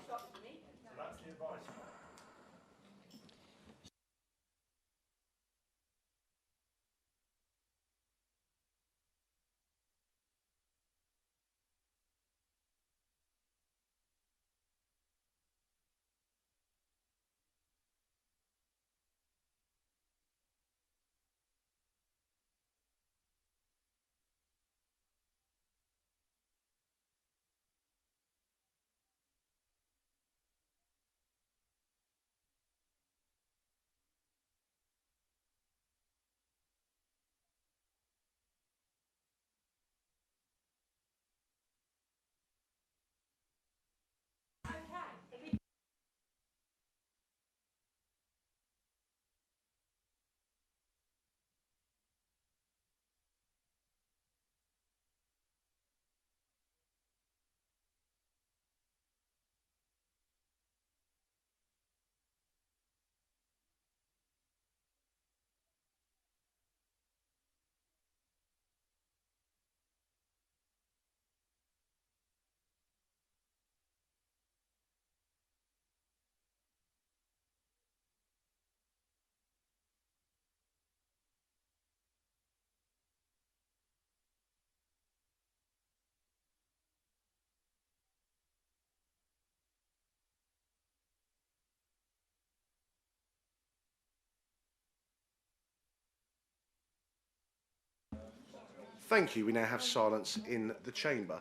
Thank you. We now have silence in the chamber.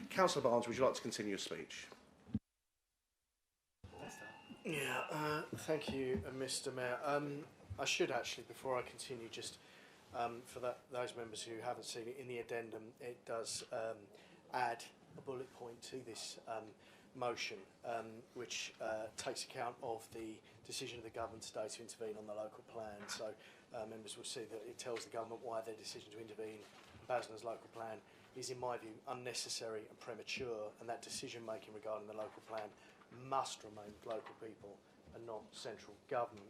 Councillor Barnes, would you like to continue your speech? Yeah, thank you, Mr. Mayor. I should actually, before I continue, just for those members who haven't seen it, in the addendum, it does add a bullet point to this motion, which takes account of the decision of the government today to intervene on the local plan. So members will see that it tells the government why their decision to intervene on Basildon's local plan is, in my view, unnecessary and premature, and that decision-making regarding the local plan must remain with local people and not central government.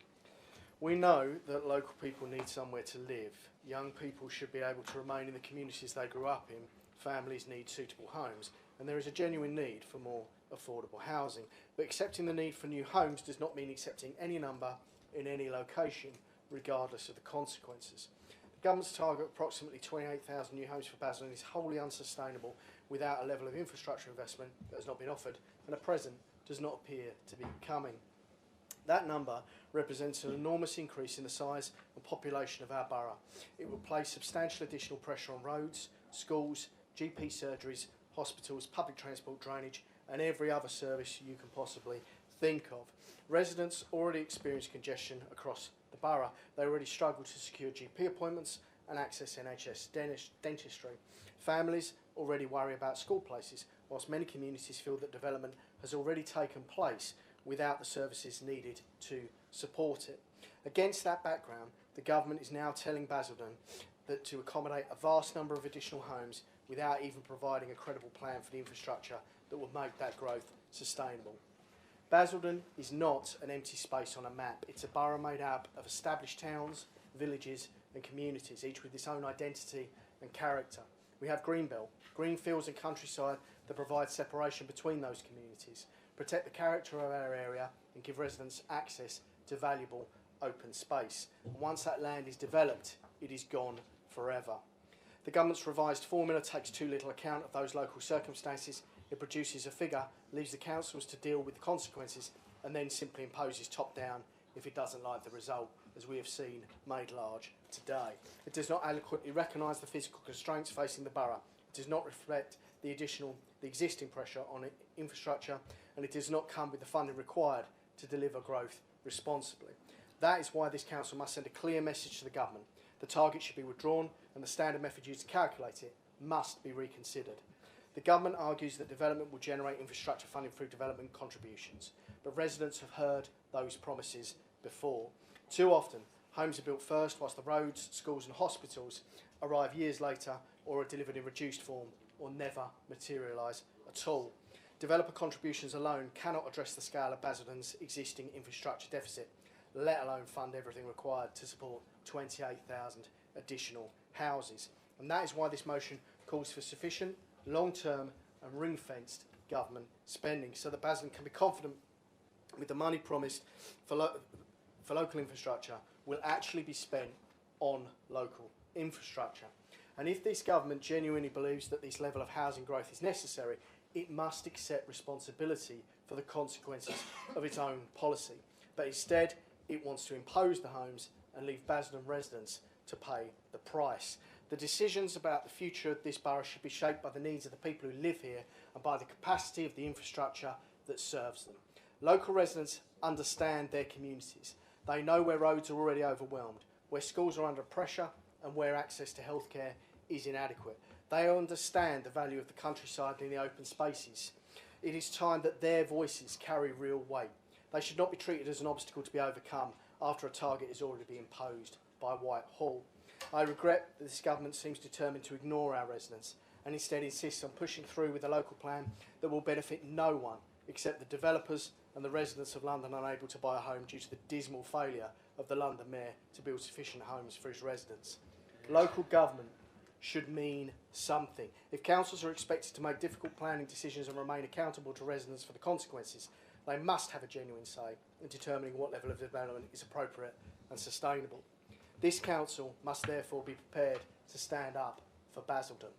We know that local people need somewhere to live. Young people should be able to remain in the communities they grew up in. Families need suitable homes, and there is a genuine need for more affordable housing. But accepting the need for new homes does not mean accepting any number in any location, regardless of the consequences. The government's target of approximately 28,000 new homes for Basildon is wholly unsustainable without a level of infrastructure investment that has not been offered and at present does not appear to be coming. That number represents an enormous increase in the size and population of our borough. It will place substantial additional pressure on roads, schools, GP surgeries, hospitals, public transport, drainage and every other service you can possibly think of. Residents already experience congestion across the borough. They already struggle to secure GP appointments and access NHS dentistry. Families already worry about school places, whilst many communities feel that development has already taken place without the services needed to support it. Against that background, the government is now telling Basildon that to accommodate a vast number of additional homes without even providing a credible plan for the infrastructure that will make that growth sustainable. Basildon is not an empty space on a map. It's a borough made up of established towns, villages and communities, each with its own identity and character. We have Greenbelt, green fields and countryside that provide separation between those communities, protect the character of our area and give residents access to valuable open space. And once that land is developed, it is gone forever. The government's revised formula takes too little account of those local circumstances. It produces a figure, leaves the councils to deal with the consequences and then simply imposes top down if it doesn't like the result, as we have seen made large today. It does not adequately recognise the physical constraints facing the borough. It does not reflect the existing pressure on infrastructure, and it does not come with the funding required to deliver growth responsibly. That is why this council must send a clear message to the government. The target should be withdrawn and the standard method used to calculate it must be reconsidered. The government argues that development will generate infrastructure funding through development contributions, but residents have heard those promises before. Too often, homes are built first whilst the roads, schools and hospitals arrive years later or are delivered in reduced form or never materialise at all. Developer contributions alone cannot address the scale of Basildon's existing infrastructure deficit, let alone fund everything required to support 28,000 additional houses. And that is why this motion calls for sufficient, long-term and ring-fenced government spending so that Basildon can be confident with the money promised for local infrastructure will actually be spent on local infrastructure. And if this government genuinely believes that this level of housing growth is necessary, it must accept responsibility for the consequences of its own policy. But instead, it wants to impose the homes and leave Basildon residents to pay the price. The decisions about the future of this borough should be shaped by the needs of the people who live here and by the capacity of the infrastructure that serves them. Local residents understand their communities. They know where roads are already overwhelmed, where schools are under pressure and where access to healthcare is inadequate. They understand the value of the countryside and the open spaces. It is time that their voices carry real weight. They should not be treated as an obstacle to be overcome after a target is already being imposed by Whitehall. I regret that this government seems determined to ignore our residents and instead insists on pushing through with a local plan that will benefit no one except the developers and the residents of London unable to buy a home due to the dismal failure of the London Mayor to build sufficient homes for his residents. Local government should mean something. If councils are expected to make difficult planning decisions and remain accountable to residents for the consequences, they must have a genuine say in determining what level of development is appropriate and sustainable. This council must therefore be prepared to stand up for Basildon.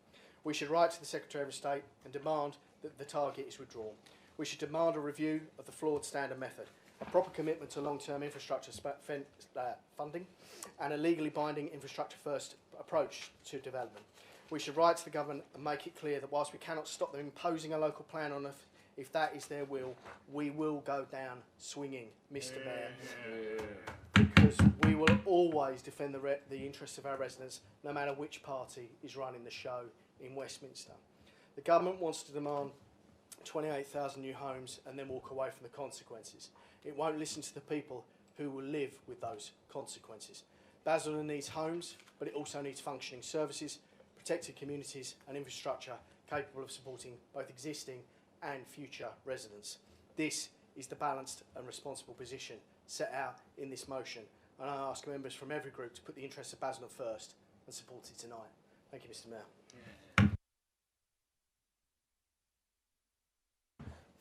We should write to the Secretary of State and demand that the target is withdrawn. We should demand a review of the flawed standard method a proper commitment to long-term infrastructure funding, and a legally binding infrastructure-first approach to development. We should write to the government and make it clear that whilst we cannot stop them imposing a local plan on us, if that is their will, we will go down swinging, Mr. Mayor. Because we will always defend the interests of our residents, no matter which party is running the show in Westminster. The government wants to demand 28,000 new homes and then walk away from the consequences. It won't listen to the people who will live with those consequences. Basildon needs homes, but it also needs functioning services, protected communities and infrastructure capable of supporting both existing and future residents. This is the balanced and responsible position set out in this motion, and I ask members from every group to put the interests of Basildon first and support it tonight. Thank you, Mr. Mayor.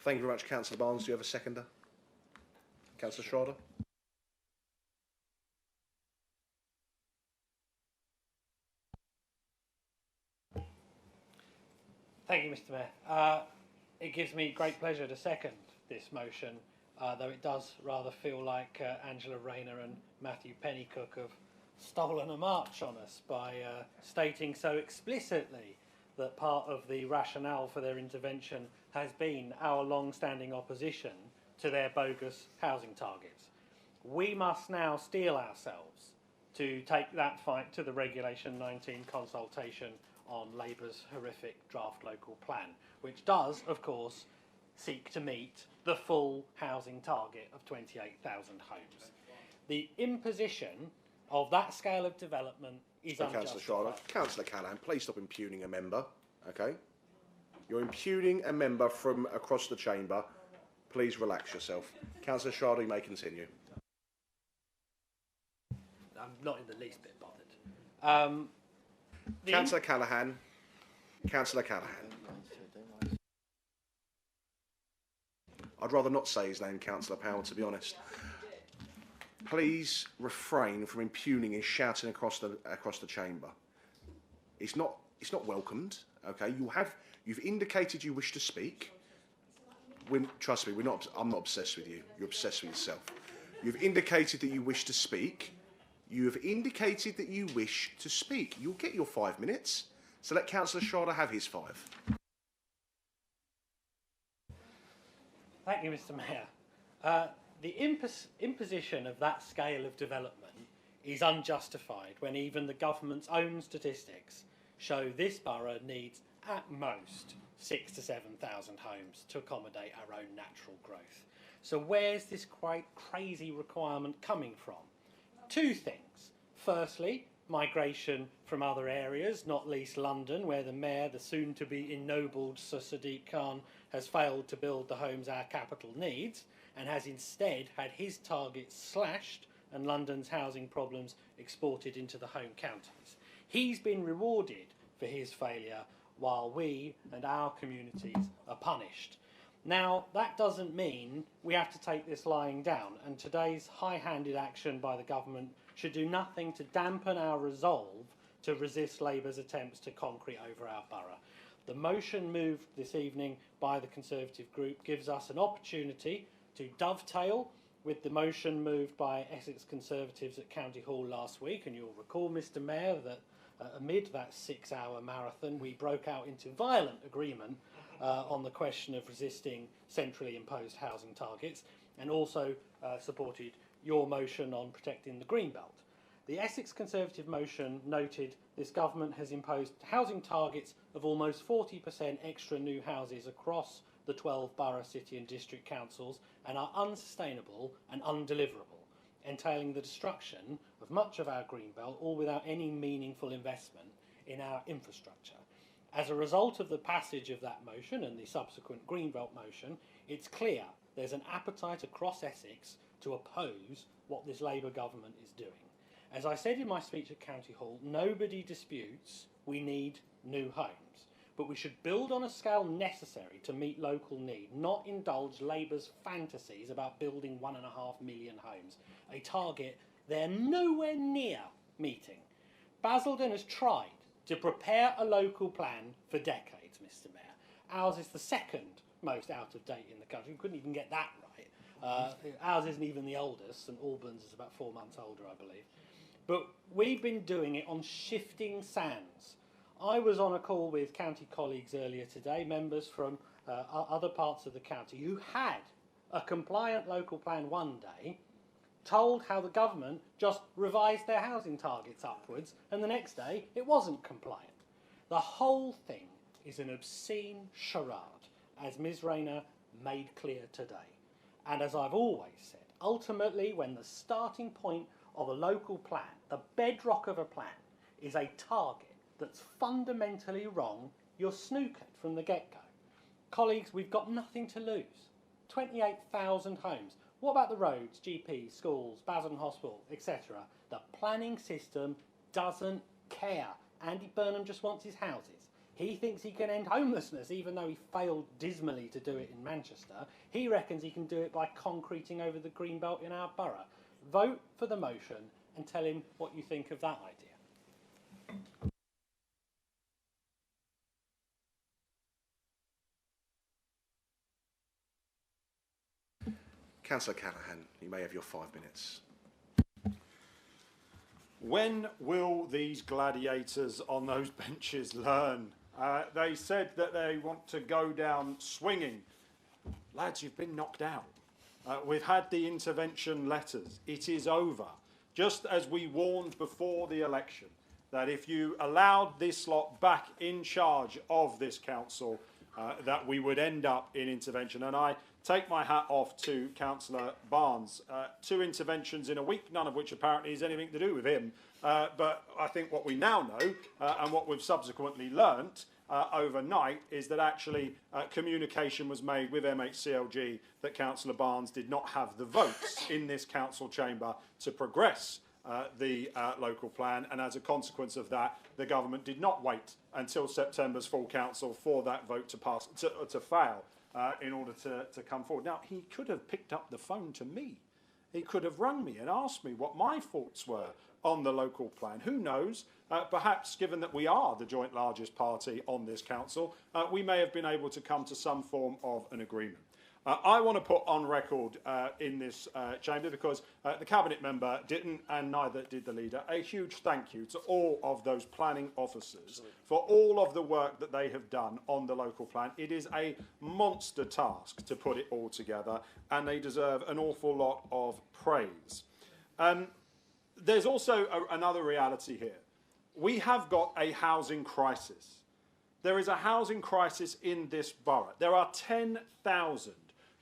Thank you very much, Councillor Barnes. Do you have a seconder? Councillor Schrader? Thank you, Mr. Mayor. It gives me great pleasure to second this motion, though it does rather feel like Angela Rayner and Matthew Pennycook have stolen a march on us by stating so explicitly that part of the rationale for their intervention has been our long-standing opposition to their bogus housing targets. We must now steel ourselves to take that fight to the Regulation 19 consultation on Labour's horrific draft local plan, which does, of course, seek to meet the full housing target of 28,000 homes. The imposition of that scale of development is unjustified. Councillor Schrader. Councillor Callaghan, please stop impugning a member, okay? You're impugning a member from across the chamber. Please relax yourself. Councillor Schrader, you may continue. I'm not in the least bit bothered. Councillor Callaghan. Councillor Callaghan. I'd rather not say his name, Councillor Powell, to be honest. Please refrain from impugning and shouting across the chamber. It's not welcomed. Okay, you've indicated you wish to speak. Trust me, I'm not obsessed with you. You're obsessed with yourself. You've indicated that you wish to speak. You have indicated that you wish to speak. You'll get your 5 minutes. So let Councillor Schrader have his 5. Thank you, Mr. Mayor. The imposition of that scale of development is unjustified when even the government's own statistics show this borough needs at most 6,000 to 7,000 homes to accommodate our own natural growth. So where's this quite crazy requirement coming from? Two things. Firstly, migration from other areas, not least London, where the Mayor, the soon-to-be ennobled Sir Sadiq Khan, has failed to build the homes our capital needs and has instead had his targets slashed and London's housing problems exported into the home counties. He's been rewarded for his failure while we and our communities are punished. Now, that doesn't mean we have to take this lying down, and today's high-handed action by the government should do nothing to dampen our resolve to resist Labour's attempts to concrete over our borough. The motion moved this evening by the Conservative group gives us an opportunity to dovetail with the motion moved by Essex Conservatives at County Hall last week, and you'll recall, Mr. Mayor, that amid that 6-hour marathon we broke out into violent agreement on the question of resisting centrally imposed housing targets, and also supported your motion on protecting the Greenbelt. The Essex Conservative motion noted this government has imposed housing targets of almost 40% extra new houses across the 12 borough, city and district councils and are unsustainable and undeliverable, entailing the destruction of much of our Greenbelt, all without any meaningful investment in our infrastructure. As a result of the passage of that motion and the subsequent Greenbelt motion, it's clear there's an appetite across Essex to oppose what this Labour government is doing. As I said in my speech at County Hall, nobody disputes we need new homes, but we should build on a scale necessary to meet local need, not indulge Labour's fantasies about building 1.5 million homes, a target they're nowhere near meeting. Basildon has tried to prepare a local plan for decades, Mr. Mayor. Ours is the second most out of date in the country. We couldn't even get that right. Ours isn't even the oldest. St Albans is about 4 months older, I believe. But we've been doing it on shifting sands. I was on a call with county colleagues earlier today, members from other parts of the county, who had a compliant local plan one day, told how the government just revised their housing targets upwards, and the next day it wasn't compliant. The whole thing is an obscene charade, as Ms Rayner made clear today. And as I've always said, ultimately when the starting point of a local plan, the bedrock of a plan, is a target that's fundamentally wrong, you're snookered from the get-go. Colleagues, we've got nothing to lose. 28,000 homes. What about the roads, GPs, schools, Basildon Hospital, etc.? The planning system doesn't care. Andy Burnham just wants his houses. He thinks he can end homelessness, even though he failed dismally to do it in Manchester. He reckons he can do it by concreting over the green belt in our borough. Vote for the motion and tell him what you think of that idea. Councillor Callaghan, you may have your 5 minutes. When will these gladiators on those benches learn? They said that they want to go down swinging. Lads, you've been knocked out. We've had the intervention letters. It is over. Just as we warned before the election, that if you allowed this lot back in charge of this council, that we would end up in intervention. And I take my hat off to Councillor Barnes. 2 interventions in a week, none of which apparently has anything to do with him. But I think what we now know, and what we've subsequently learnt overnight, is that actually communication was made with MHCLG that Councillor Barnes did not have the votes in this council chamber to progress the local plan, and as a consequence of that, the government did not wait until September's full council for that vote to pass to fail in order to come forward. Now, he could have picked up the phone to me. He could have rung me and asked me what my thoughts were on the local plan. Who knows? Perhaps, given that we are the joint largest party on this council, we may have been able to come to some form of an agreement. I want to put on record in this chamber, because the cabinet member didn't, and neither did the leader, a huge thank you to all of those planning officers for all of the work that they have done on the local plan. It is a monster task to put it all together, and they deserve an awful lot of praise. There's also another reality here. We have got a housing crisis. There is a housing crisis in this borough. There are 10,000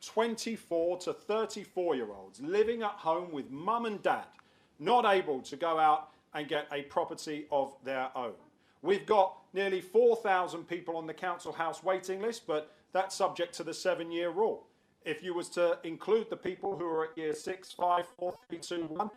24 to 34-year-olds living at home with mum and dad, not able to go out and get a property of their own. We've got nearly 4,000 people on the council house waiting list, but that's subject to the 7-year rule. If you was to include the people who are at year 6, 5, 4, 3, 2, 1,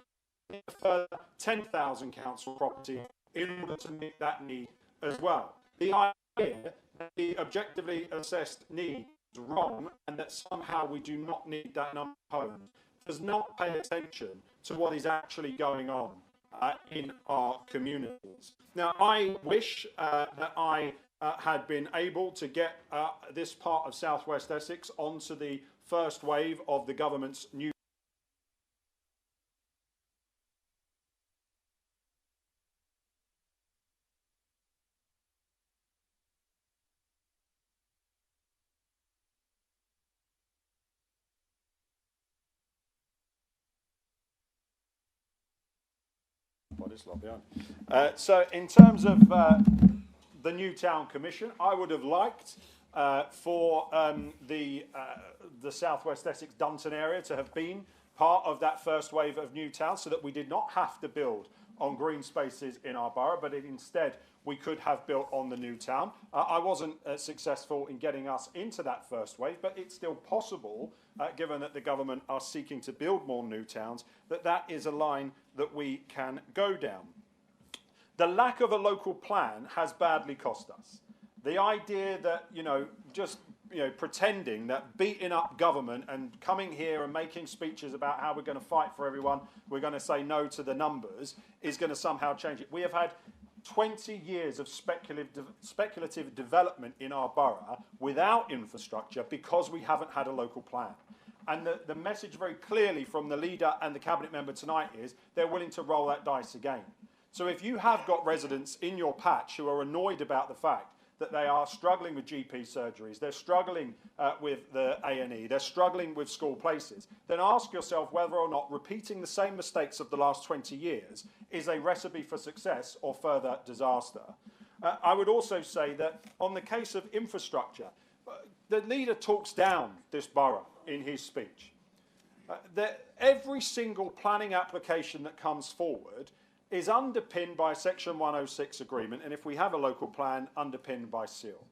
a further 10,000 council properties in order to meet that need as well. The idea that the objectively assessed need is wrong, and that somehow we do not need that number of homes, does not pay attention to what is actually going on in our communities. Now, I wish that I had been able to get this part of South West Essex onto the first wave of the government's new So in terms of the Newtown Commission, I would have liked for the South West Essex Dunton area to have been part of that first wave of Newtown, so that we did not have to build on green spaces in our borough, but instead we could have built on the new town. I wasn't successful in getting us into that first wave, but it's still possible, given that the government are seeking to build more new towns, that that is a line that we can go down. The lack of a local plan has badly cost us. The idea that, just pretending that beating up government and coming here and making speeches about how we're going to fight for everyone, we're going to say no to the numbers, is going to somehow change it. We have had 20 years of speculative development in our borough without infrastructure because we haven't had a local plan. And the message very clearly from the leader and the cabinet member tonight is they're willing to roll that dice again. So if you have got residents in your patch who are annoyed about the fact that they are struggling with GP surgeries, they're struggling with the A&E, they're struggling with school places, then ask yourself whether or not repeating the same mistakes of the last 20 years is a recipe for success or further disaster. I would also say that on the case of infrastructure, the leader talks down this borough in his speech. Every single planning application that comes forward is underpinned by a Section 106 agreement, and if we have a local plan, underpinned by SEAL.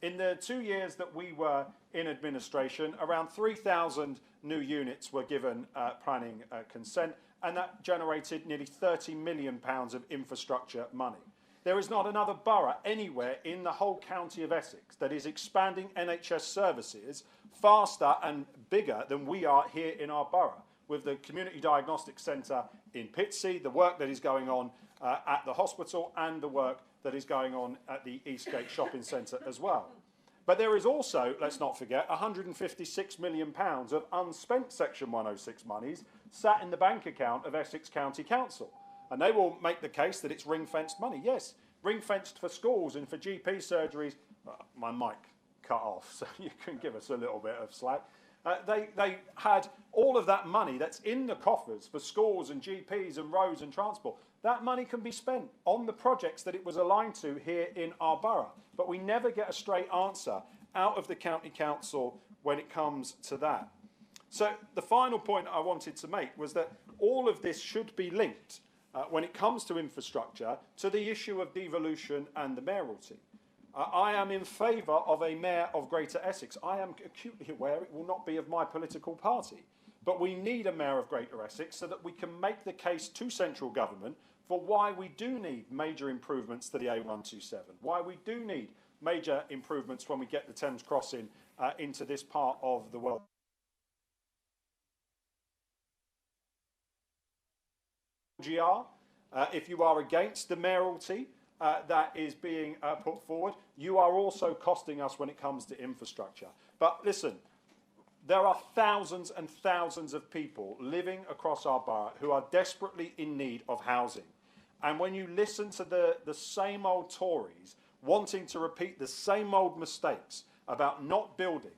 In the 2 years that we were in administration, around 3,000 new units were given planning consent, and that generated nearly £30 million of infrastructure money. There is not another borough anywhere in the whole county of Essex that is expanding NHS services faster and bigger than we are here in our borough, with the Community Diagnostic Centre in Pitsea, the work that is going on at the hospital, and the work that is going on at the Eastgate Shopping Centre as well. But there is also, let's not forget, £156 million of unspent Section 106 monies sat in the bank account of Essex County Council. And they will make the case that it's ring-fenced money. Yes, ring-fenced for schools and for GP surgeries. My mic cut off, so you can give us a little bit of slack. They had all of that money that's in the coffers for schools and GPs and roads and transport. That money can be spent on the projects that it was aligned to here in our borough. But we never get a straight answer out of the county council when it comes to that. So the final point I wanted to make was that all of this should be linked when it comes to infrastructure to the issue of devolution and the mayoralty. I am in favour of a mayor of Greater Essex. I am acutely aware it will not be of my political party. But we need a mayor of Greater Essex so that we can make the case to central government for why we do need major improvements to the A127, why we do need major improvements when we get the Thames crossing into this part of the world. If you are against the mayoralty that is being put forward, you are also costing us when it comes to infrastructure. But listen, there are thousands and thousands of people living across our borough who are desperately in need of housing. And when you listen to the same old Tories wanting to repeat the same old mistakes about not building,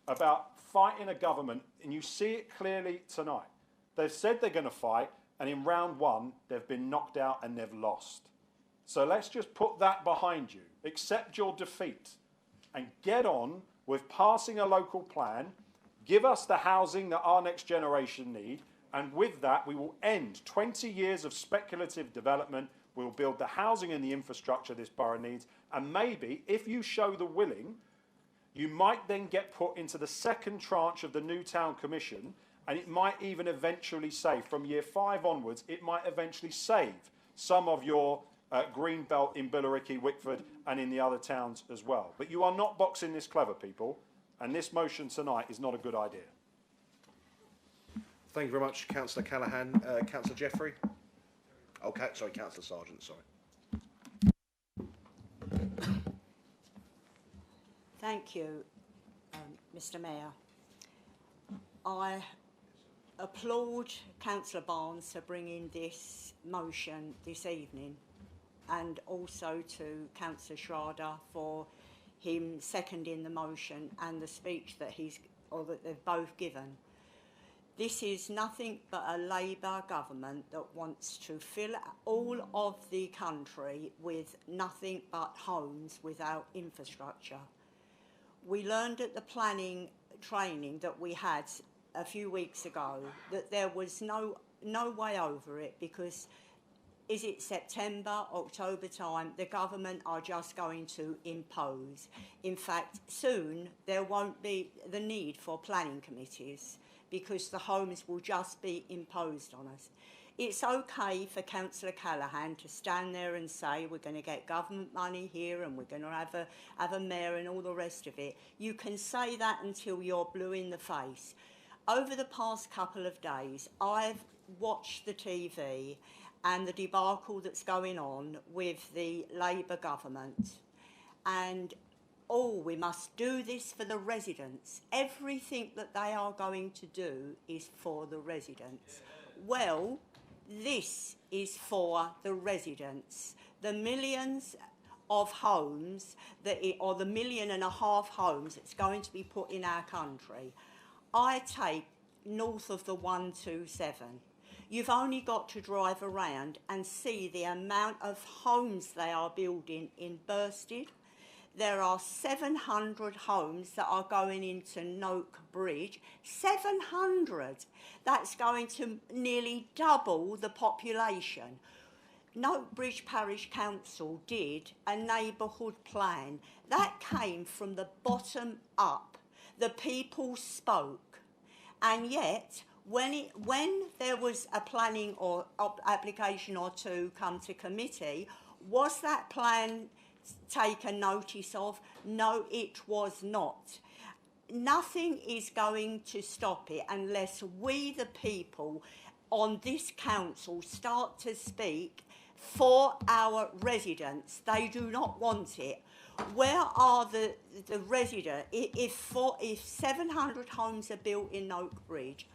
about fighting a government, and you see it clearly tonight. They've said they're going to fight, and in round one, they've been knocked out and they've lost. So let's just put that behind you, accept your defeat, and get on with passing a local plan, give us the housing that our next generation need, and with that, we will end 20 years of speculative development. We'll build the housing and the infrastructure this borough needs, and maybe, if you show the willing, you might then get put into the second tranche of the New Town Commission, and it might even eventually save, from year 5 onwards, it might eventually save some of your green belt in Billericay, Wickford, and in the other towns as well. But you are not boxing this clever, people, and this motion tonight is not a good idea. Thank you very much, Councillor Callaghan. Councillor Jeffrey? Oh, sorry, Councillor Sargent, sorry. Thank you, Mr Mayor. I applaud Councillor Barnes for bringing this motion this evening, and also to Councillor Schrader for him seconding the motion and the speech that that they've both given. This is nothing but a Labour government that wants to fill all of the country with nothing but homes without infrastructure. We learned at the planning training that we had a few weeks ago that there was no way over it, because is it September, October time, the government are just going to impose. In fact, soon there won't be the need for planning committees, because the homes will just be imposed on us. It's okay for Councillor Callaghan to stand there and say we're going to get government money here and we're going to have a mayor and all the rest of it. You can say that until you're blue in the face. Over the past couple of days, I've watched the TV and the debacle that's going on with the Labour government. And oh, we must do this for the residents. Everything that they are going to do is for the residents. Well, this is for the residents. The millions of homes, or the 1.5 million homes that's going to be put in our country. I take north of the 127. You've only got to drive around and see the amount of homes they are building in Bursted. There are 700 homes that are going into Noak Bridge. 700! That's going to nearly double the population. Noak Bridge Parish Council did a neighbourhood plan. That came from the bottom up. The people spoke. And yet, when there was a planning or application or two come to committee, was that plan taken notice of? No, it was not. Nothing is going to stop it unless we, the people on this council, start to speak for our residents. They do not want it. Where are the residents? If 700 homes are built in Noak Bridge,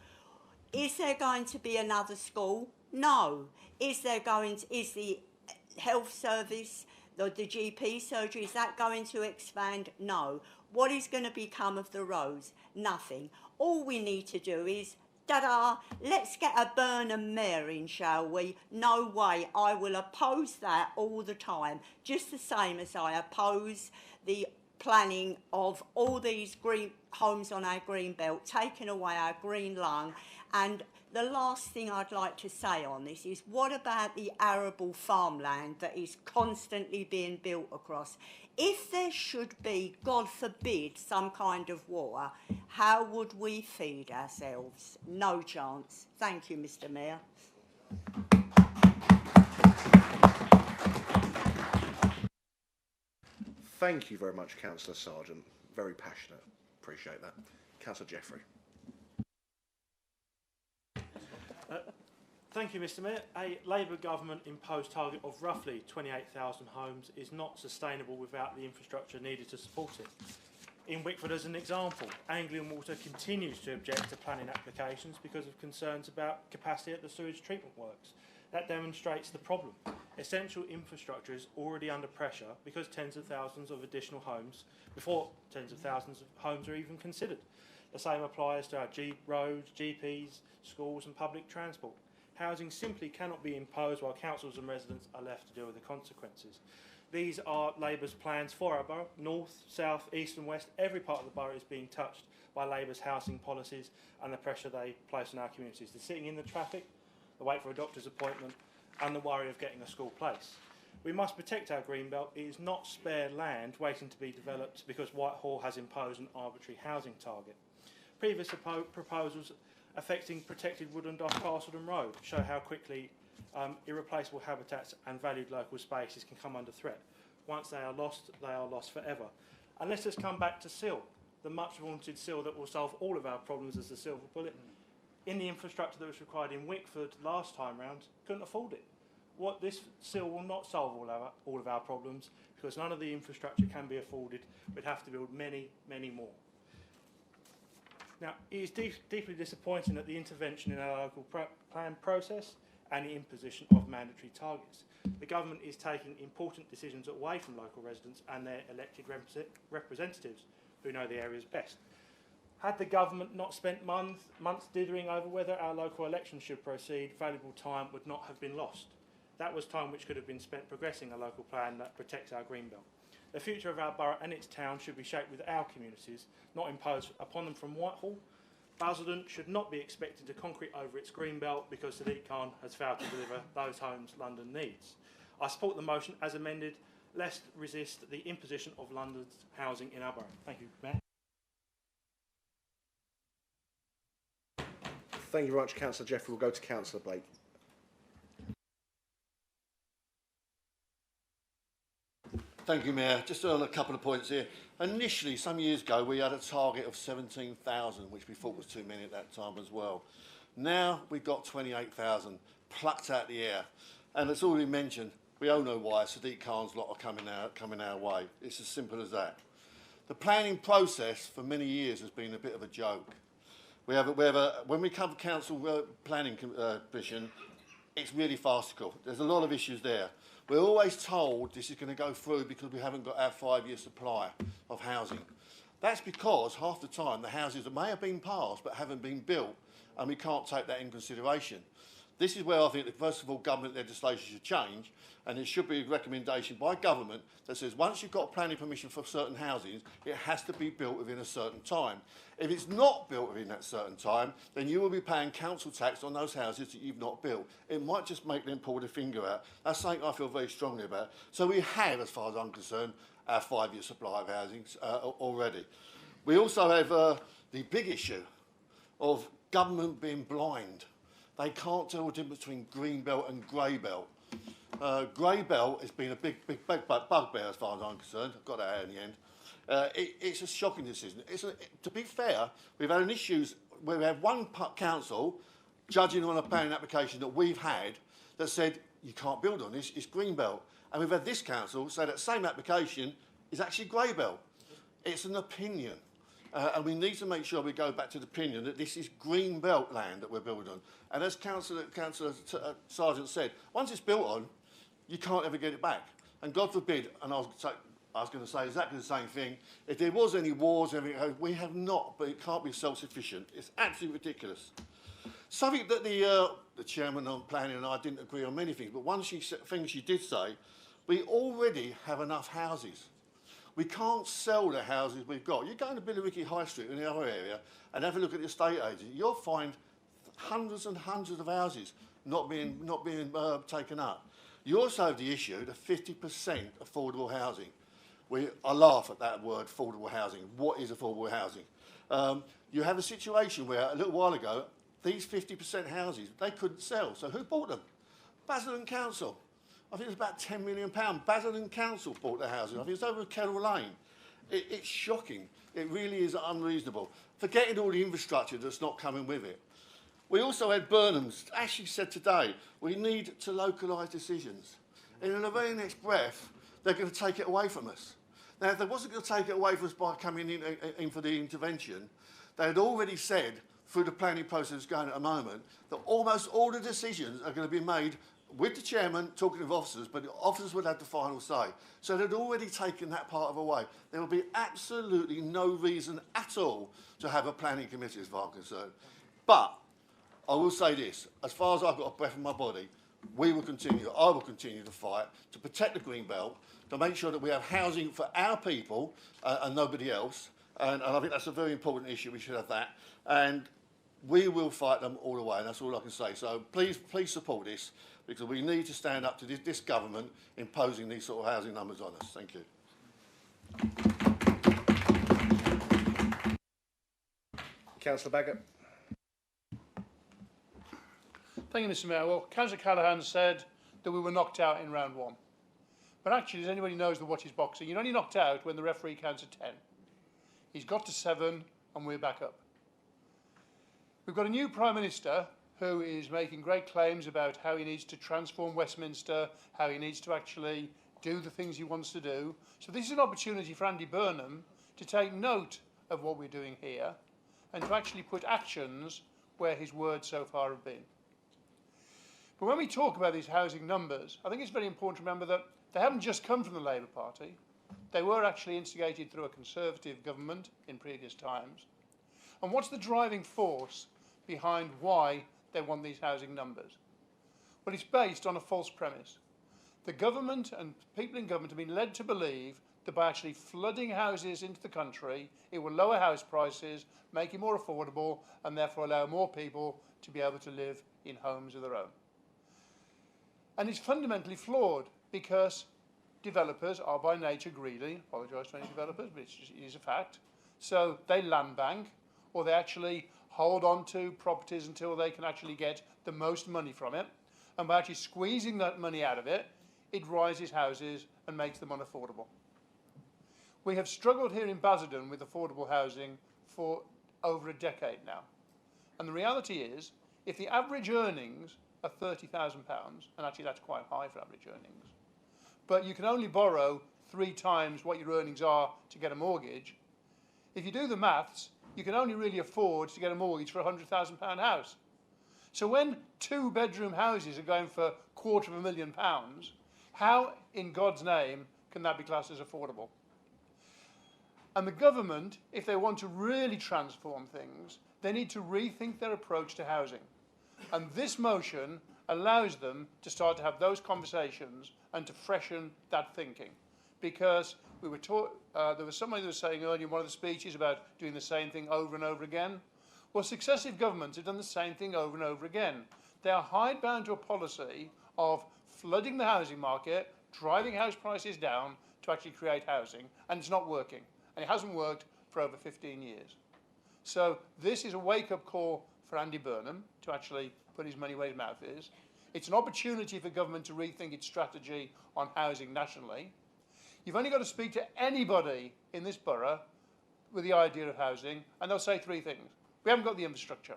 is there going to be another school? No. Is the health service, the GP surgery, is that going to expand? No. What is going to become of the roads? Nothing. All we need to do is, ta-da, let's get a Burnham mayor in, shall we? No way. I will oppose that all the time, just the same as I oppose the planning of all these green homes on our green belt, taking away our green lung. And the last thing I'd like to say on this is, what about the arable farmland that is constantly being built across? If there should be, God forbid, some kind of war, how would we feed ourselves? No chance. Thank you, Mr. Mayor. Thank you very much, Councillor Sargent. Very passionate. Appreciate that. Councillor Jeffrey. Thank you, Mr. Mayor. A Labour government imposed target of roughly 28,000 homes is not sustainable without the infrastructure needed to support it. In Wickford, as an example, Anglian Water continues to object to planning applications because of concerns about capacity at the sewage treatment works. That demonstrates the problem. Essential infrastructure is already under pressure because tens of thousands of additional homes, before tens of thousands of homes are even considered. The same applies to our roads, GPs, schools and public transport. Housing simply cannot be imposed while councils and residents are left to deal with the consequences. These are Labour's plans for our borough. North, south, east and west, every part of the borough is being touched by Labour's housing policies and the pressure they place on our communities. The sitting in the traffic, the wait for a doctor's appointment and the worry of getting a school place. We must protect our greenbelt. It is not spare land waiting to be developed because Whitehall has imposed an arbitrary housing target. Previous proposals affecting protected woodland off Castledon Road show how quickly irreplaceable habitats and valued local spaces can come under threat. Once they are lost forever. And let's just come back to SIL, the much vaunted SIL that will solve all of our problems as the silver bullet. In the infrastructure that was required in Wickford last time round, couldn't afford it. This SIL will not solve all of our problems because none of the infrastructure can be afforded. We'd have to build many, many more. Now, it is deeply disappointing that the intervention in our local plan process and the imposition of mandatory targets. The government is taking important decisions away from local residents and their elected representatives who know the areas best. Had the government not spent months dithering over whether our local elections should proceed, valuable time would not have been lost. That was time which could have been spent progressing a local plan that protects our greenbelt. The future of our borough and its town should be shaped with our communities, not imposed upon them from Whitehall. Basildon should not be expected to concrete over its greenbelt because Sadiq Khan has failed to deliver those homes London needs. I support the motion as amended. Let's resist the imposition of London's housing in our borough. Thank you, Mayor. Thank you very much, Councillor Jeffrey. We'll go to Councillor Blake. Thank you, Mayor. Just on a couple of points here. Initially, some years ago, we had a target of 17,000, which we thought was too many at that time as well. Now we've got 28,000 plucked out the air. And it's already mentioned, we all know why Sadiq Khan's lot are coming our way. It's as simple as that. The planning process for many years has been a bit of a joke. When we come to council planning commission, it's really farcical. There's a lot of issues there. We're always told this is going to go through because we haven't got our 5-year supply of housing. That's because half the time the houses that may have been passed but haven't been built, and we can't take that in consideration. This is where I think that, first of all, government legislation should change, and it should be a recommendation by government that says once you've got planning permission for certain housings, it has to be built within a certain time. If it's not built within that certain time, then you will be paying council tax on those houses that you've not built. It might just make them pull their finger out. That's something I feel very strongly about. So we have, as far as I'm concerned, our 5-year supply of housing already. We also have the big issue of government being blind. They can't tell the difference between green belt and grey belt. Grey belt has been a big bugbear as far as I'm concerned. I've got that out in the end. It's a shocking decision. To be fair, we've had issues where we have one council judging on a planning application that we've had that said you can't build on this, it's green belt. And we've had this council say that same application is actually grey belt. It's an opinion. And we need to make sure we go back to the opinion that this is green belt land that we're building on. And as Councillor Sargent said, once it's built on, you can't ever get it back. And God forbid, and I was going to say exactly the same thing, if there was any wars, we have not, but it can't be self-sufficient. It's absolutely ridiculous. Something that the chairman on planning and I didn't agree on many things, but one thing she did say, we already have enough houses. We can't sell the houses we've got. You go into Billericay High Street in the other area and have a look at the estate agent, you'll find hundreds and hundreds of houses not being taken up. You also have the issue, the 50% affordable housing. I laugh at that word, affordable housing. What is affordable housing? You have a situation where a little while ago, these 50% houses, they couldn't sell. So who bought them? Basildon Council. I think it was about £10 million. Basildon Council bought the housing. I think it's over at Kettle Lane. It's shocking. It really is unreasonable. Forgetting all the infrastructure that's not coming with it. We also had Burnham's actually said today, we need to localise decisions. And in the very next breath, they're going to take it away from us. Now, if they wasn't going to take it away from us by coming in for the intervention, they had already said, through the planning process going at the moment, that almost all the decisions are going to be made with the chairman talking of officers, but the officers would have the final say. So they'd already taken that part of away. There will be absolutely no reason at all to have a planning committee as far as I'm concerned. But I will say this, as far as I've got a breath in my body, I will continue to fight to protect the green belt, to make sure that we have housing for our people and nobody else. And I think that's a very important issue. We should have that. And we will fight them all the way, and that's all I can say. So please support this, because we need to stand up to this government imposing these sort of housing numbers on us. Thank you. Councillor Baggott. Thank you, Mr. Mayor. Well, Councillor Callaghan said that we were knocked out in round 1. But actually, as anybody knows that watches boxing, you're only knocked out when the referee counts to 10. He's got to 7, and we're back up. We've got a new Prime Minister who is making great claims about how he needs to transform Westminster, how he needs to actually do the things he wants to do. So this is an opportunity for Andy Burnham to take note of what we're doing here and to actually put actions where his words so far have been. But when we talk about these housing numbers, I think it's very important to remember that they haven't just come from the Labour Party. They were actually instigated through a Conservative government in previous times. And what's the driving force behind why they want these housing numbers? Well, it's based on a false premise. The government and people in government have been led to believe that by actually flooding houses into the country, it will lower house prices, make it more affordable, and therefore allow more people to be able to live in homes of their own. And it's fundamentally flawed, because developers are by nature greedy. I apologise to any developers, but it is a fact. So they land bank, or they actually hold on to properties until they can actually get the most money from it. And by actually squeezing that money out of it, it rises houses and makes them unaffordable. We have struggled here in Basildon with affordable housing for over a decade now. And the reality is, if the average earnings are £30,000, and actually that's quite high for average earnings, but you can only borrow 3 times what your earnings are to get a mortgage, if you do the maths, you can only really afford to get a mortgage for a £100,000 house. So when 2-bedroom houses are going for £250,000, how in God's name can that be classed as affordable? And the government, if they want to really transform things, they need to rethink their approach to housing. And this motion allows them to start to have those conversations and to freshen that thinking. Because we were there was somebody that was saying earlier in one of the speeches about doing the same thing over and over again. Well, successive governments have done the same thing over and over again. They are hidebound to a policy of flooding the housing market, driving house prices down to actually create housing, and it's not working. And it hasn't worked for over 15 years. So this is a wake-up call for Andy Burnham to actually put his money where his mouth is. It's an opportunity for government to rethink its strategy on housing nationally. You've only got to speak to anybody in this borough with the idea of housing, and they'll say 3 things. We haven't got the infrastructure.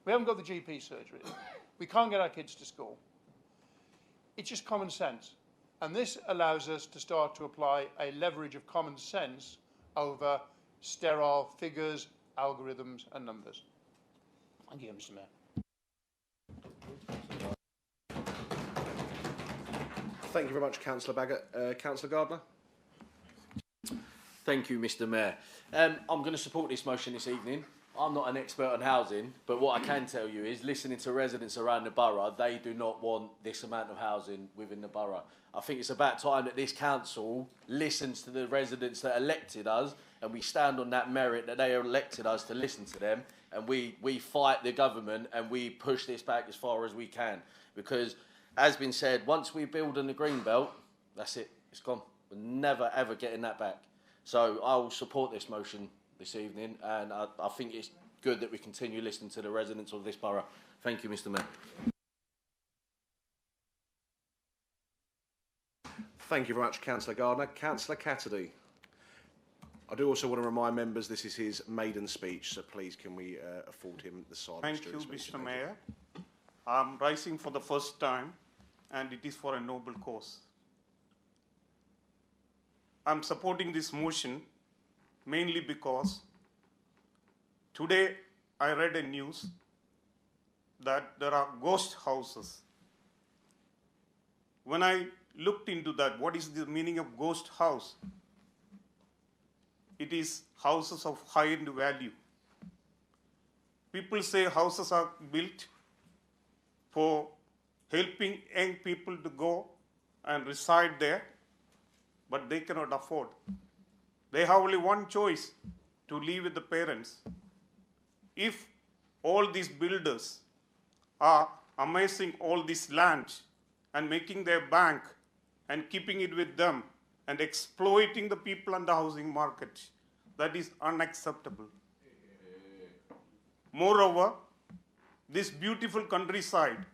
We haven't got the GP surgeries. We can't get our kids to school. It's just common sense. And this allows us to start to apply a leverage of common sense over sterile figures, algorithms and numbers. Thank you, Mr. Mayor. Thank you very much, Councillor Baggott. Councillor Gardner. Thank you, Mr. Mayor. I'm going to support this motion this evening. I'm not an expert on housing, but what I can tell you is, listening to residents around the borough, they do not want this amount of housing within the borough. I think it's about time that this council listens to the residents that elected us, and we stand on that merit that they elected us to listen to them, and we fight the government and we push this back as far as we can. Because, as been said, once we build on the green belt, that's it, it's gone. We're never ever getting that back. So I will support this motion this evening, and I think it's good that we continue listening to the residents of this borough. Thank you, Mr. Mayor. Thank you very much, Councillor Gardner. Councillor Cassidy. I do also want to remind members this is his maiden speech, so please can we afford him the silence. Thank you, Mr. Mayor. I'm rising for the first time, and it is for a noble cause. I'm supporting this motion mainly because today I read a news that there are ghost houses. When I looked into that, what is the meaning of ghost house? It is houses of high-end value. People say houses are built for helping young people to go and reside there, but they cannot afford. They have only one choice, to live with the parents. If all these builders are amassing all this land and making their bank and keeping it with them and exploiting the people on the housing market, that is unacceptable. Moreover, this beautiful countryside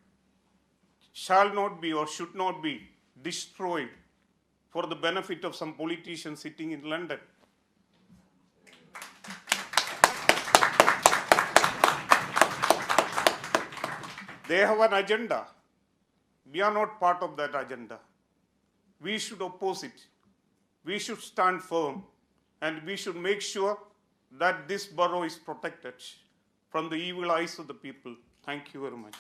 shall not be or should not be destroyed for the benefit of some politician sitting in London. They have an agenda. We are not part of that agenda. We should oppose it. We should stand firm, and we should make sure that this borough is protected from the evil eyes of the people. Thank you very much.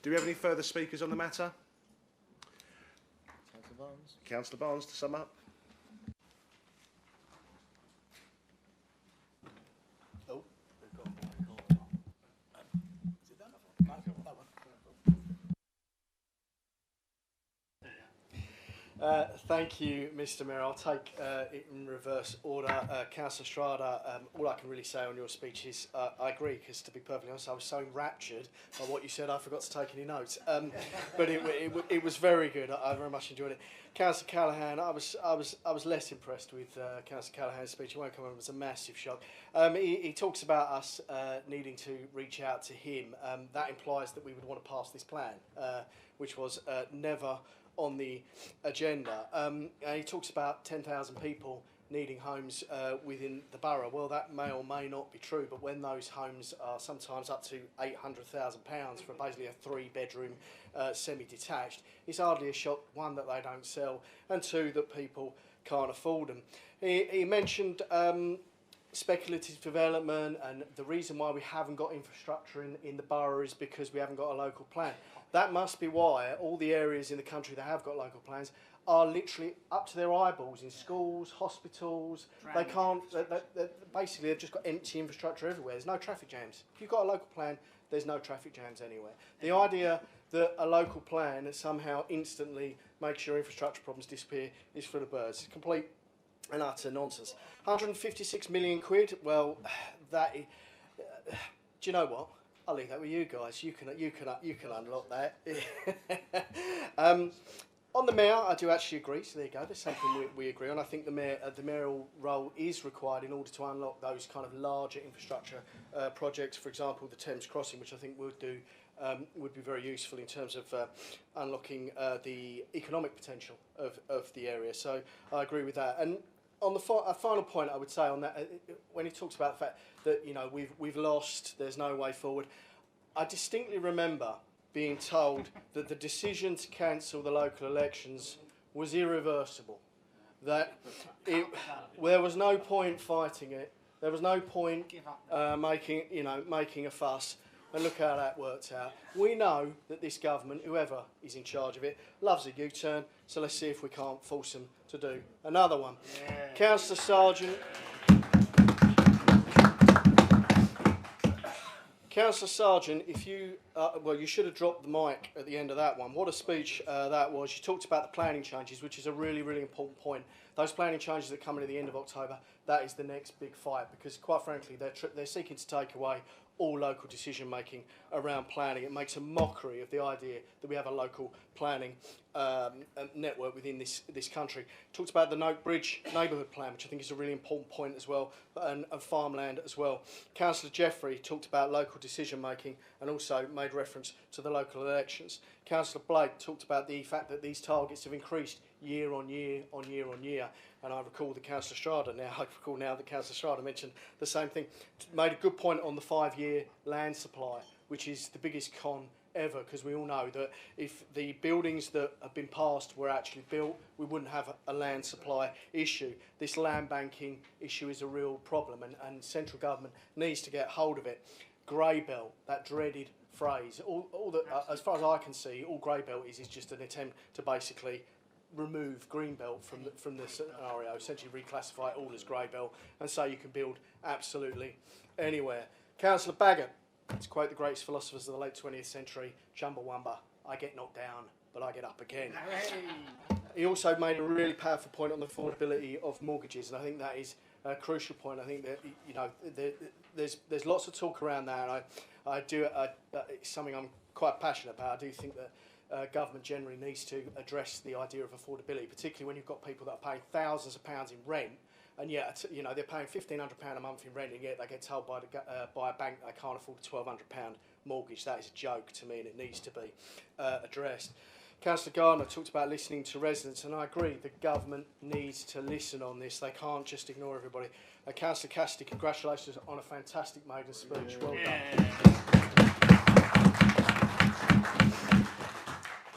Do we have any further speakers on the matter? Councillor Barnes. Councillor Barnes, to sum up. Thank you, Mr. Mayor. I'll take it in reverse order. Councillor Strada, all I can really say on your speech is I agree, because to be perfectly honest, I was so enraptured by what you said I forgot to take any notes. But it was very good. I very much enjoyed it. Councillor Callaghan, I was less impressed with Councillor Callaghan's speech. It won't come as a massive shock. He talks about us needing to reach out to him. That implies that we would want to pass this plan, which was never on the agenda. And he talks about 10,000 people needing homes within the borough. Well, that may or may not be true, but when those homes are sometimes up to £800,000 for basically a 3-bedroom semi-detached, it's hardly a shock, one, that they don't sell, and two, that people can't afford them. He mentioned speculative development, and the reason why we haven't got infrastructure in the borough is because we haven't got a local plan. That must be why all the areas in the country that have got local plans are literally up to their eyeballs in schools, hospitals. They can't, basically they've just got empty infrastructure everywhere. There's no traffic jams. If you've got a local plan, there's no traffic jams anywhere. The idea that a local plan somehow instantly makes your infrastructure problems disappear is for the birds. It's complete and utter nonsense. 156 million quid, well, that is, do you know what? I'll leave that with you guys. You can unlock that. On the mayor, I do actually agree. So there you go. There's something we agree on. I think the mayoral role is required in order to unlock those kind of larger infrastructure projects. For example, the Thames Crossing, which I think would be very useful in terms of unlocking the economic potential of the area. So I agree with that. And on the final point, I would say on that, when he talks about the fact that we've lost, there's no way forward, I distinctly remember being told that the decision to cancel the local elections was irreversible. That there was no point fighting it. There was no point making a fuss. And look how that worked out. We know that this government, whoever is in charge of it, loves a U-turn. So let's see if we can't force them to do another one. Yeah. Councillor Sargent. Councillor Sargent, if you, well, you should have dropped the mic at the end of that one. What a speech that was. You talked about the planning changes, which is a really, really important point. Those planning changes that come in at the end of October, that is the next big fight, because quite frankly, they're seeking to take away all local decision making around planning. It makes a mockery of the idea that we have a local planning network within this country. Talked about the Noak Bridge neighbourhood plan, which I think is a really important point as well, and farmland as well. Councillor Jeffrey talked about local decision making and also made reference to the local elections. Councillor Blake talked about the fact that these targets have increased year on year on year on year. And I recall that Councillor Strada that Councillor Strada mentioned the same thing. Made a good point on the 5-year land supply, which is the biggest con ever, because we all know that if the buildings that have been passed were actually built, we wouldn't have a land supply issue. This land banking issue is a real problem, and central government needs to get hold of it. Grey belt, that dreaded phrase. As far as I can see, all grey belt is just an attempt to basically remove Greenbelt from the scenario, essentially reclassify it all as Greybelt and say you can build absolutely anywhere. Councillor Baggott, to quote the greatest philosophers of the late 20th century, Chumbawamba, I get knocked down, but I get up again. He also made a really powerful point on the affordability of mortgages, and I think that is a crucial point. I think that there's lots of talk around that, and it's something I'm quite passionate about. I do think that government generally needs to address the idea of affordability, particularly when you've got people that are paying thousands of pounds in rent, and yet they're paying £1,500 a month in rent, and yet they get told by a bank they can't afford a £1,200 mortgage. That is a joke to me, and it needs to be addressed. Councillor Gardner talked about listening to residents, and I agree, the government needs to listen on this. They can't just ignore everybody. Councillor Cassidy, congratulations on a fantastic maiden speech. Well done.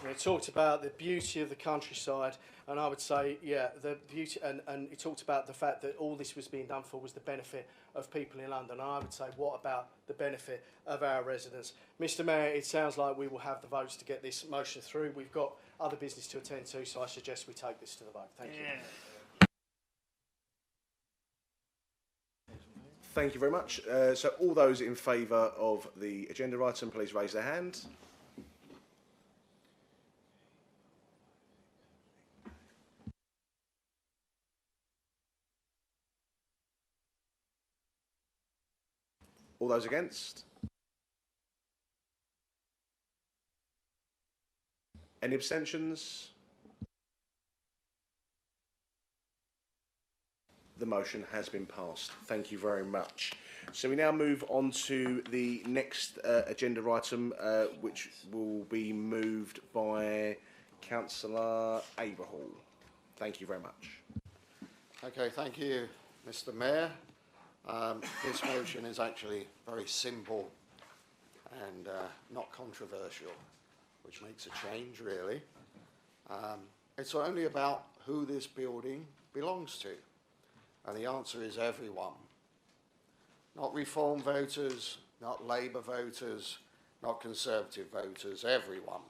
He talked about the beauty of the countryside, and I would say, yeah, the beauty, and he talked about the fact that all this was being done for was the benefit of people in London, and I would say, what about the benefit of our residents? Mr Mayor, it sounds like we will have the votes to get this motion through. We've got other business to attend to, so I suggest we take this to the vote. Thank you. Thank you very much. So all those in favour of the agenda item, please raise their hand. All those against? Any abstentions? The motion has been passed. Thank you very much. So we now move on to the next agenda item, which will be moved by Councillor Aberhall. Thank you very much. Okay, thank you, Mr. Mayor. This motion is actually very simple and not controversial, which makes a change, really. It's only about who this building belongs to, and the answer is everyone. Not Reform voters, not Labour voters, not Conservative voters, everyone.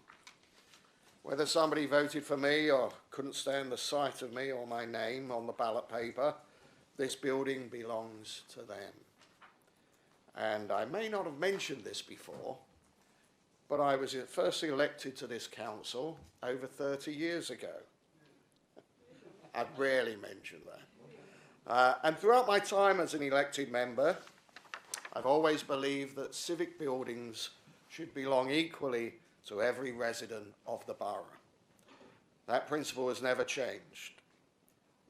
Whether somebody voted for me or couldn't stand the sight of me or my name on the ballot paper, this building belongs to them. And I may not have mentioned this before, but I was first elected to this council over 30 years ago. I'd rarely mention that. And throughout my time as an elected member, I've always believed that civic buildings should belong equally to every resident of the borough. That principle has never changed.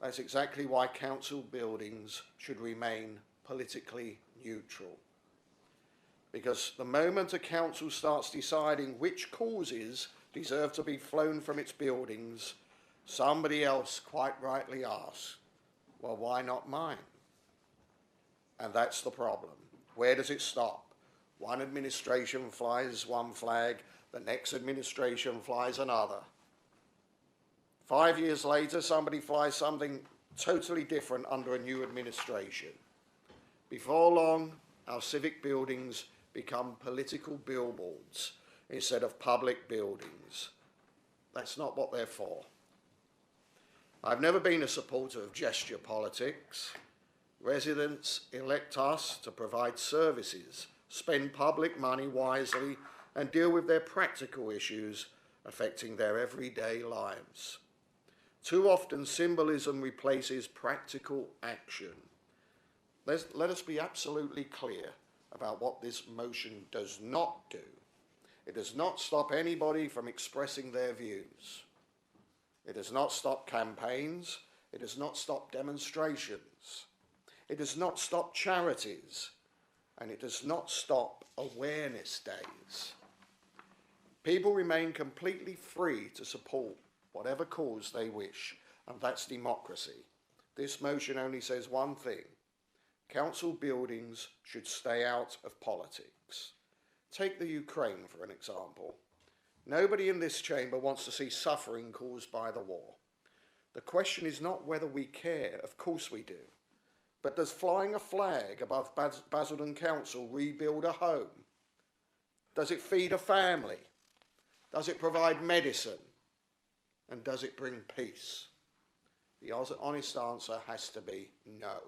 That's exactly why council buildings should remain politically neutral. Because the moment a council starts deciding which causes deserve to be flown from its buildings, somebody else quite rightly asks, well, why not mine? And that's the problem. Where does it stop? One administration flies one flag, the next administration flies another. 5 years later, somebody flies something totally different under a new administration. Before long, our civic buildings become political billboards instead of public buildings. That's not what they're for. I've never been a supporter of gesture politics. Residents elect us to provide services, spend public money wisely, and deal with their practical issues affecting their everyday lives. Too often, symbolism replaces practical action. Let us be absolutely clear about what this motion does not do. It does not stop anybody from expressing their views. It does not stop campaigns. It does not stop demonstrations. It does not stop charities. And it does not stop awareness days. People remain completely free to support whatever cause they wish, and that's democracy. This motion only says one thing: council buildings should stay out of politics. Take the Ukraine for an example. Nobody in this chamber wants to see suffering caused by the war. The question is not whether we care, of course we do, but does flying a flag above Basildon Council rebuild a home? Does it feed a family? Does it provide medicine? And does it bring peace? The honest answer has to be no.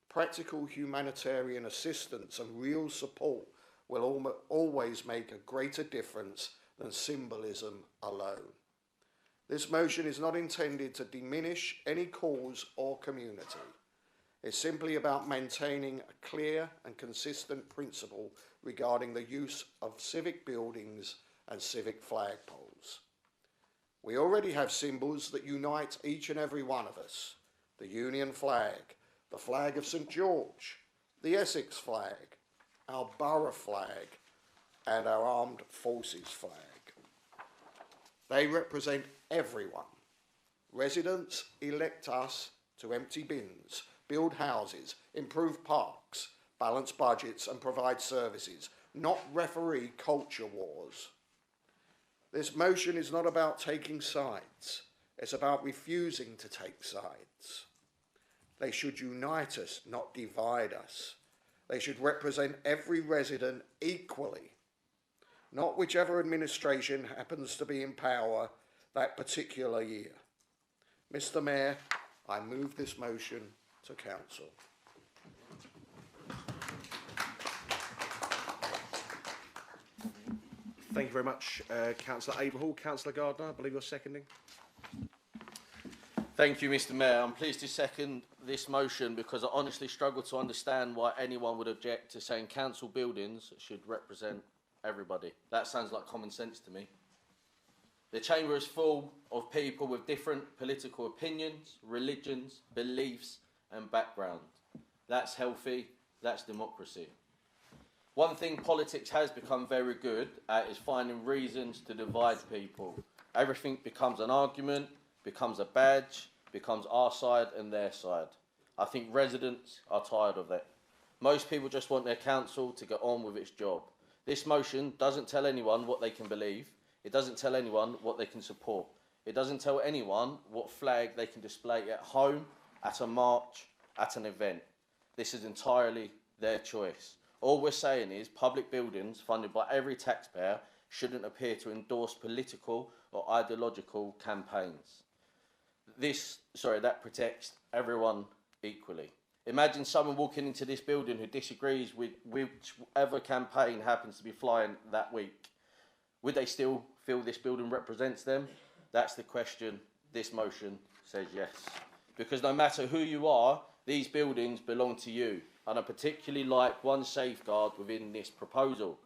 Practical humanitarian assistance and real support will always make a greater difference than symbolism alone. This motion is not intended to diminish any cause or community. It's simply about maintaining a clear and consistent principle regarding the use of civic buildings and civic flagpoles. We already have symbols that unite each and every one of us: the Union flag, the flag of St George, the Essex flag, our borough flag, and our armed forces flag. They represent everyone. Residents elect us to empty bins, build houses, improve parks, balance budgets and provide services, not referee culture wars. This motion is not about taking sides. It's about refusing to take sides. They should unite us, not divide us. They should represent every resident equally, not whichever administration happens to be in power that particular year. Mr. Mayor, I move this motion to council. Thank you very much, Councillor Aberhall. Councillor Gardner, I believe you're seconding. Thank you, Mr. Mayor. I'm pleased to second this motion because I honestly struggle to understand why anyone would object to saying council buildings should represent everybody. That sounds like common sense to me. The chamber is full of people with different political opinions, religions, beliefs and background. That's healthy, that's democracy. One thing politics has become very good at is finding reasons to divide people. Everything becomes an argument, becomes a badge, becomes our side and their side. I think residents are tired of that. Most people just want their council to get on with its job. This motion doesn't tell anyone what they can believe. It doesn't tell anyone what they can support. It doesn't tell anyone what flag they can display at home, at a march, at an event. This is entirely their choice. All we're saying is public buildings funded by every taxpayer shouldn't appear to endorse political or ideological campaigns. That protects everyone equally. Imagine someone walking into this building who disagrees with whichever campaign happens to be flying that week. Would they still feel this building represents them? That's the question. This motion says yes. Because no matter who you are, these buildings belong to you. And I particularly like one safeguard within this proposal.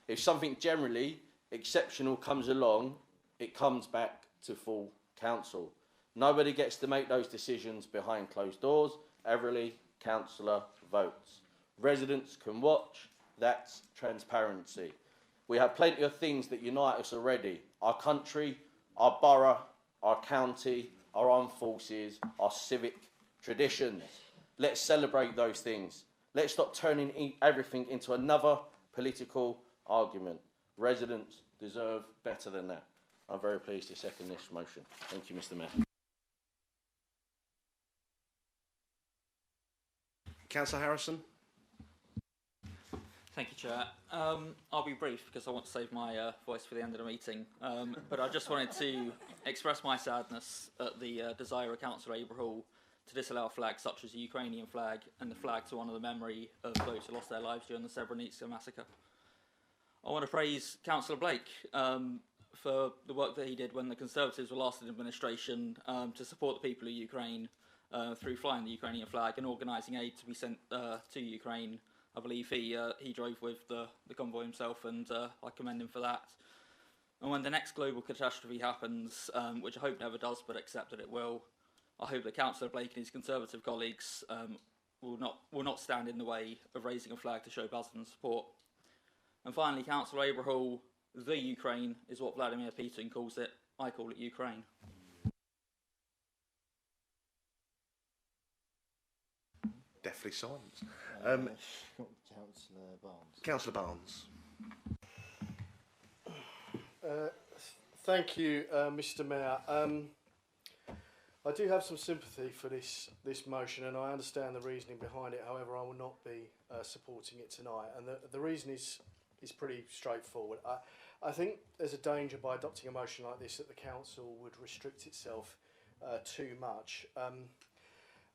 If something generally exceptional comes along, it comes back to full council. Nobody gets to make those decisions behind closed doors. Every councillor votes. Residents can watch. That's transparency. We have plenty of things that unite us already. Our country, our borough, our county, our armed forces, our civic traditions. Let's celebrate those things. Let's stop turning everything into another political argument. Residents deserve better than that. I'm very pleased to second this motion. Thank you, Mr. Mayor. Councillor Harrison. Thank you, Chair. I'll be brief because I want to save my voice for the end of the meeting. But I just wanted to express my sadness at the desire of Councillor Abraham to disallow flags such as the Ukrainian flag and the flag to honour the memory of those who lost their lives during the Srebrenica massacre. I want to praise Councillor Blake for the work that he did when the Conservatives were last in administration to support the people of Ukraine through flying the Ukrainian flag and organising aid to be sent to Ukraine. I believe he drove with the convoy himself, and I commend him for that. And when the next global catastrophe happens, which I hope never does, but accept that it will, I hope that Councillor Blake and his Conservative colleagues will not stand in the way of raising a flag to show Basildon support. And finally, Councillor Abraham, the Ukraine is what Vladimir Putin calls it. I call it Ukraine. Definitely silence. Councillor Barnes. Councillor Barnes. Thank you, Mr. Mayor. I do have some sympathy for this motion, and I understand the reasoning behind it. However, I will not be supporting it tonight, and the reason is pretty straightforward. I think there's a danger by adopting a motion like this that the council would restrict itself too much.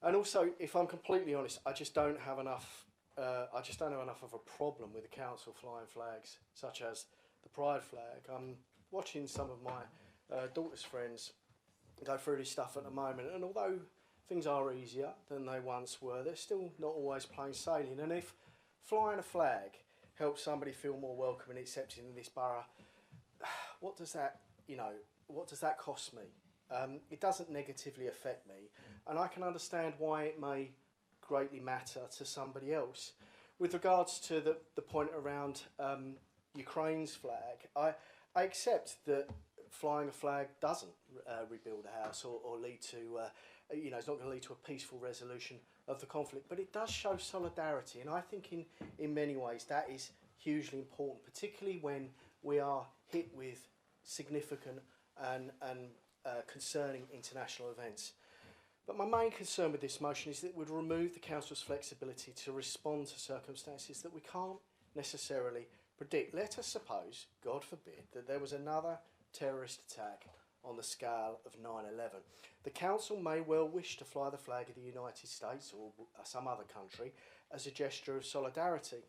And also, if I'm completely honest, I just don't have enough of a problem with the council flying flags, such as the Pride flag. I'm watching some of my daughter's friends go through this stuff at the moment, and although things are easier than they once were, they're still not always plain sailing. And if flying a flag helps somebody feel more welcome and accepted in this borough, what does that cost me? It doesn't negatively affect me, and I can understand why it may greatly matter to somebody else. With regards to the point around Ukraine's flag, I accept that flying a flag doesn't rebuild a house or lead to, it's not going to lead to a peaceful resolution of the conflict, but it does show solidarity, and I think in many ways that is hugely important, particularly when we are hit with significant and concerning international events. But my main concern with this motion is that it would remove the council's flexibility to respond to circumstances that we can't necessarily predict. Let us suppose, God forbid, that there was another terrorist attack on the scale of 9/11. The council may well wish to fly the flag of the United States or some other country as a gesture of solidarity.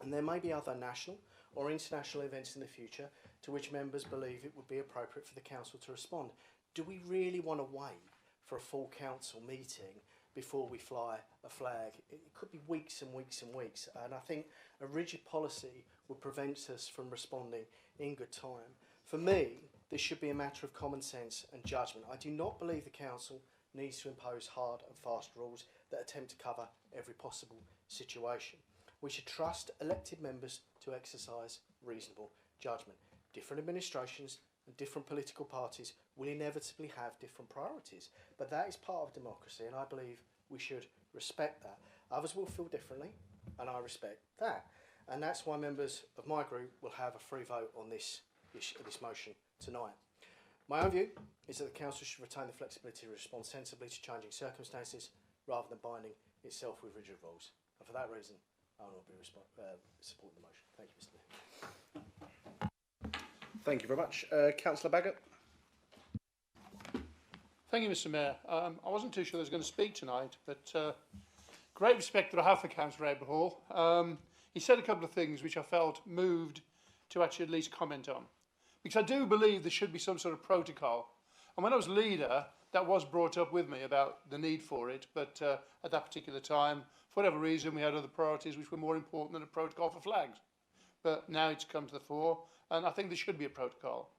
And there may be other national or international events in the future to which members believe it would be appropriate for the council to respond. Do we really want to wait for a full council meeting before we fly a flag? It could be weeks and weeks and weeks, and I think a rigid policy would prevent us from responding in good time. For me, this should be a matter of common sense and judgment. I do not believe the council needs to impose hard and fast rules that attempt to cover every possible situation. We should trust elected members to exercise reasonable judgment. Different administrations and different political parties will inevitably have different priorities. But that is part of democracy, and I believe we should respect that. Others will feel differently, and I respect that. And that's why members of my group will have a free vote on this motion tonight. My own view is that the Council should retain the flexibility to respond sensibly to changing circumstances rather than binding itself with rigid rules. And for that reason, I will not be supporting the motion. Thank you, Mr. Mayor. Thank you very much. Councillor Baggott. Thank you, Mr. Mayor. I wasn't too sure I was going to speak tonight, but great respect that I have for Councillor Aberhall. He said a couple of things which I felt moved to actually at least comment on. Because I do believe there should be some sort of protocol. And when I was leader, that was brought up with me about the need for it. But at that particular time, for whatever reason, we had other priorities which were more important than a protocol for flags. But now it's come to the fore, and I think there should be a protocol.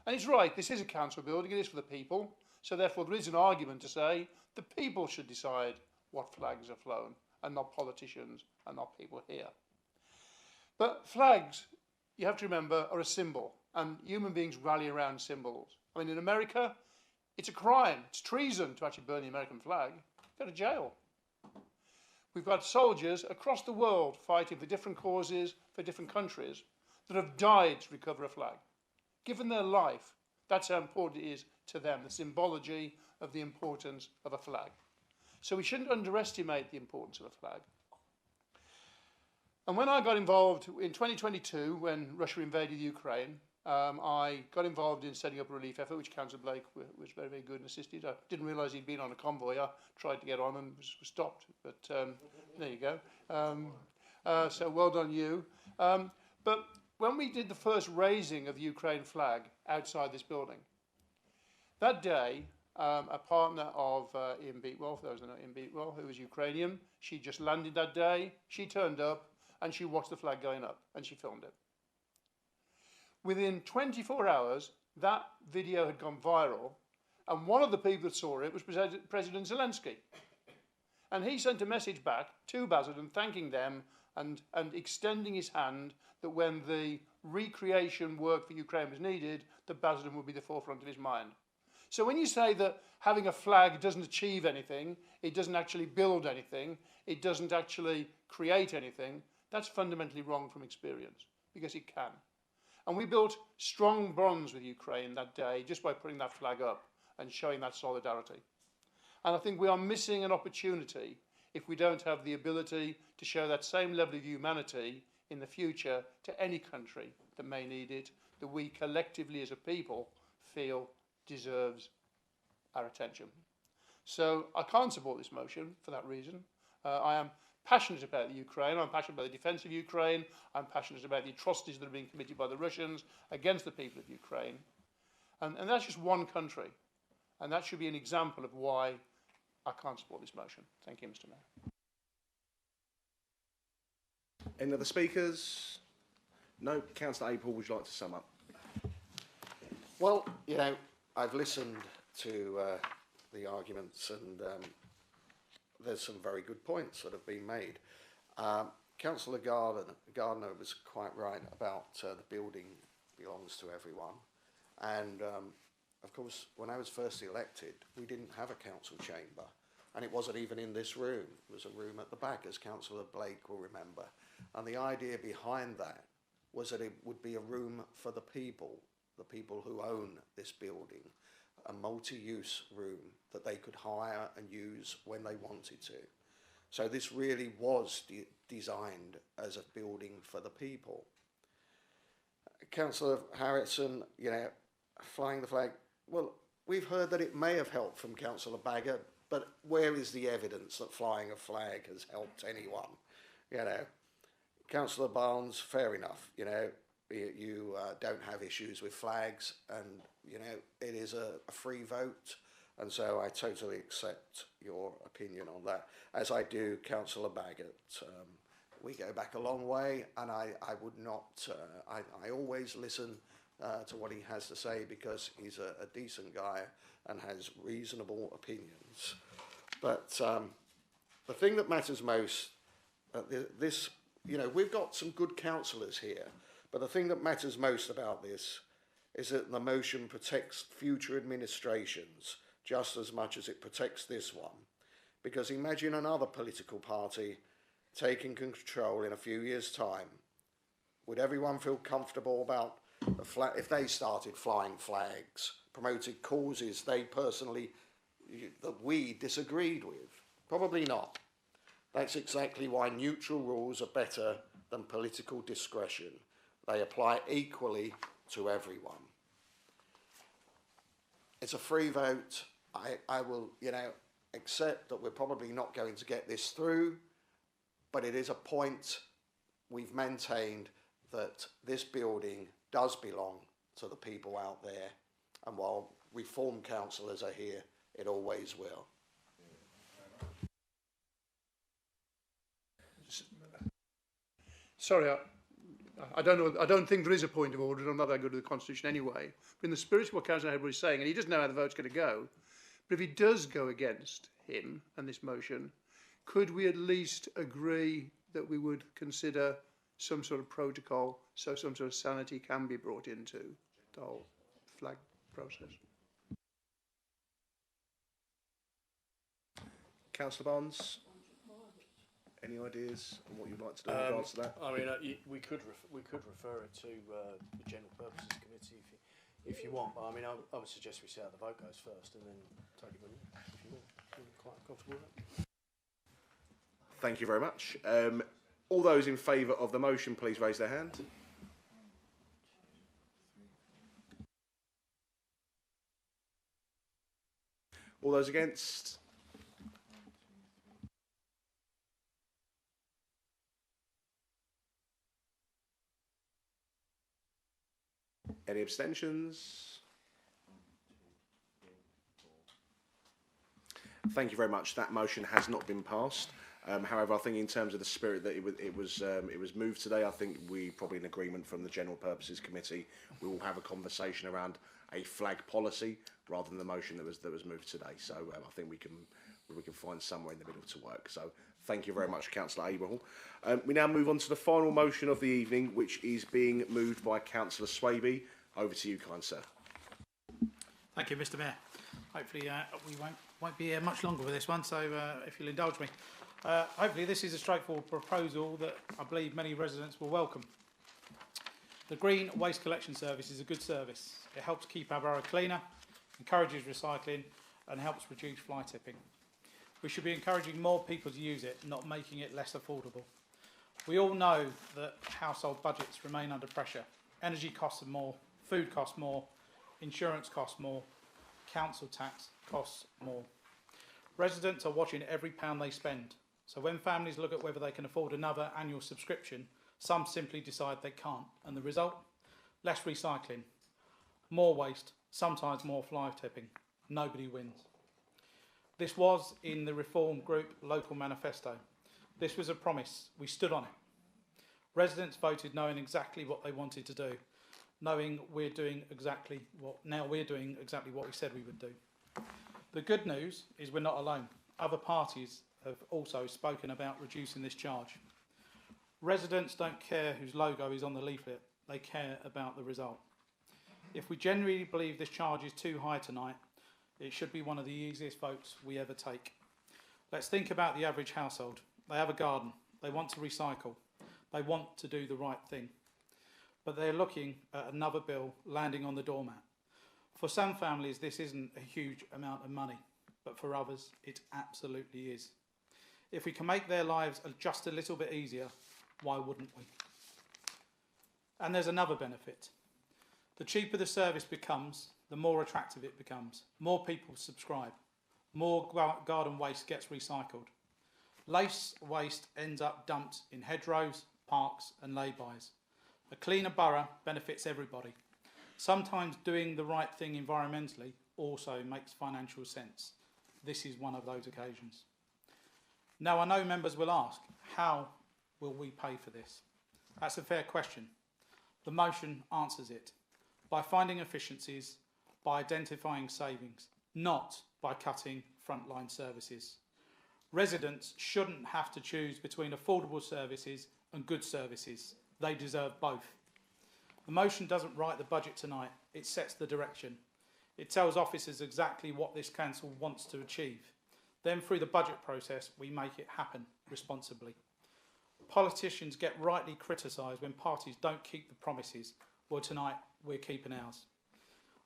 And it's right, this is a council building, it is for the people. So therefore there is an argument to say the people should decide what flags are flown, and not politicians, and not people here. But flags, you have to remember, are a symbol. And human beings rally around symbols. I mean, in America, it's a crime. It's treason to actually burn the American flag. Go to jail. We've got soldiers across the world fighting for different causes, for different countries, that have died to recover a flag. Given their life, that's how important it is to them, the symbology of the importance of a flag. So we shouldn't underestimate the importance of a flag. And when I got involved in 2022, when Russia invaded Ukraine, I got involved in setting up a relief effort, which Councillor Blake was very, very good and assisted. I didn't realise he'd been on a convoy. I tried to get on and was stopped, but there you go. So well done you. But when we did the first raising of the Ukraine flag outside this building, that day, a partner of Ian Beatwell, for those who know Ian Beatwell, who was Ukrainian, she just landed that day, she turned up, and she watched the flag going up, and she filmed it. Within 24 hours, that video had gone viral, and one of the people that saw it was President Zelensky. And he sent a message back to Basildon thanking them and extending his hand that when the recreation work for Ukraine was needed, that Basildon would be the forefront of his mind. So when you say that having a flag doesn't achieve anything, it doesn't actually build anything, it doesn't actually create anything, that's fundamentally wrong from experience, because it can. And we built strong bonds with Ukraine that day just by putting that flag up and showing that solidarity. And I think we are missing an opportunity if we don't have the ability to show that same level of humanity in the future to any country that may need it, that we collectively as a people feel deserves our attention. So I can't support this motion for that reason. I am passionate about the Ukraine, I'm passionate about the defence of Ukraine, I'm passionate about the atrocities that are being committed by the Russians against the people of Ukraine. And that's just one country. And that should be an example of why I can't support this motion. Thank you, Mr. Mayor. Any other speakers? No. Councillor Aberhall, would you like to sum up? Well, you know, I've listened to the arguments and there's some very good points that have been made. Councillor Gardner was quite right about the building belongs to everyone. And of course, when I was first elected, we didn't have a council chamber. And it wasn't even in this room. It was a room at the back, as Councillor Blake will remember. And the idea behind that was that it would be a room for the people who own this building, a multi-use room that they could hire and use when they wanted to. So this really was designed as a building for the people. Councillor Harrison, you know, flying the flag, well, we've heard that it may have helped from Councillor Baggott, but where is the evidence that flying a flag has helped anyone? You know, Councillor Barnes, fair enough, you know, you don't have issues with flags, and you know it is a free vote, and so I totally accept your opinion on that, as I do Councillor Baggott. We go back a long way, and I would not, I always listen to what he has to say, because he's a decent guy and has reasonable opinions. But the thing that matters most, this, you know, we've got some good councillors here, but the thing that matters most about this is that the motion protects future administrations just as much as it protects this one. Because imagine another political party taking control in a few years' time. Would everyone feel comfortable about if they started flying flags, promoted causes they personally, that we disagreed with? Probably not. That's exactly why neutral rules are better than political discretion. They apply equally to everyone. It's a free vote. I will, accept that we're probably not going to get this through, but it is a point we've maintained that this building does belong to the people out there, and while reform councillors are here, it always will. Sorry, I don't know. I don't think there is a point of order. I'm not that good at the Constitution anyway. But in the spirit of what Councillor Edward is saying, and he doesn't know how the vote's going to go, but if he does go against him and this motion, could we at least agree that we would consider some sort of protocol so some sort of sanity can be brought into the whole flag process? Councillor Barnes, any ideas on what you'd like to do in regards to that? I mean, we could refer it to the General Purposes Committee if you want, but I mean, I would suggest we see how the vote goes first and then take it with you, if you want. You're quite comfortable with that. Thank you very much. All those in favour of the motion, please raise their hand. All those against? Any abstentions? Thank you very much. That motion has not been passed. However, I think in terms of the spirit that it was moved today, I think we probably in agreement from the General Purposes Committee. We will have a conversation around a flag policy rather than the motion that was moved today. So I think we can find somewhere in the middle to work. So thank you very much, Councillor Abraham. We now move on to the final motion of the evening, which is being moved by Councillor Swaby. Over to you, kind sir. Thank you, Mr. Mayor. Hopefully we won't be here much longer with this one, so if you'll indulge me. Hopefully this is a straightforward proposal that I believe many residents will welcome. The Green Waste Collection Service is a good service. It helps keep our borough cleaner, encourages recycling and helps reduce fly tipping. We should be encouraging more people to use it, not making it less affordable. We all know that household budgets remain under pressure. Energy costs more, food costs more, insurance costs more, council tax costs more. Residents are watching every pound they spend. So when families look at whether they can afford another annual subscription, some simply decide they can't. And the result? Less recycling, more waste, sometimes more fly tipping. Nobody wins. This was in the Reform Group local manifesto. This was a promise. We stood on it. Residents voted knowing exactly what they wanted to do, knowing we're doing exactly what we said we would do. The good news is we're not alone. Other parties have also spoken about reducing this charge. Residents don't care whose logo is on the leaflet, they care about the result. If we genuinely believe this charge is too high tonight, it should be one of the easiest votes we ever take. Let's think about the average household. They have a garden, they want to recycle, they want to do the right thing, but they're looking at another bill landing on the doormat. For some families, this isn't a huge amount of money, but for others, it absolutely is. If we can make their lives just a little bit easier, why wouldn't we? And there's another benefit. The cheaper the service becomes, the more attractive it becomes. More people subscribe. More garden waste gets recycled. Less waste ends up dumped in hedgerows, parks and lay-bys. A cleaner borough benefits everybody. Sometimes doing the right thing environmentally also makes financial sense. This is one of those occasions. Now, I know members will ask, how will we pay for this? That's a fair question. The motion answers it. By finding efficiencies, by identifying savings, not by cutting frontline services. Residents shouldn't have to choose between affordable services and good services. They deserve both. The motion doesn't write the budget tonight, it sets the direction. It tells officers exactly what this council wants to achieve. Then through the budget process, we make it happen responsibly. Politicians get rightly criticised when parties don't keep the promises. Well, tonight we're keeping ours.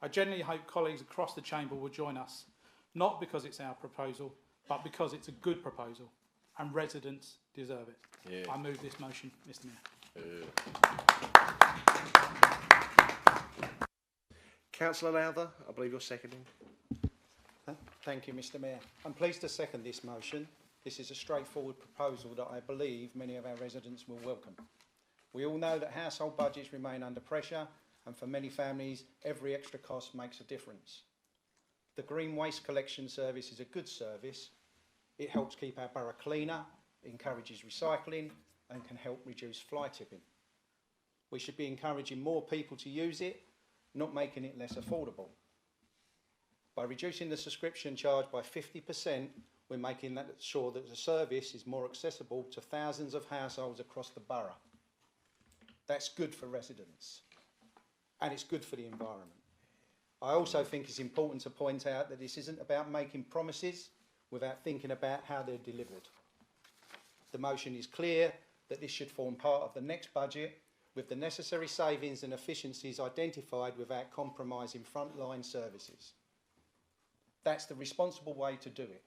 I genuinely hope colleagues across the chamber will join us, not because it's our proposal, but because it's a good proposal and residents deserve it. Yeah. I move this motion, Mr Mayor. Councillor Lowther, I believe you're seconding. Thank you, Mr Mayor. I'm pleased to second this motion. This is a straightforward proposal that I believe many of our residents will welcome. We all know that household budgets remain under pressure, and for many families, every extra cost makes a difference. The Green Waste Collection Service is a good service. It helps keep our borough cleaner, encourages recycling, and can help reduce fly tipping. We should be encouraging more people to use it, not making it less affordable. By reducing the subscription charge by 50%, we're making sure that the service is more accessible to thousands of households across the borough. That's good for residents, and it's good for the environment. I also think it's important to point out that this isn't about making promises without thinking about how they're delivered. The motion is clear that this should form part of the next budget with the necessary savings and efficiencies identified without compromising frontline services. That's the responsible way to do it.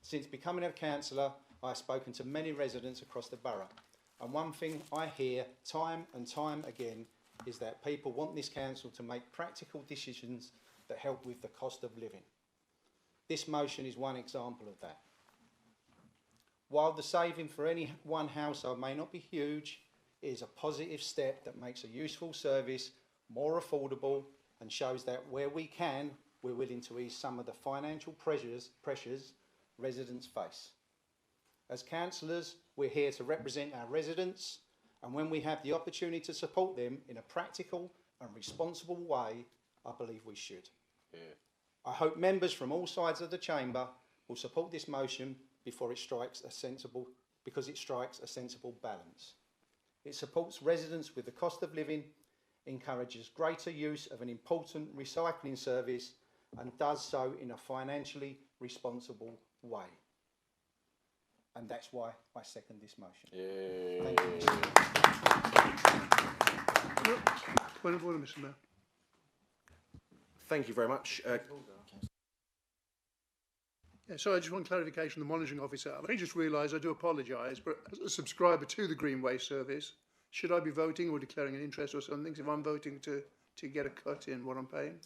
Since becoming a councillor, I have spoken to many residents across the borough, and one thing I hear time and time again is that people want this council to make practical decisions that help with the cost of living. This motion is one example of that. While the saving for any one household may not be huge, it is a positive step that makes a useful service more affordable and shows that where we can, we're willing to ease some of the financial pressures residents face. As councillors, we're here to represent our residents, and when we have the opportunity to support them in a practical and responsible way, I believe we should. Yeah. I hope members from all sides of the chamber will support this motion because it strikes a sensible balance. It supports residents with the cost of living, encourages greater use of an important recycling service, and does so in a financially responsible way. And that's why I second this motion. Yeah. Thank you, Mr. Mayor. Point of order, Mr. Mayor. Thank you very much. Yeah, sorry, I just want clarification on the monitoring officer. I just realised, I do apologise, but as a subscriber to the Green Waste Service, should I be voting or declaring an interest or something if I'm voting to get a cut in what I'm paying?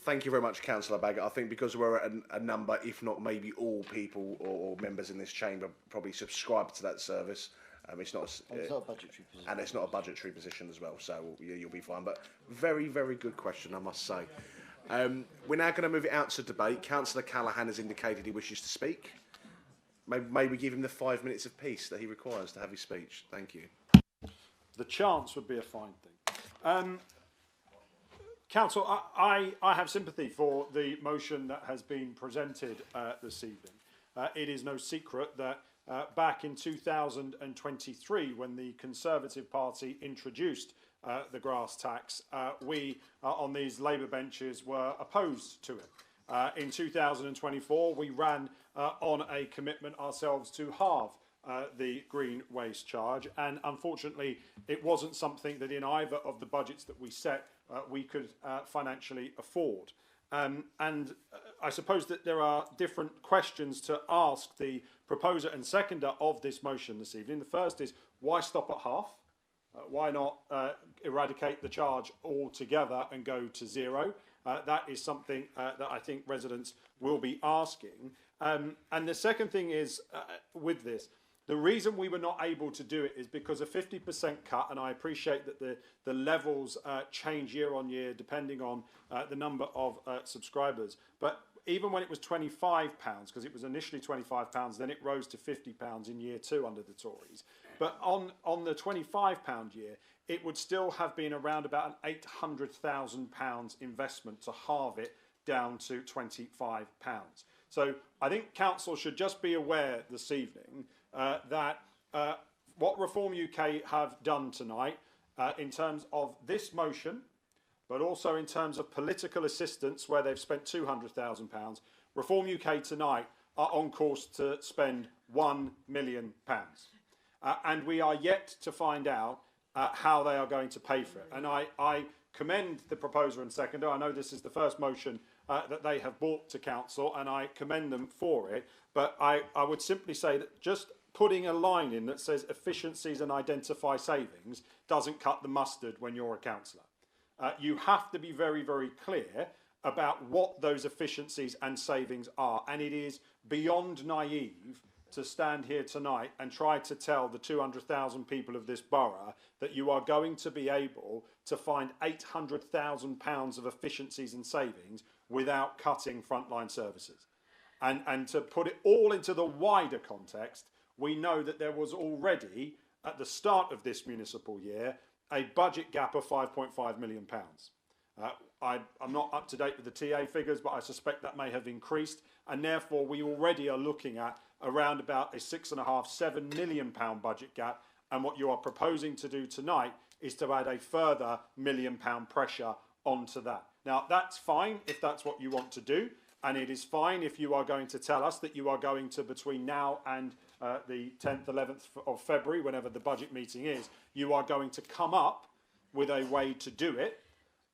Thank you very much, Councillor Baggett. I think because we're at a number, if not maybe all people or members in this chamber probably subscribe to that service. It's not a budgetary position. And it's not a budgetary position as well, so you'll be fine. But very, very good question, I must say. We're now going to move it out to debate. Councillor Callaghan has indicated he wishes to speak. Maybe give him the 5 minutes of peace that he requires to have his speech. Thank you. The chance would be a fine thing. Council, I have sympathy for the motion that has been presented this evening. It is no secret that back in 2023, when the Conservative Party introduced the grass tax, we on these Labour benches were opposed to it. In 2024, we ran on a commitment ourselves to halve the green waste charge, and unfortunately it wasn't something that in either of the budgets that we set we could financially afford. And I suppose that there are different questions to ask the proposer and seconder of this motion this evening. The first is, why stop at half? Why not eradicate the charge altogether and go to zero? That is something that I think residents will be asking. And the second thing is, with this, the reason we were not able to do it is because a 50% cut, and I appreciate that the levels change year on year depending on the number of subscribers. But even when it was £25, because it was initially £25, then it rose to £50 in year 2 under the Tories. But on the £25 year, it would still have been around about an £800,000 investment to halve it down to £25. So I think council should just be aware this evening that what Reform UK have done tonight in terms of this motion, but also in terms of political assistance where they've spent £200,000, Reform UK tonight are on course to spend £1 million. And we are yet to find out how they are going to pay for it. And I commend the proposer and seconder. I know this is the first motion that they have brought to council, and I commend them for it. But I would simply say that just putting a line in that says efficiencies and identify savings doesn't cut the mustard when you're a councillor. You have to be very, very clear about what those efficiencies and savings are. And it is beyond naive to stand here tonight and try to tell the 200,000 people of this borough that you are going to be able to find £800,000 of efficiencies and savings without cutting frontline services. And to put it all into the wider context, we know that there was already, at the start of this municipal year, a budget gap of £5.5 million. I'm not up to date with the TA figures, but I suspect that may have increased, and therefore we already are looking at around about a £6.5–7 million budget gap, and what you are proposing to do tonight is to add a further £1 million pressure onto that. Now, that's fine if that's what you want to do, and it is fine if you are going to tell us that you are going to, between now and the 10th, 11th of February, whenever the budget meeting is, you are going to come up with a way to do it.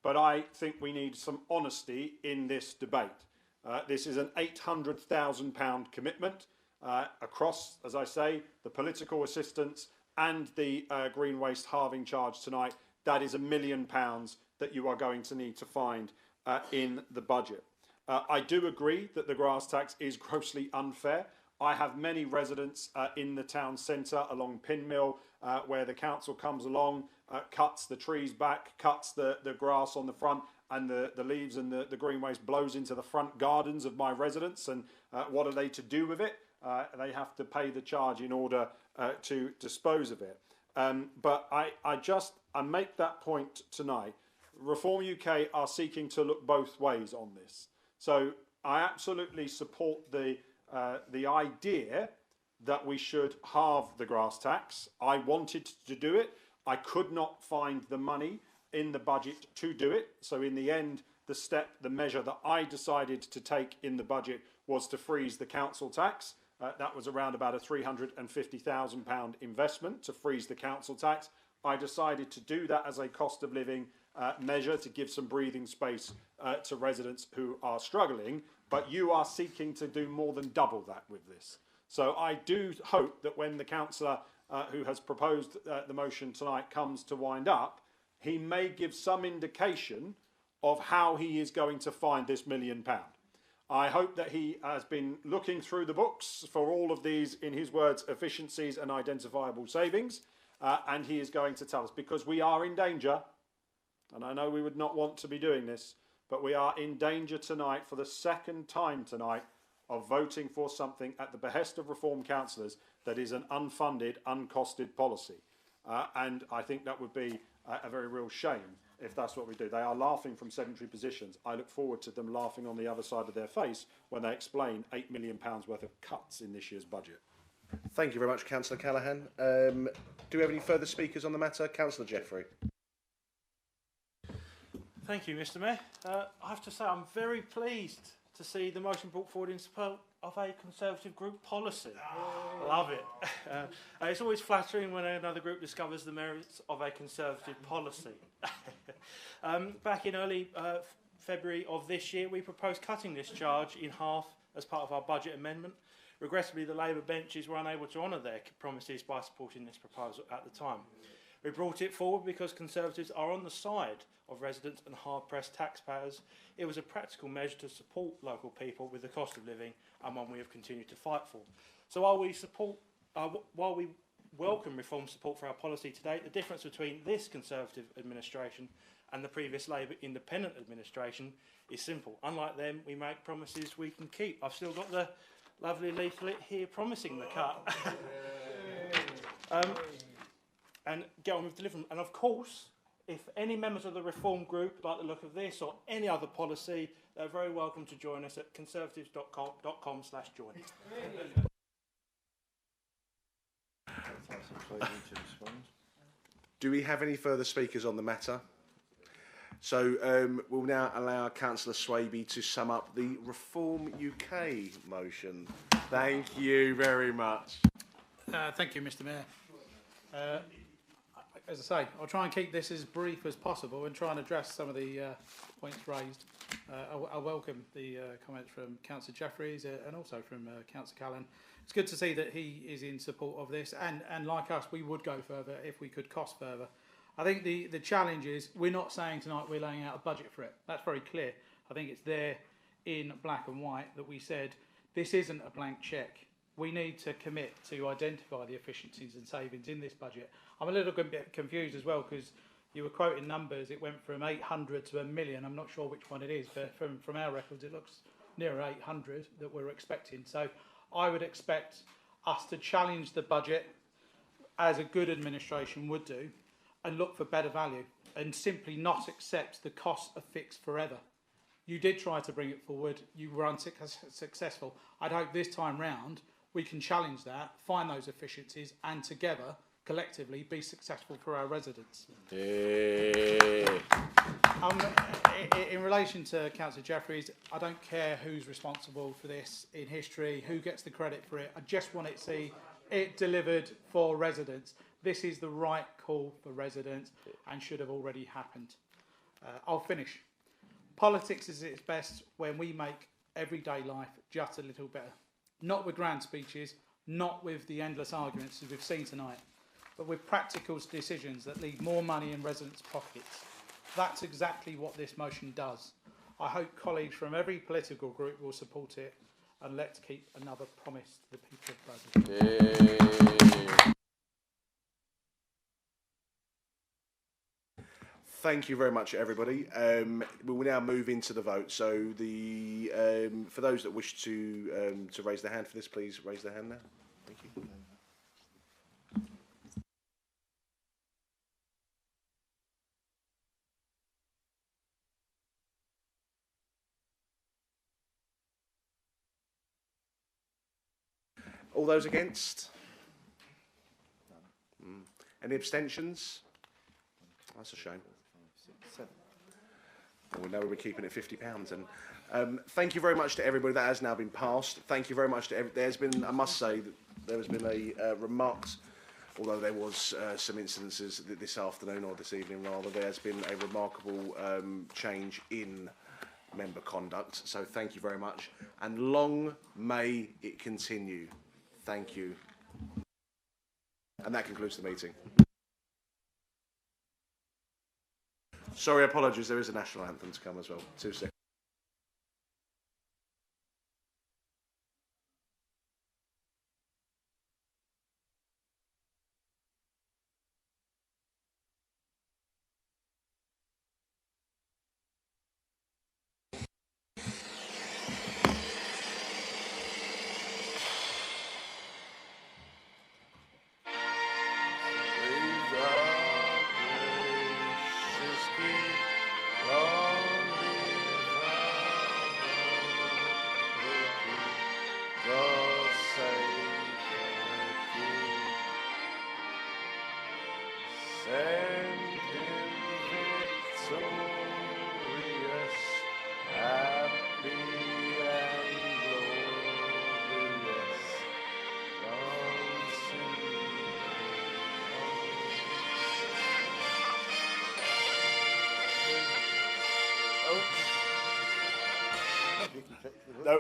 But I think we need some honesty in this debate. This is an £800,000 commitment across, as I say, the political assistance and the green waste halving charge tonight. That is £1 million that you are going to need to find in the budget. I do agree that the grass tax is grossly unfair. I have many residents in the town centre along Pinmill where the council comes along, cuts the trees back, cuts the grass on the front, and the leaves and the green waste blows into the front gardens of my residents. And what are they to do with it? They have to pay the charge in order to dispose of it. But I make that point tonight. Reform UK are seeking to look both ways on this. So I absolutely support the idea that we should halve the grass tax. I wanted to do it. I could not find the money in the budget to do it. So in the end, the measure that I decided to take in the budget was to freeze the council tax. That was around about a £350,000 investment to freeze the council tax. I decided to do that as a cost of living measure to give some breathing space to residents who are struggling. But you are seeking to do more than double that with this. So I do hope that when the councillor who has proposed the motion tonight comes to wind up, he may give some indication of how he is going to find this £1 million. I hope that he has been looking through the books for all of these, in his words, efficiencies and identifiable savings, and he is going to tell us, because we are in danger, and I know we would not want to be doing this, but we are in danger tonight, for the second time tonight, of voting for something at the behest of Reform councillors that is an unfunded, uncosted policy. And I think that would be a very real shame if that's what we do. They are laughing from sedentary positions. I look forward to them laughing on the other side of their face when they explain £8 million worth of cuts in this year's budget. Thank you very much, Councillor Callaghan. Do we have any further speakers on the matter? Councillor Jeffrey. Thank you, Mr. Mayor. I have to say I'm very pleased to see the motion brought forward in support of a Conservative group policy. Love it. It's always flattering when another group discovers the merits of a Conservative policy. Back in early February of this year, we proposed cutting this charge in half as part of our budget amendment. Regrettably, the Labour benches were unable to honour their promises by supporting this proposal at the time. We brought it forward because Conservatives are on the side of residents and hard-pressed taxpayers. It was a practical measure to support local people with the cost of living, and one we have continued to fight for. So while we welcome Reform support for our policy today, the difference between this Conservative administration and the previous Labour independent administration is simple. Unlike them, we make promises we can keep. I've still got the lovely leaflet here promising the cut. And get on with delivering. And of course, If any members of the Reform Group like the look of this or any other policy, they're very welcome to join us at conservatives.com/join. Do we have any further speakers on the matter? So we'll now allow Councillor Swaby to sum up the Reform UK motion. Thank you very much. Thank you, Mr. Mayor. As I say, I'll try and keep this as brief as possible and try and address some of the points raised. I welcome the comments from Councillor Jeffries and also from Councillor Callan. It's good to see that he is in support of this, and like us, we would go further if we could cost further. I think the challenge is we're not saying tonight we're laying out a budget for it. That's very clear. I think it's there in black and white that we said this isn't a blank cheque. We need to commit to identify the efficiencies and savings in this budget. I'm a little bit confused as well because you were quoting numbers. It went from 800 to 1 million. I'm not sure which one it is, but from our records, it looks nearer 800 that we're expecting. So I would expect us to challenge the budget as a good administration would do and look for better value and simply not accept the cost of fixed forever. You did try to bring it forward. You were unsuccessful. I'd hope this time round we can challenge that, find those efficiencies, and together, collectively, be successful for our residents. Yeah. In relation to Councillor Jeffries, I don't care who's responsible for this in history, who gets the credit for it. I just want to see it delivered for residents. This is the right call for residents and should have already happened. I'll finish. Politics is at its best when we make everyday life just a little better. Not with grand speeches, not with the endless arguments as we've seen tonight, but with practical decisions that leave more money in residents' pockets. That's exactly what this motion does. I hope colleagues from every political group will support it, and let's keep another promise to the people of Bradford. Thank you very much, everybody. We will now move into the vote. So, for those that wish to raise their hand for this, please raise their hand now. Thank you. All those against? Any abstentions? That's a shame. Well, now we're keeping it £50. And thank you very much to everybody. That has now been passed. Thank you very much to everybody. There's been, I must say, that there has been a remarked, although there was some incidences this afternoon or this evening rather, there has been a remarkable change in member conduct. So thank you very much. And long may it continue. Thank you. And that concludes the meeting. Sorry, apologies, there is a national anthem to come as well. 2 seconds. No.